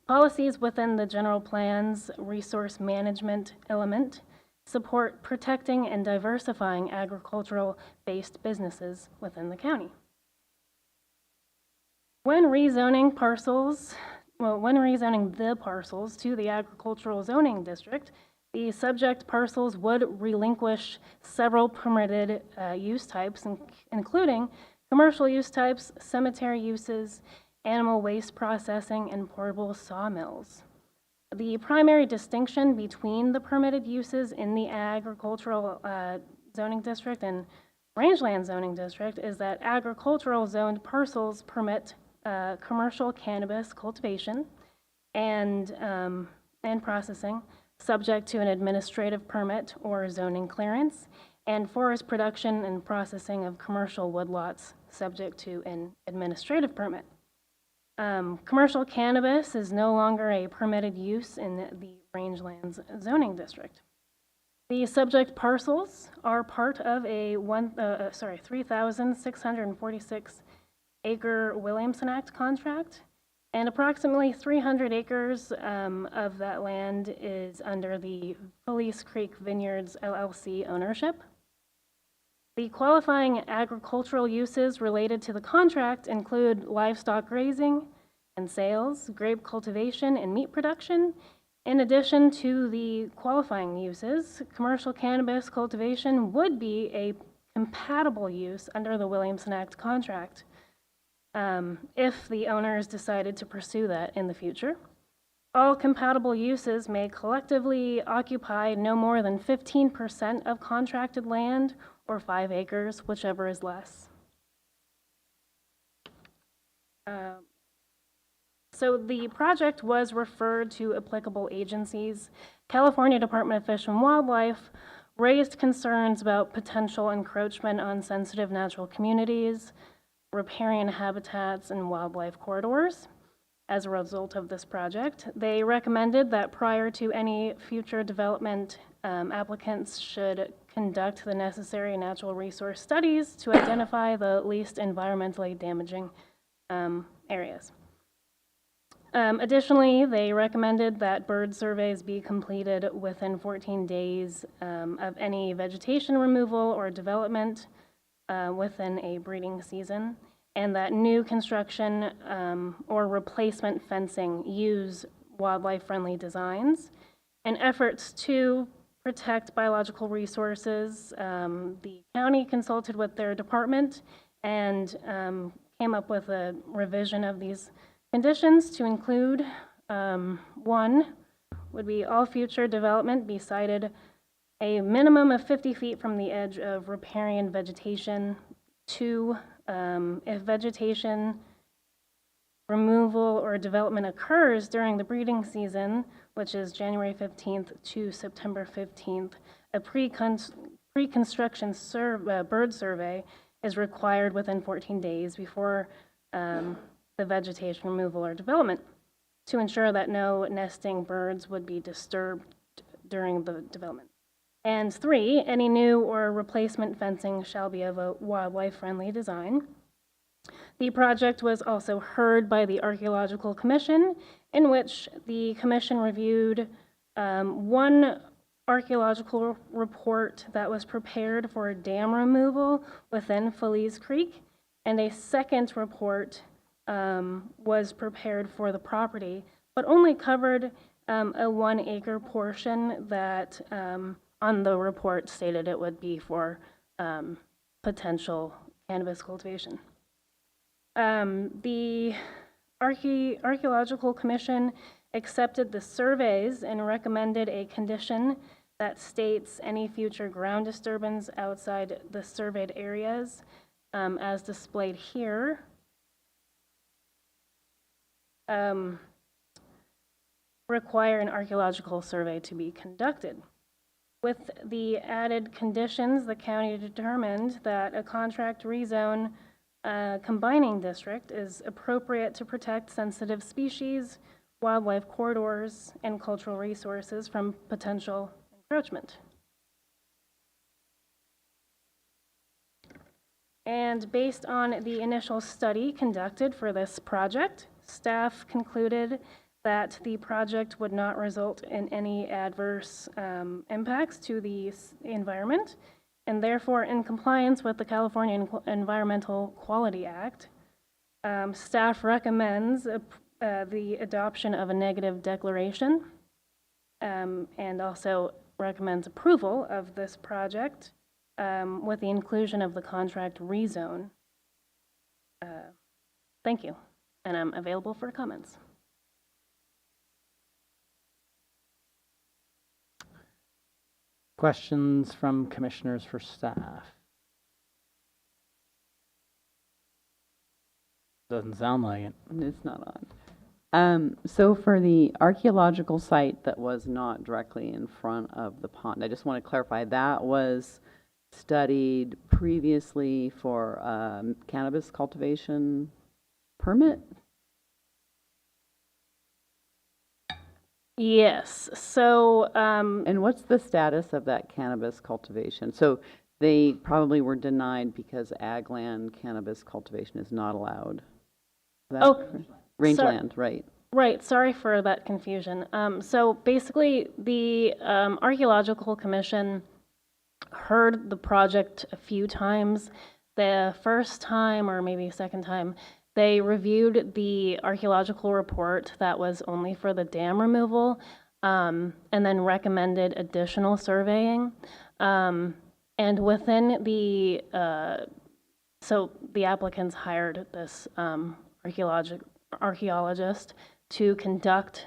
Policies within the general plan's resource management element support protecting and diversifying agricultural-based businesses within the county. When rezoning the parcels to the agricultural zoning district, the subject parcels would relinquish several permitted use types, including commercial use types, cemetery uses, animal waste processing, and portable sawmills. The primary distinction between the permitted uses in the agricultural zoning district and rangeland zoning district is that agricultural zoned parcels permit commercial cannabis cultivation and processing subject to an administrative permit or zoning clearance, and forest production and processing of commercial woodlots subject to an administrative permit. Commercial cannabis is no longer a permitted use in the rangelands zoning district. The subject parcels are part of a 3,646 acre Williamson Act contract, and approximately 300 acres of that land is under the Felice Creek Vineyards LLC ownership. The qualifying agricultural uses related to the contract include livestock grazing and sales, grape cultivation, and meat production. In addition to the qualifying uses, commercial cannabis cultivation would be a compatible use under the Williamson Act contract if the owners decided to pursue that in the future. All compatible uses may collectively occupy no more than 15% of contracted land or 5 acres, whichever is less. So the project was referred to applicable agencies. California Department of Fish and Wildlife raised concerns about potential encroachment on sensitive natural communities, riparian habitats, and wildlife corridors. As a result of this project, they recommended that prior to any future development, applicants should conduct the necessary natural resource studies to identify the least environmentally damaging areas. Additionally, they recommended that bird surveys be completed within 14 days of any vegetation removal or development within a breeding season, and that new construction or replacement fencing use wildlife-friendly designs. And efforts to protect biological resources, the county consulted with their department and came up with a revision of these conditions to include, 1 would be all future development be sited a minimum of 50 feet from the edge of riparian vegetation. 2, if vegetation removal or development occurs during the breeding season, which is January 15th to September 15th, a pre-construction bird survey is required within 14 days before the vegetation removal or development to ensure that no nesting birds would be disturbed during the development. And 3, any new or replacement fencing shall be of a wildlife-friendly design. The project was also heard by the Archaeological Commission, in which the commission reviewed one archaeological report that was prepared for dam removal within Felice Creek, and a second report was prepared for the property, but only covered a 1 acre portion that on the report stated it would be for potential cannabis cultivation. The Archaeological Commission accepted the surveys and recommended a condition that states any future ground disturbance outside the surveyed areas, as displayed here, require an archaeological survey to be conducted. With the added conditions, the county determined that a contract rezone combining district is appropriate to protect sensitive species, wildlife corridors, and cultural resources from potential encroachment. And based on the initial study conducted for this project, staff concluded that the project would not result in any adverse impacts to the environment, and therefore in compliance with the California Environmental Quality Act, staff recommends the adoption of a negative declaration and also recommends approval of this project with the inclusion of the contract rezone. Thank you, and I'm available for comments. Questions from commissioners for staff? Doesn't sound like it. It's not on. So for the archaeological site that was not directly in front of the pond, I just want to clarify that was studied previously for cannabis cultivation permit? Yes, so, And what's the status of that cannabis cultivation? So they probably were denied because ag land cannabis cultivation is not allowed. Is that Oh, correct? Rangeland, right. right, sorry for that confusion. So basically, the Archaeological Commission heard the project a few times. The first time, or maybe second time, they reviewed the archaeological report that was only for the dam removal, and then recommended additional surveying. And within the, so the applicants hired this archaeologist to conduct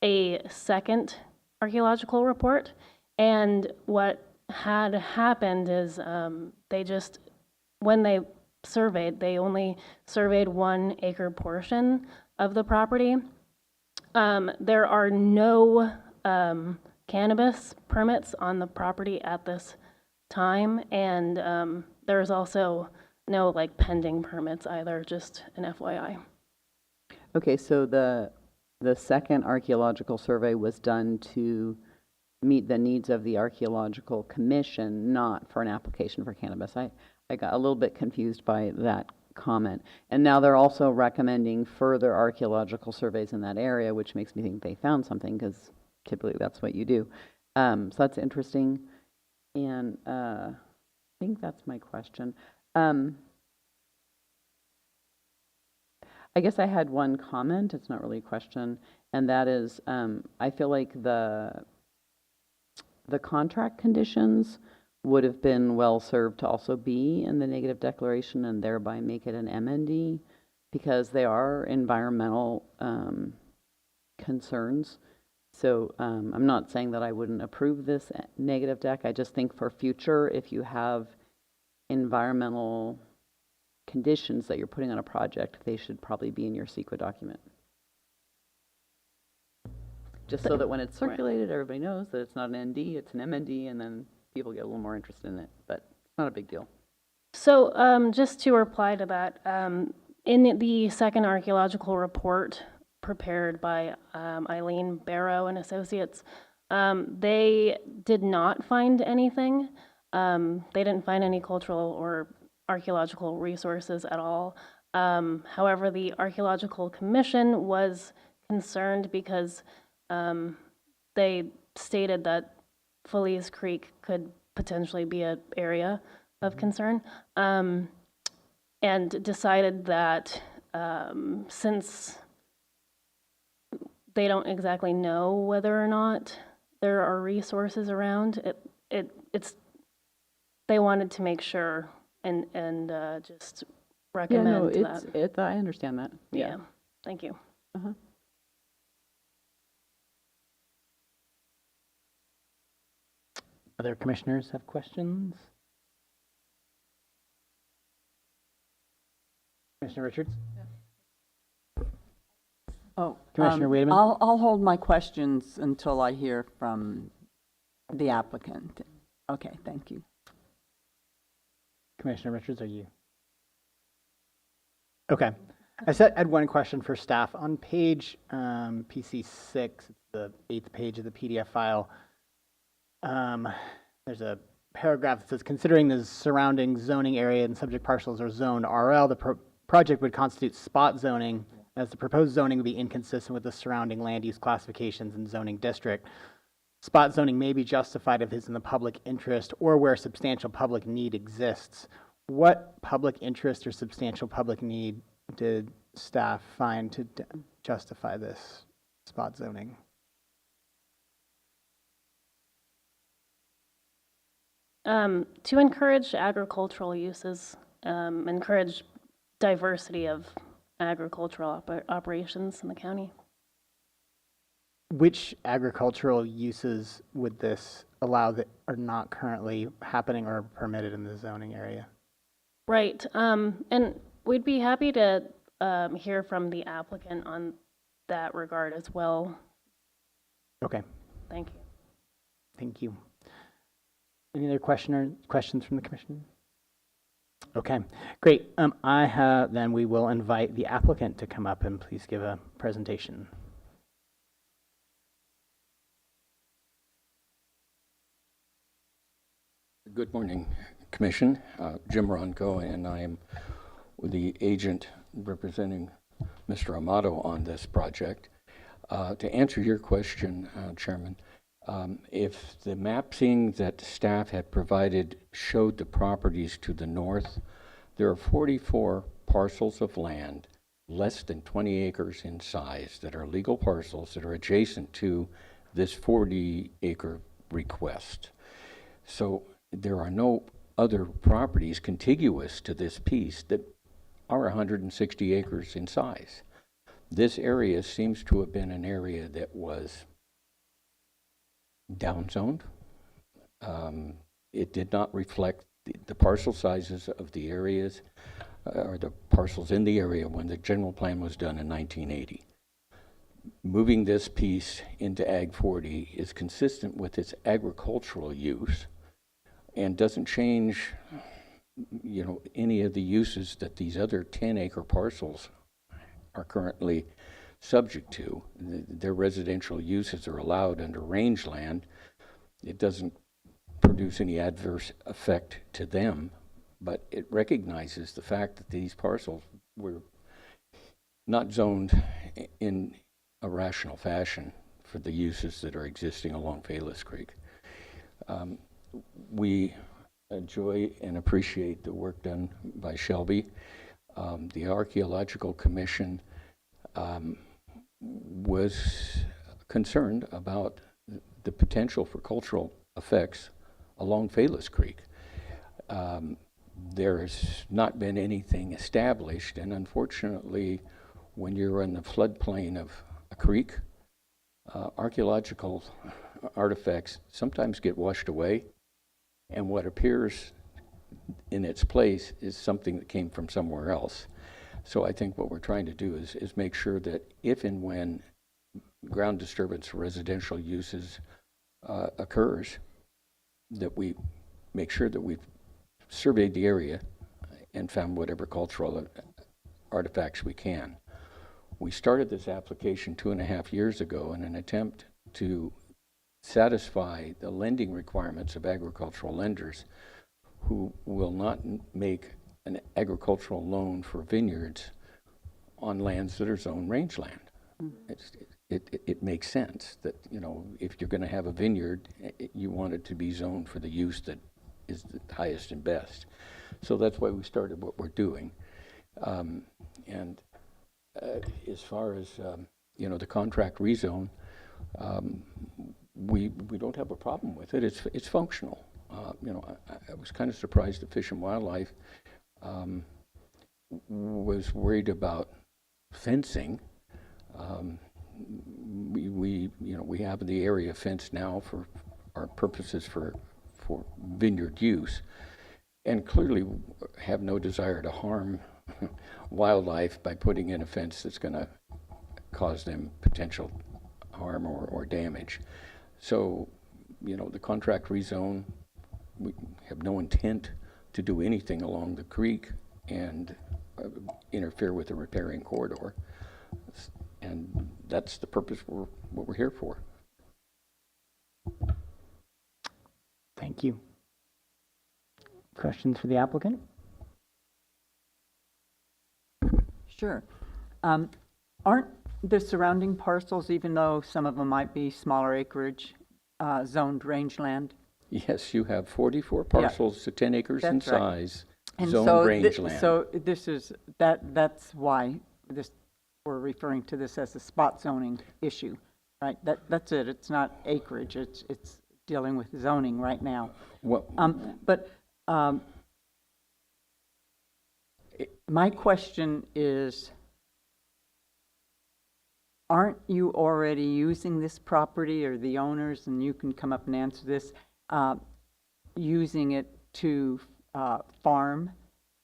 a second archaeological report. And what had happened is they just, when they surveyed, they only surveyed 1 acre portion of the property. There are no cannabis permits on the property at this time, and there's also no like pending permits either, just an FYI. Okay, so the second archaeological survey was done to meet the needs of the Archaeological Commission, not for an application for cannabis. I got a little bit confused by that comment. And now they're also recommending further archaeological surveys in that area, which makes me think they found something, because typically that's what you do. So that's interesting. And I think that's my question. I guess I had one comment, it's not really a question, and that is, I feel like the contract conditions would have been well served to also be in the negative declaration and thereby make it an MND, because they are environmental concerns. So I'm not saying that I wouldn't approve this negative deck. I just think for future, if you have environmental conditions that you're putting on a project, they should probably be in your CEQA document. Just so that when it's circulated, everybody knows that it's not an ND, it's an MND, and then people get a little more interested in it, but it's not a big deal. So just to reply to that, in the second archaeological report prepared by Eileen Barrow and Associates, they did not find anything. They didn't find any cultural or archaeological resources at all. However, the Archaeological Commission was concerned because they stated that Feliz Creek could potentially be an area of concern, and decided that since they don't exactly know whether or not there are resources around, they wanted to make sure and just recommend that. I understand that. Yeah. Thank you. Uh-huh. Other commissioners have questions? Commissioner Richards? Oh, Commissioner Wiedemann? I'll hold my questions until I hear from the applicant. Okay, thank you. Commissioner Richards, are you? Okay. I had one question for staff. On page PC6, it's the 8th page of the PDF file, there's a paragraph that says, considering the surrounding zoning area and subject parcels are zoned RL, the project would constitute spot zoning, as the proposed zoning would be inconsistent with the surrounding land use classifications and zoning district. Spot zoning may be justified if it's in the public interest or where substantial public need exists. What public interest or substantial public need did staff find to justify this spot zoning? To encourage agricultural uses, encourage diversity of agricultural operations in the county. Which agricultural uses would this allow that are not currently happening or permitted in the zoning area? Right, and we'd be happy to hear from the applicant on that regard as well. Okay. Thank you. Thank you. Any other questions from the commission? Okay, great. Then we will invite the applicant to come up and please give a presentation. Good morning, Commission. Jim Ronco, and I am the agent representing Mr. Amato on this project. To answer your question, Chairman, if the mapping that staff had provided showed the properties to the north, there are 44 parcels of land less than 20 acres in size that are legal parcels that are adjacent to this 40-acre request. So there are no other properties contiguous to this piece that are 160 acres in size. This area seems to have been an area that was downzoned. It did not reflect the parcel sizes of the areas or the parcels in the area when the general plan was done in 1980. Moving this piece into Ag 40 is consistent with its agricultural use and doesn't change, you know, any of the uses that these other 10-acre parcels are currently subject to. Their residential uses are allowed under rangeland. It doesn't produce any adverse effect to them, but it recognizes the fact that these parcels were not zoned in a rational fashion for the uses that are existing along Palos Creek. We enjoy and appreciate the work done by Shelby. The Archaeological Commission was concerned about the potential for cultural effects along Palos Creek. There's not been anything established, and unfortunately, when you're in the floodplain of a creek, archaeological artifacts sometimes get washed away, and what appears in its place is something that came from somewhere else. So I think what we're trying to do is make sure that if and when ground disturbance for residential uses occurs, that we make sure that we've surveyed the area and found whatever cultural artifacts we can. We started this application 2.5 years ago in an attempt to satisfy the lending requirements of agricultural lenders who will not make an agricultural loan for vineyards on lands that are zoned rangeland. It makes sense that, you know, if you're going to have a vineyard, you want it to be zoned for the use that is the highest and best. So that's why we started what we're doing. As far as you know, the contract rezone, we don't have a problem with it. It's functional. You know, I was kind of surprised that Fish and Wildlife was worried about fencing. We have the area fenced now for our purposes for vineyard use, and clearly have no desire to harm wildlife by putting in a fence that's going to cause them potential harm or damage. So, you know, the contract rezone, we have no intent to do anything along the creek and interfere with the riparian corridor. And that's the purpose what we're here for. Thank you. Questions for the applicant? Sure. Aren't the surrounding parcels, even though some of them might be smaller acreage, zoned rangeland? Yes, you have 44 parcels to 10 acres in size, and zoned so rangeland. So this is, that's why we're referring to this as a spot zoning issue, right? That's it. It's not acreage. It's dealing with zoning right now. My question is, aren't you already using this property, or the owners, and you can come up and answer this, using it to farm?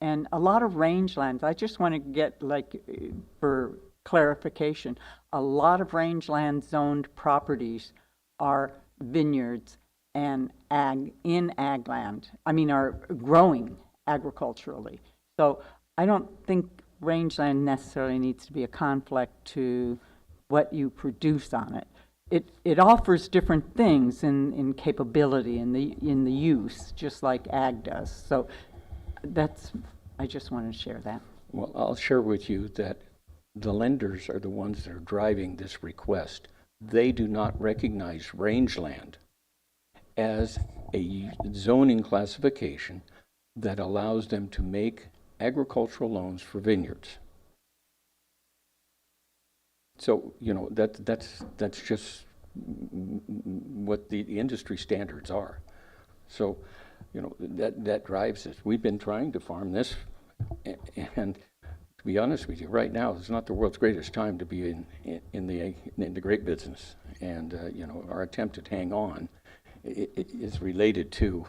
And a lot of rangelands, I just want to get, like, for clarification, a lot of rangeland zoned properties are vineyards, and ag land, are growing agriculturally. So I don't think rangeland necessarily needs to be a conflict to what you produce on it. It offers different things in capability in the use, just like ag does. So I just wanted to share that. Well, I'll share with you that the lenders are the ones that are driving this request. They do not recognize rangeland as a zoning classification that allows them to make agricultural loans for vineyards. So, that's just what the industry standards are. So, that drives us. We've been trying to farm this, and to be honest with you, right now it's not the world's greatest time to be in the grape business. And our attempt to hang on is related to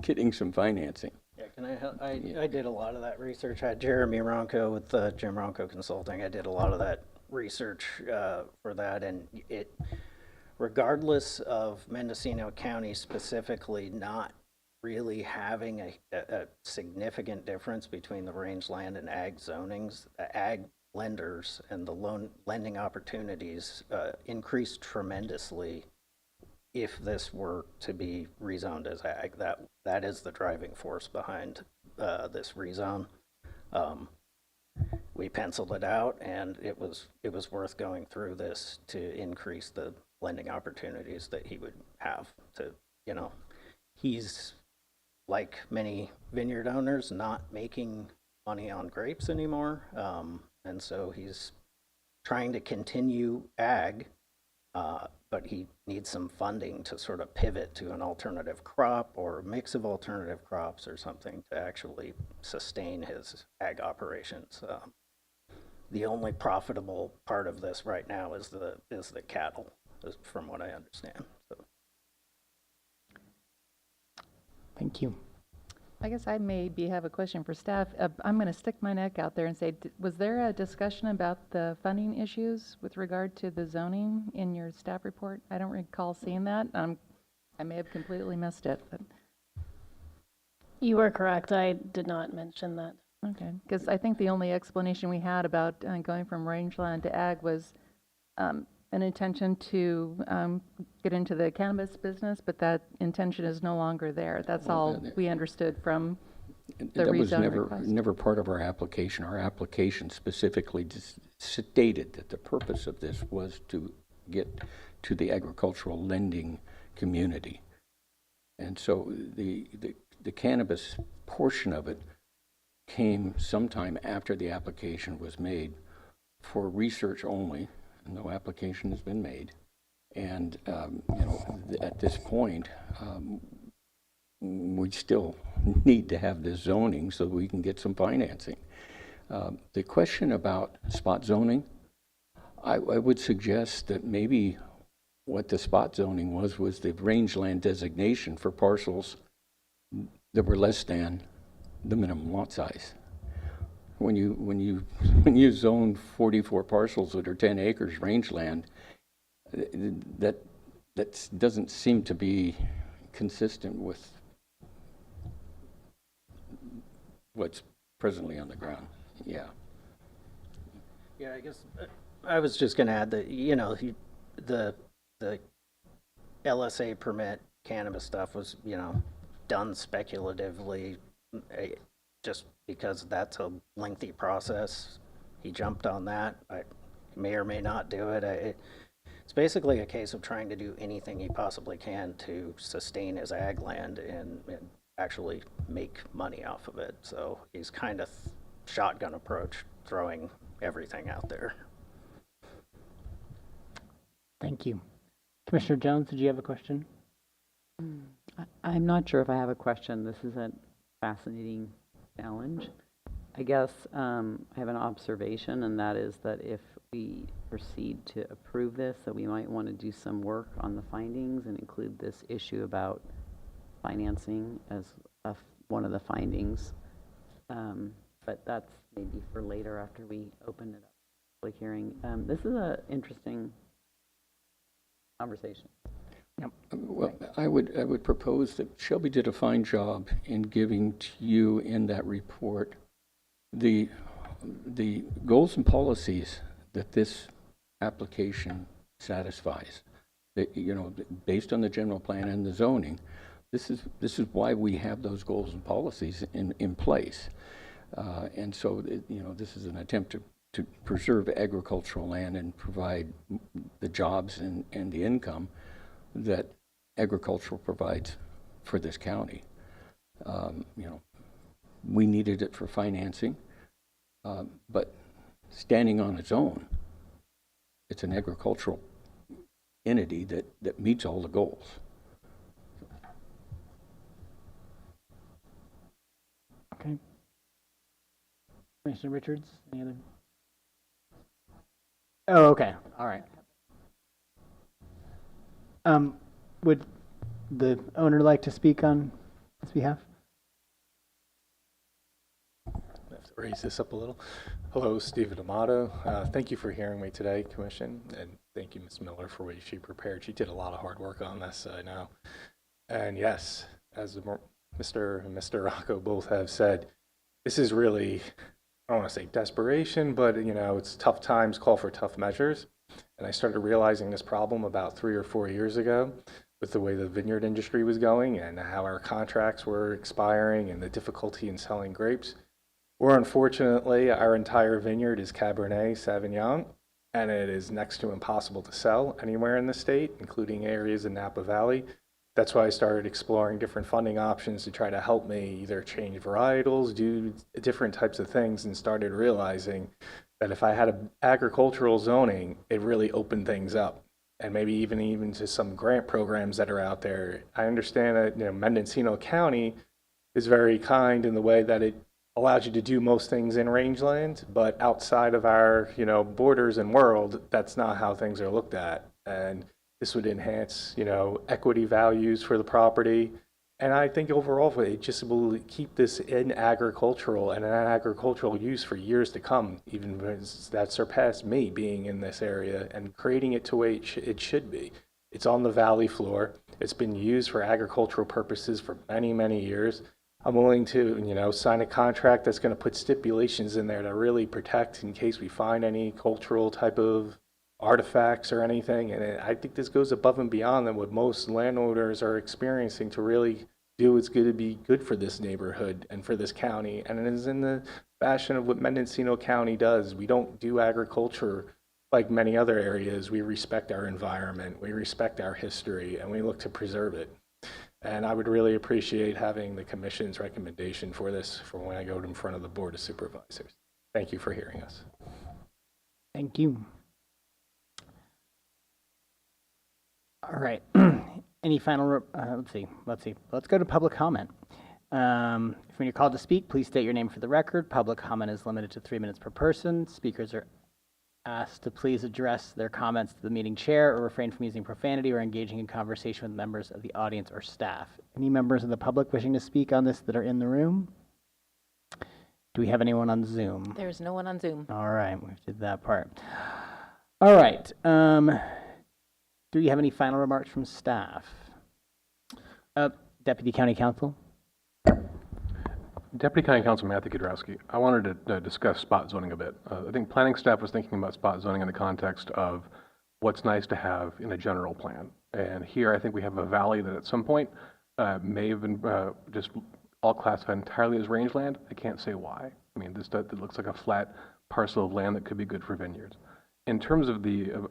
getting some financing. Yeah, can I help? I did a lot of that research. I had Jeremy Ronco with Jim Ronco Consulting. I did a lot of that research for that, and regardless of Mendocino County specifically not really having a significant difference between the rangeland and ag zonings, ag lenders and the lending opportunities increased tremendously if this were to be rezoned as ag. That is the driving force behind this rezone. We penciled it out, and it was worth going through this to increase the lending opportunities that he would have to, he's, like many vineyard owners, not making money on grapes anymore. And so he's trying to continue ag, but he needs some funding to sort of pivot to an alternative crop or a mix of alternative crops or something to actually sustain his ag operations. The only profitable part of this right now is the cattle, from what I understand. So. Thank you. I guess I maybe have a question for staff. I'm going to stick my neck out there and say, was there a discussion about the funding issues with regard to the zoning in your staff report? I don't recall seeing that. I may have completely missed it. But. You are correct. I did not mention that. Okay, because I think the only explanation we had about going from rangeland to ag was an intention to get into the cannabis business, but that intention is no longer there. That's all we understood from the rezone request. That was never part of our application. Our application specifically stated that the purpose of this was to get to the agricultural lending community. And so the cannabis portion of it came sometime after the application was made for research only. No application has been made. And, at this point, we still need to have this zoning so we can get some financing. The question about spot zoning, I would suggest that maybe what the spot zoning was the rangeland designation for parcels that were less than the minimum lot size. When you zone 44 parcels that are 10 acres rangeland, that doesn't seem to be consistent with what's presently on the ground. Yeah. Yeah, I guess I was just going to add that the LSA permit cannabis stuff was done speculatively, just because that's a lengthy process. He jumped on that. I may or may not do it. It's basically a case of trying to do anything he possibly can to sustain his ag land and actually make money off of it. So he's kind of shotgun approach, throwing everything out there. Thank you. Commissioner Jones, did you have a question? I'm not sure if I have a question. This is a fascinating challenge. I guess I have an observation, and that is that if we proceed to approve this, that we might want to do some work on the findings and include this issue about financing as one of the findings. But that's maybe for later after we open it up for public hearing. This is an interesting conversation. Well, I would propose that Shelby did a fine job in giving to you in that report the goals and policies that this application satisfies. That, you know, based on the general plan and the zoning, this is why we have those goals and policies in place. And so, you know, this is an attempt to preserve agricultural land and provide the jobs and the income that agriculture provides for this county. You know, we needed it for financing, but standing on its own, it's an agricultural entity that meets all the goals. Okay. Commissioner Richards, any other? Oh, okay. All right. Would the owner like to speak on his behalf? I have to raise this up a little. Hello, Stephen Amato. Thank you for hearing me today, Commission, and thank you, Ms. Miller, for what she prepared. She did a lot of hard work on this, I know. And yes, as Mr. and Mr. Rocco both have said, this is really, I don't want to say desperation, but you know, it's tough times call for tough measures. And I started realizing this problem about 3 or 4 years ago with the way the vineyard industry was going and how our contracts were expiring and the difficulty in selling grapes. Or unfortunately, our entire vineyard is Cabernet Sauvignon, and it is next to impossible to sell anywhere in the state, including areas in Napa Valley. That's why I started exploring different funding options to try to help me either change varietals, do different types of things, and started realizing that if I had an agricultural zoning, it really opened things up. And maybe even to some grant programs that are out there. I understand that, you know, Mendocino County is very kind in the way that it allows you to do most things in rangeland, but outside of our, you know, borders and world, that's not how things are looked at. And this would enhance, you know, equity values for the property. And I think overall, it just will keep this in agricultural and an agricultural use for years to come, even that surpassed me being in this area and creating it to way it should be. It's on the valley floor. It's been used for agricultural purposes for many, many years. I'm willing to, you know, sign a contract that's going to put stipulations in there to really protect in case we find any cultural type of artifacts or anything. And I think this goes above and beyond than what most landowners are experiencing to really do what's going to be good for this neighborhood and for this county. And it is in the fashion of what Mendocino County does. We don't do agriculture like many other areas. We respect our environment, we respect our history, and we look to preserve it. And I would really appreciate having the commission's recommendation for this for when I go in front of the Board of Supervisors. Thank you for hearing us. Thank you. All right. Any final, let's see. Let's go to public comment. When you're called to speak, please state your name for the record. Public comment is limited to 3 minutes per person. Speakers are asked to please address their comments to the meeting chair or refrain from using profanity or engaging in conversation with members of the audience or staff. Any members of the public wishing to speak on this that are in the room? Do we have anyone on Zoom? There's no one on Zoom. All right, we did that part. All right. Do you have any final remarks from staff? Deputy County Counsel? Deputy County Counsel Matthew Kudrowski. I wanted to discuss spot zoning a bit. I think planning staff was thinking about spot zoning in the context of what's nice to have in a general plan. And here I think we have a valley that at some point may have been just all classified entirely as rangeland. I can't say why. I mean, this looks like a flat parcel of land that could be good for vineyards. In terms of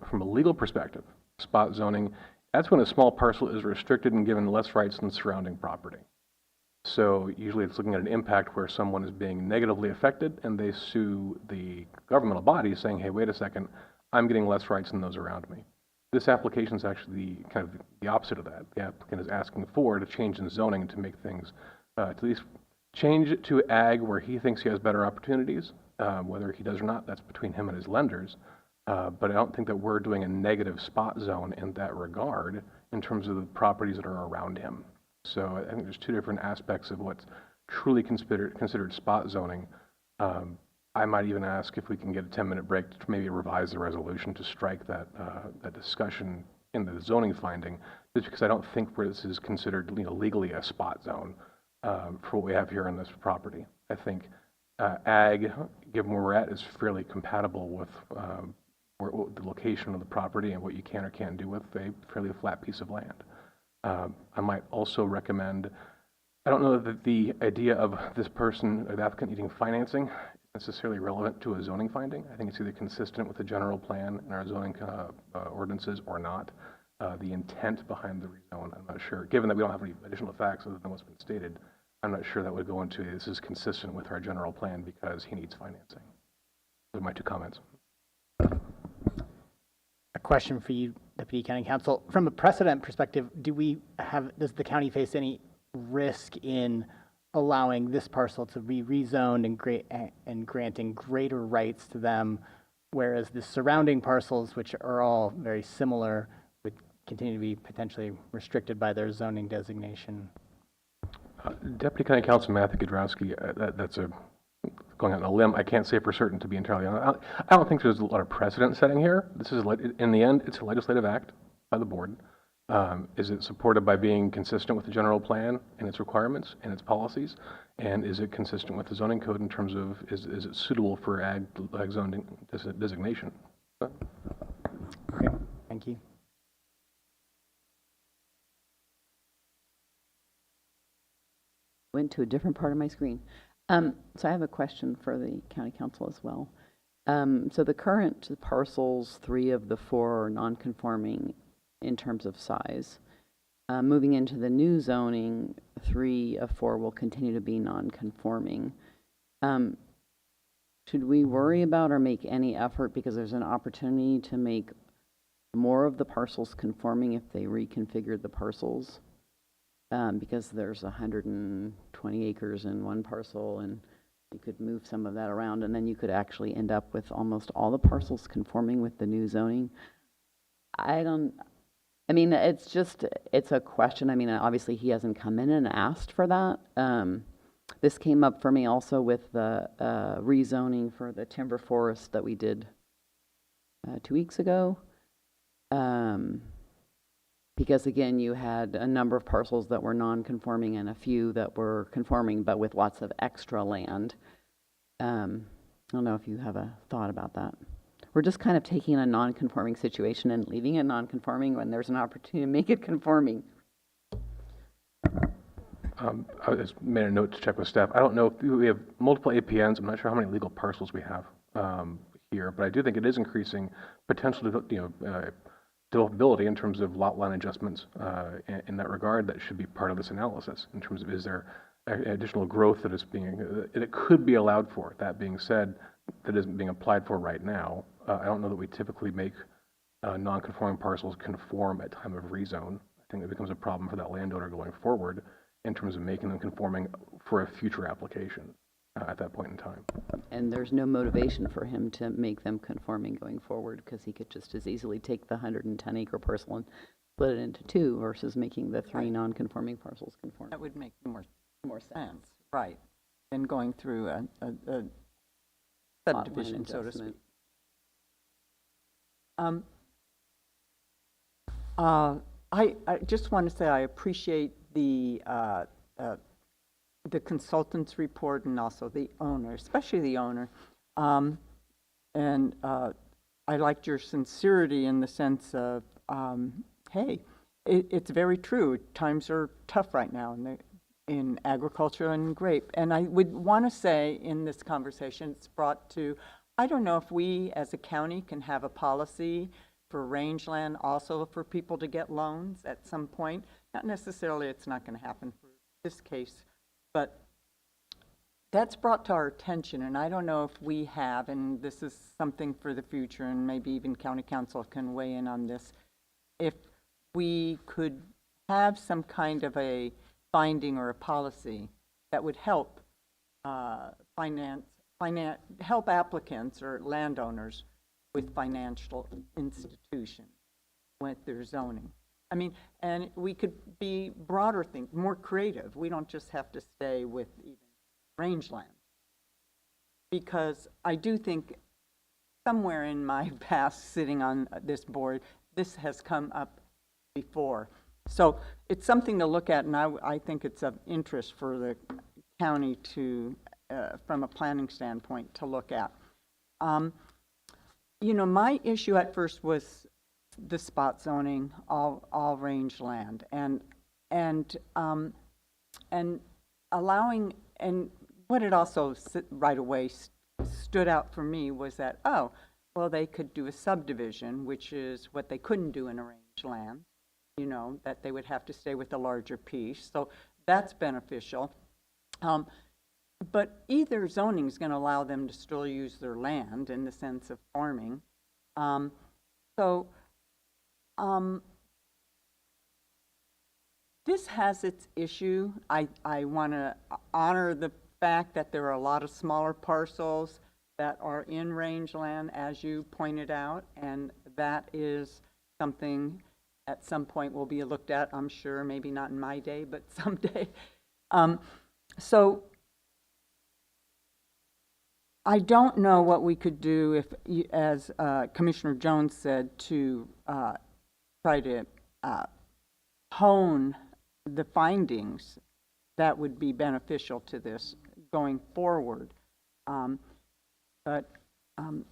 from a legal perspective, spot zoning, that's when a small parcel is restricted and given less rights than surrounding property. So usually it's looking at an impact where someone is being negatively affected and they sue the governmental body saying, hey, wait a second, I'm getting less rights than those around me. This application is actually kind of the opposite of that. The applicant is asking for a change in zoning to make things, to at least change it to ag where he thinks he has better opportunities. Whether he does or not, that's between him and his lenders. But I don't think that we're doing a negative spot zone in that regard in terms of the properties that are around him. So I think there's two different aspects of what's truly considered spot zoning. I might even ask if we can get a 10-minute break to maybe revise the resolution to strike that discussion in the zoning finding just because I don't think where this is considered, legally a spot zone for what we have here on this property. I think ag, given where we're at, is fairly compatible with the location of the property and what you can or can't do with a fairly flat piece of land. I might also recommend, I don't know that the idea of this person or the applicant needing financing is necessarily relevant to a zoning finding. I think it's either consistent with the general plan and our zoning ordinances or not. The intent behind the rezone, I'm not sure. Given that we don't have any additional facts other than what's been stated, I'm not sure that would go into this is consistent with our general plan because he needs financing. Those are my 2 comments. A question for you, Deputy County Counsel. From a precedent perspective, does the county face any risk in allowing this parcel to be rezoned and granting greater rights to them, whereas the surrounding parcels, which are all very similar, would continue to be potentially restricted by their zoning designation? Deputy County Counsel Matthew Gadrowski, that's going out on a limb. I can't say for certain, to be entirely honest. I don't think there's a lot of precedent setting here. This is, in the end, it's a legislative act by the board. Is it supported by being consistent with the general plan and its requirements and its policies? And is it consistent with the zoning code in terms of, is it suitable for ag zone designation? Okay, thank you. Went to a different part of my screen. So I have a question for the county council as well. So the current parcels, 3 of the 4 are non-conforming in terms of size. Moving into the new zoning, 3 of 4 will continue to be non-conforming. Should we worry about or make any effort, because there's an opportunity to make more of the parcels conforming if they reconfigured the parcels? Because there's 120 acres in one parcel, and you could move some of that around, and then you could actually end up with almost all the parcels conforming with the new zoning. It's a question. I mean, obviously he hasn't come in and asked for that. This came up for me also with the rezoning for the timber forest that we did 2 weeks ago. Because again, you had a number of parcels that were non-conforming and a few that were conforming, but with lots of extra land. I don't know if you have a thought about that. We're just kind of taking a non-conforming situation and leaving it non-conforming when there's an opportunity to make it conforming. I just made a note to check with staff. I don't know if we have multiple APNs. I'm not sure how many legal parcels we have here, but I do think it is increasing potential, developability in terms of lot line adjustments in that regard. That should be part of this analysis in terms of, is there additional growth that is it could be allowed for. That being said, that isn't being applied for right now. I don't know that we typically make non-conforming parcels conform at time of rezone. I think it becomes a problem for that landowner going forward in terms of making them conforming for a future application at that point in time. And there's no motivation for him to make them conforming going forward, because he could just as easily take the 110-acre parcel and split it into 2 versus making the 3 non-conforming parcels conform. That would make more sense, right, than going through a subdivision, so to speak. I just want to say I appreciate the consultant's report and also the owner, especially the owner. And I liked your sincerity in the sense of, hey, it's very true. Times are tough right now in agriculture and grape. And I would want to say in this conversation, it's brought to, I don't know if we as a county can have a policy for rangeland also for people to get loans at some point. Not necessarily, it's not going to happen for this case, but that's brought to our attention, and I don't know if we have, and this is something for the future, and maybe even county council can weigh in on this, if we could have some kind of a finding or a policy that would help help applicants or landowners with financial institutions with their zoning. I mean, and we could be broader things, more creative. We don't just have to stay with even rangeland. Because I do think somewhere in my past sitting on this board, this has come up before. So it's something to look at, and I think it's of interest for the county to, from a planning standpoint, to look at. You know, my issue at first was the spot zoning, all range land, and allowing, and what it also right away stood out for me was that, oh, well, they could do a subdivision, which is what they couldn't do in a range land, you know, that they would have to stay with a larger piece. So that's beneficial. But either zoning is going to allow them to still use their land in the sense of farming. This has its issue. I want to honor the fact that there are a lot of smaller parcels that are in rangeland, as you pointed out, and that is something at some point will be looked at, I'm sure, maybe not in my day, but someday. So I don't know what we could do if, as Commissioner Jones said, to try to hone the findings that would be beneficial to this going forward. But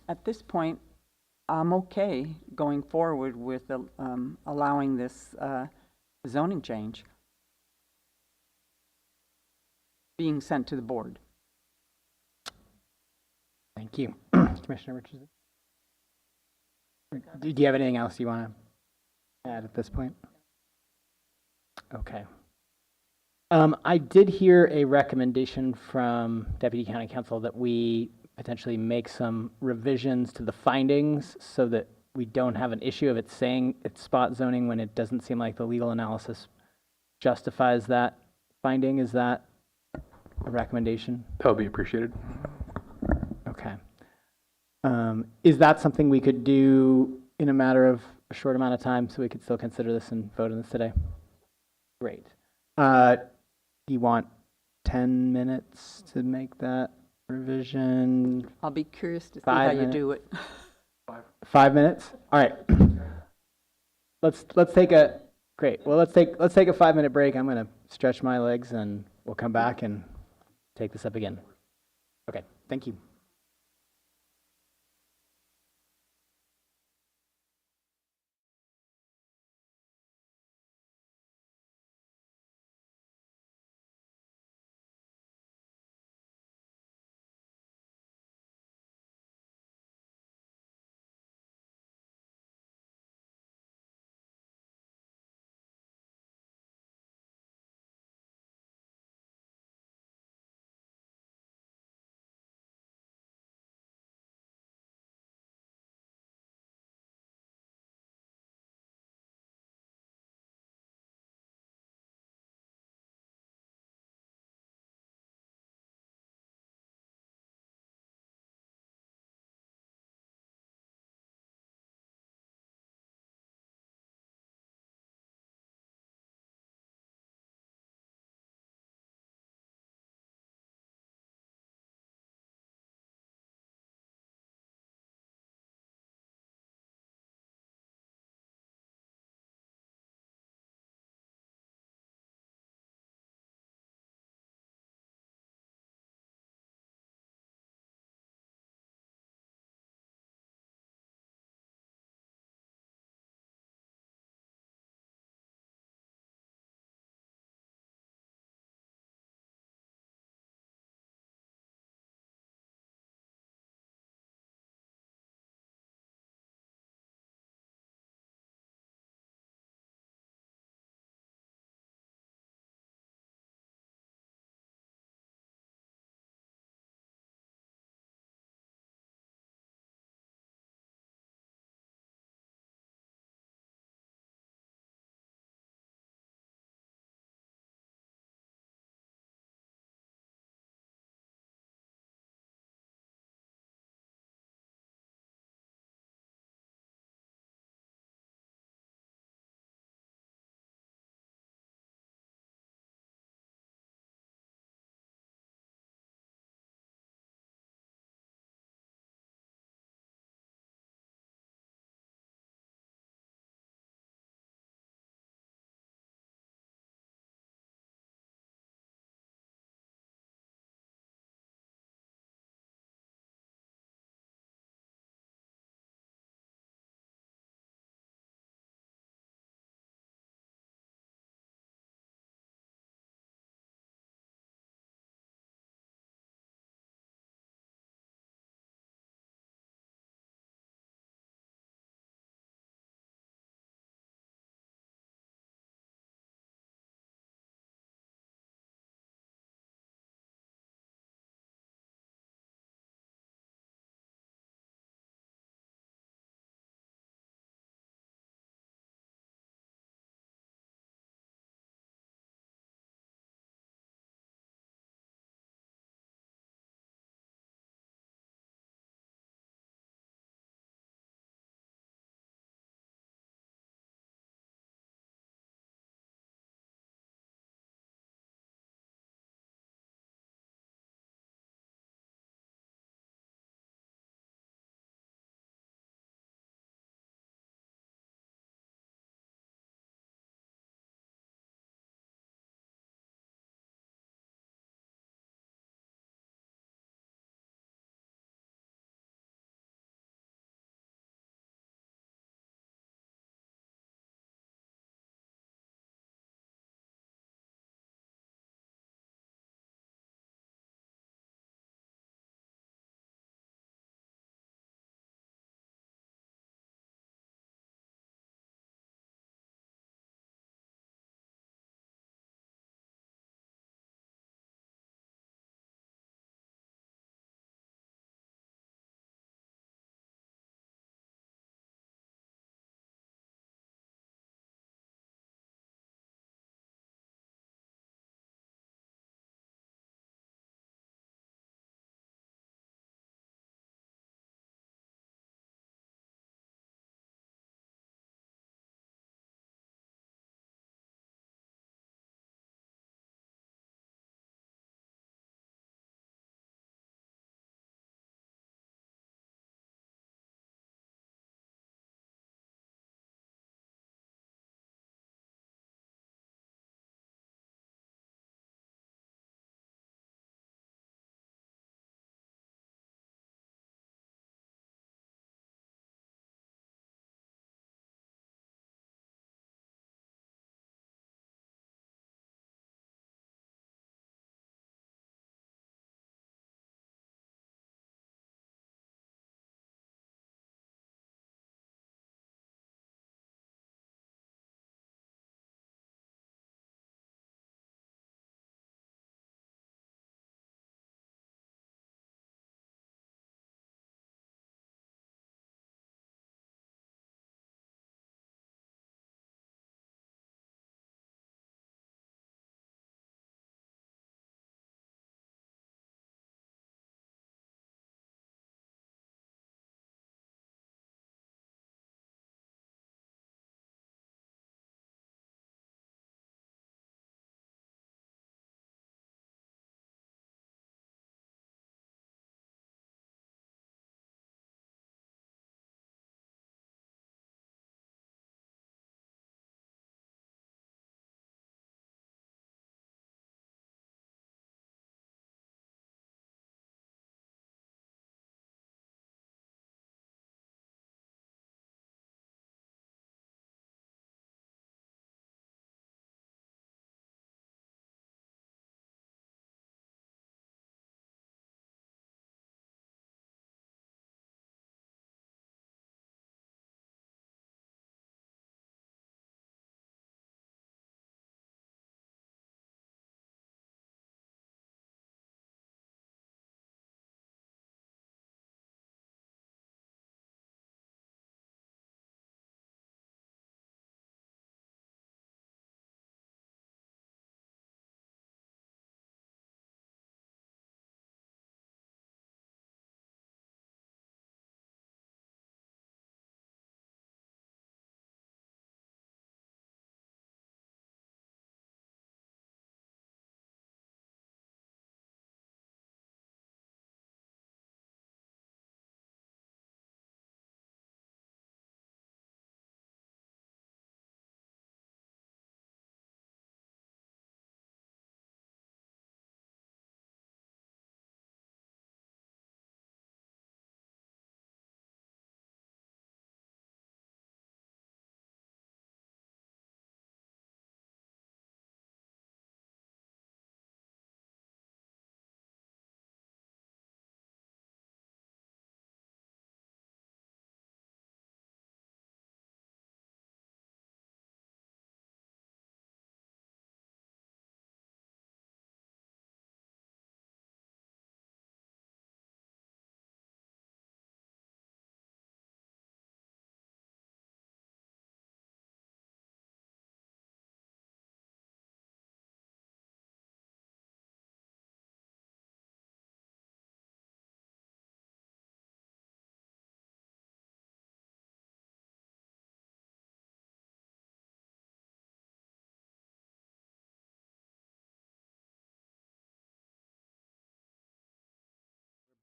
at this point, I'm okay going forward with allowing this zoning change being sent to the board. Thank you. Commissioner Richardson? Do you have anything else you want to add at this point? Okay. I did hear a recommendation from Deputy County Counsel that we potentially make some revisions to the findings so that we don't have an issue of it saying it's spot zoning when it doesn't seem like the legal analysis justifies that finding. Is that a recommendation? That would be appreciated. Okay. Is that something we could do in a matter of a short amount of time so we could still consider this and vote on this today? Great. Do you want 10 minutes to make that revision? I'll be curious to see how you do it. 5 minutes? All right. Let's take a great. Well, let's take a 5-minute break. I'm going to stretch my legs and we'll come back and take this up again. Okay. Thank you.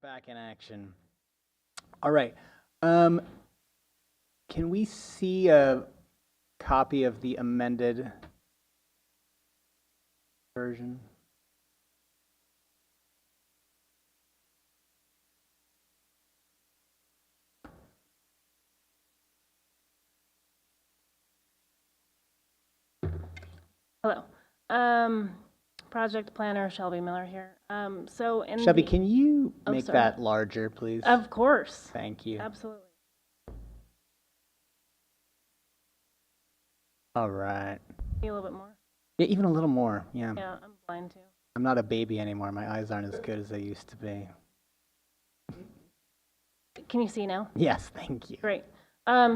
Back in action. All right. Can we see a copy of the amended version? Hello. Project planner Shelby Miller here. So in Shelby, the- can you Oh, make sorry. that larger, please? Of course. Thank you. Absolutely. All right. A little bit more. Yeah, even a little more. Yeah. Yeah, I'm blind too. I'm not a baby anymore. My eyes aren't as good as they used to be. Can you see now? Yes, thank you. Great.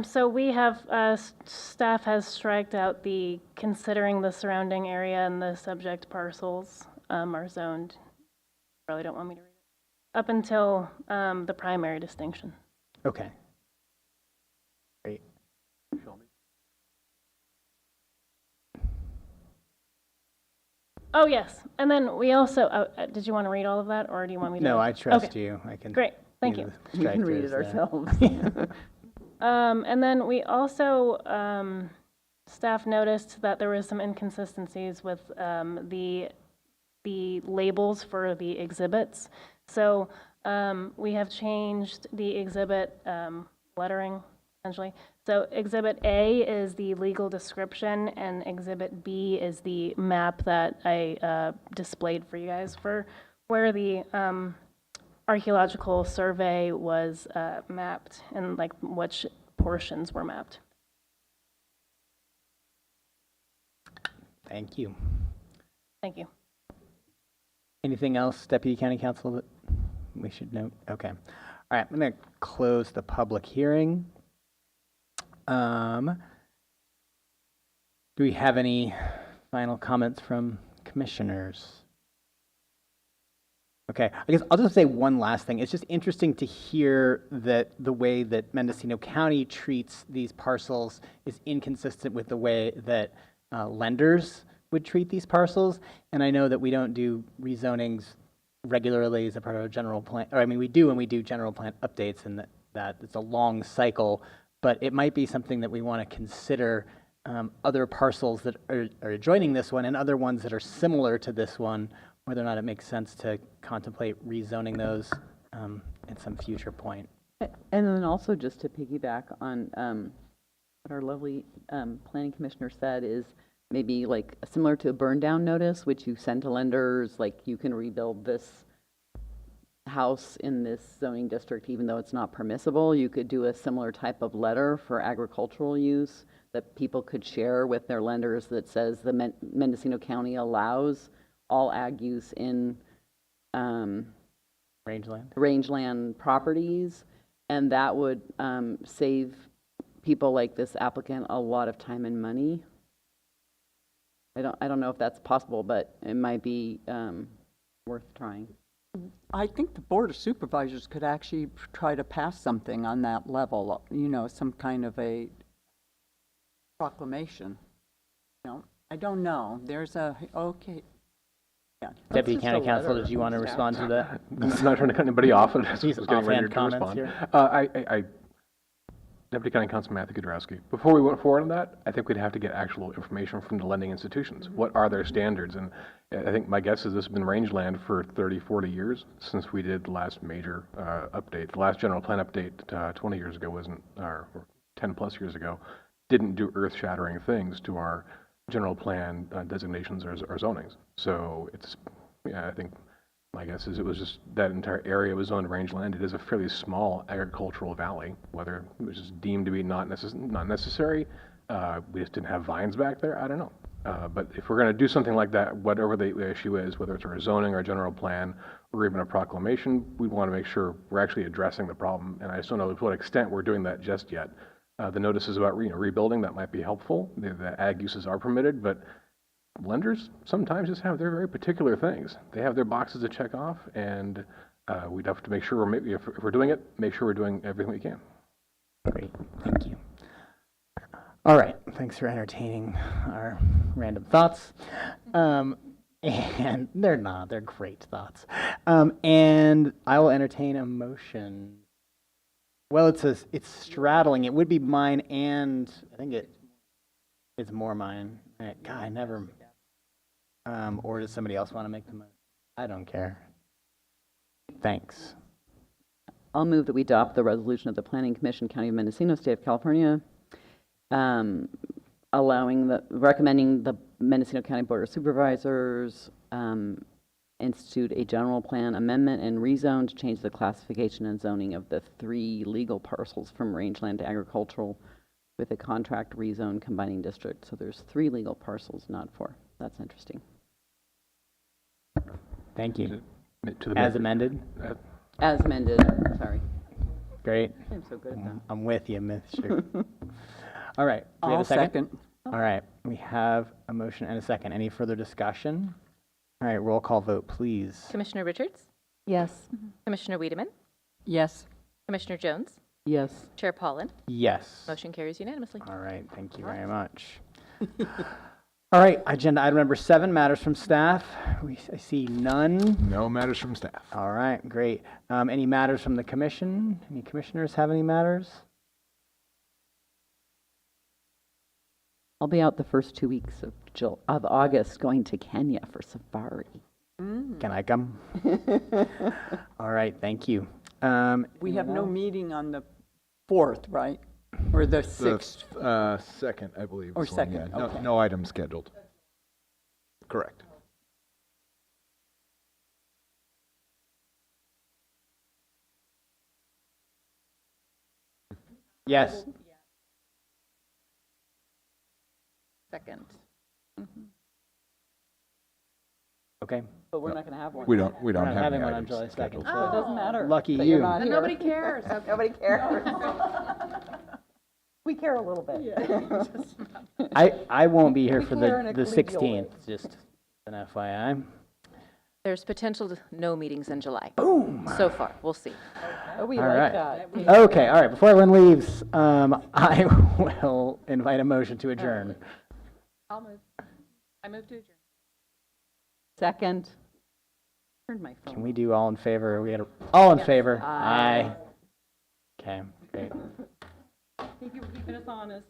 So we have, staff has striked out the considering the surrounding area and the subject parcels are zoned. Probably don't want me to read it. Up until the primary distinction. Okay. Great. Oh, yes. And then we also, did you want to read all of that or do you want me to? No, I trust Okay. you. I can. Great. Thank be you. the We can read it strikers there. ourselves. And then we also, staff noticed that there was some inconsistencies with the labels for the exhibits. So we have changed the exhibit lettering, essentially. So Exhibit A is the legal description, and Exhibit B is the map that I displayed for you guys for where the archaeological survey was mapped and like which portions were mapped. Thank you. Thank you. Anything else, Deputy County Counsel, that we should note? Okay. All right, I'm going to close the public hearing. Do we have any final comments from commissioners? Okay, I guess I'll just say one last thing. It's just interesting to hear that the way that Mendocino County treats these parcels is inconsistent with the way that lenders would treat these parcels. And I know that we don't do rezonings regularly as a part of a general plan, or I mean, we do when we do general plan updates, and that it's a long cycle, but it might be something that we want to consider other parcels that are adjoining this one and other ones that are similar to this one, whether or not it makes sense to contemplate rezoning those at some future point. And then also just to piggyback on what our lovely planning commissioner said is maybe like similar to a burn down notice, which you send to lenders, like you can rebuild this house in this zoning district, even though it's not permissible. You could do a similar type of letter for agricultural use that people could share with their lenders that says the Mendocino County allows all ag use in rangeland properties, and that would save people like this applicant a lot of time and money. I don't know if that's possible, but it might be worth trying. I think the Board of Supervisors could actually try to pass something on that level, you know, some kind of a proclamation. You know, I don't know. There's a, okay. Yeah. Deputy County Counsel, did you want to respond to that? I'm not trying to cut anybody off. I was These getting ready offhand to comments respond. here. Deputy County Counsel Matthew Kudrowski, before we went forward on that, I think we'd have to get actual information from the lending institutions. What are their standards? And I think my guess is this has been rangeland for 30, 40 years since we did the last major update. The last general plan update 20 years ago wasn't, or 10 plus years ago, didn't do earth-shattering things to our general plan designations or zonings. So it's, yeah, I think my guess is it was just that entire area was zoned rangeland. It is a fairly small agricultural valley, whether it was just deemed to be not necessary. We just didn't have vines back there. I don't know. But if we're going to do something like that, whatever the issue is, whether it's our zoning or a general plan or even a proclamation, we want to make sure we're actually addressing the problem. And I just don't know to what extent we're doing that just yet. The notices about rebuilding, that might be helpful. The ag uses are permitted, but lenders sometimes just have their very particular things. They have their boxes to check off, and we'd have to make sure if we're doing it, make sure we're doing everything we can. Great, thank you. All right, thanks for entertaining our random thoughts. And they're not, they're great thoughts. And I will entertain a motion. Well, it's straddling. It would be mine and I think it's more mine. God, I never. Or does somebody else want to make the motion? I don't care. Thanks. I'll move that we adopt the resolution of the Planning Commission, County of Mendocino, State of California, recommending the Mendocino County Board of Supervisors institute a general plan amendment and rezone to change the classification and zoning of the 3 legal parcels from rangeland to agricultural with a contract rezone combining district. So there's 3 legal parcels, not 4. That's interesting. Thank you. To the As member- amended? As amended, sorry. Great. I'm so good at that. I'm with you, Mr. All right. Do we have I'll a second? second. All right. We have a motion and a second. Any further discussion? All right. Roll call vote, please. Commissioner Richards? Yes. Commissioner Wiedemann? Yes. Commissioner Jones? Yes. Chair Pollin? Yes. Motion carries unanimously. All right. Thank you very much. All right. Agenda item number 7, matters from staff. I see none. No matters from staff. All right. Great. Any matters from the commission? Any commissioners have any matters? I'll be out the first 2 weeks of August going to Kenya for safari. Can I come? All right. Thank you. We have no meeting on the 4th, right? Or the 6th? The second, I believe. Or is one, second, yeah. No, okay. no item scheduled. Correct. Yes. Second. Okay. But we're not going to have one. We don't We're not have having any one on items July 2nd. scheduled. So it doesn't matter. Lucky that you. You're not Then here. nobody cares. Nobody cares. We care a little bit. I won't be here We for care in the a collegial way. 16th, just an FYI. There's potential to no meetings in July. Boom! So far, we'll see. Oh, we All like right. that. Okay, all right. Before everyone leaves, I will invite a motion to adjourn. I'll move. I move to adjourn. Second. Turned my phone. Can we do all in favor? We had all in Yes. favor? Aye. Okay, great. Thank you for keeping us honest.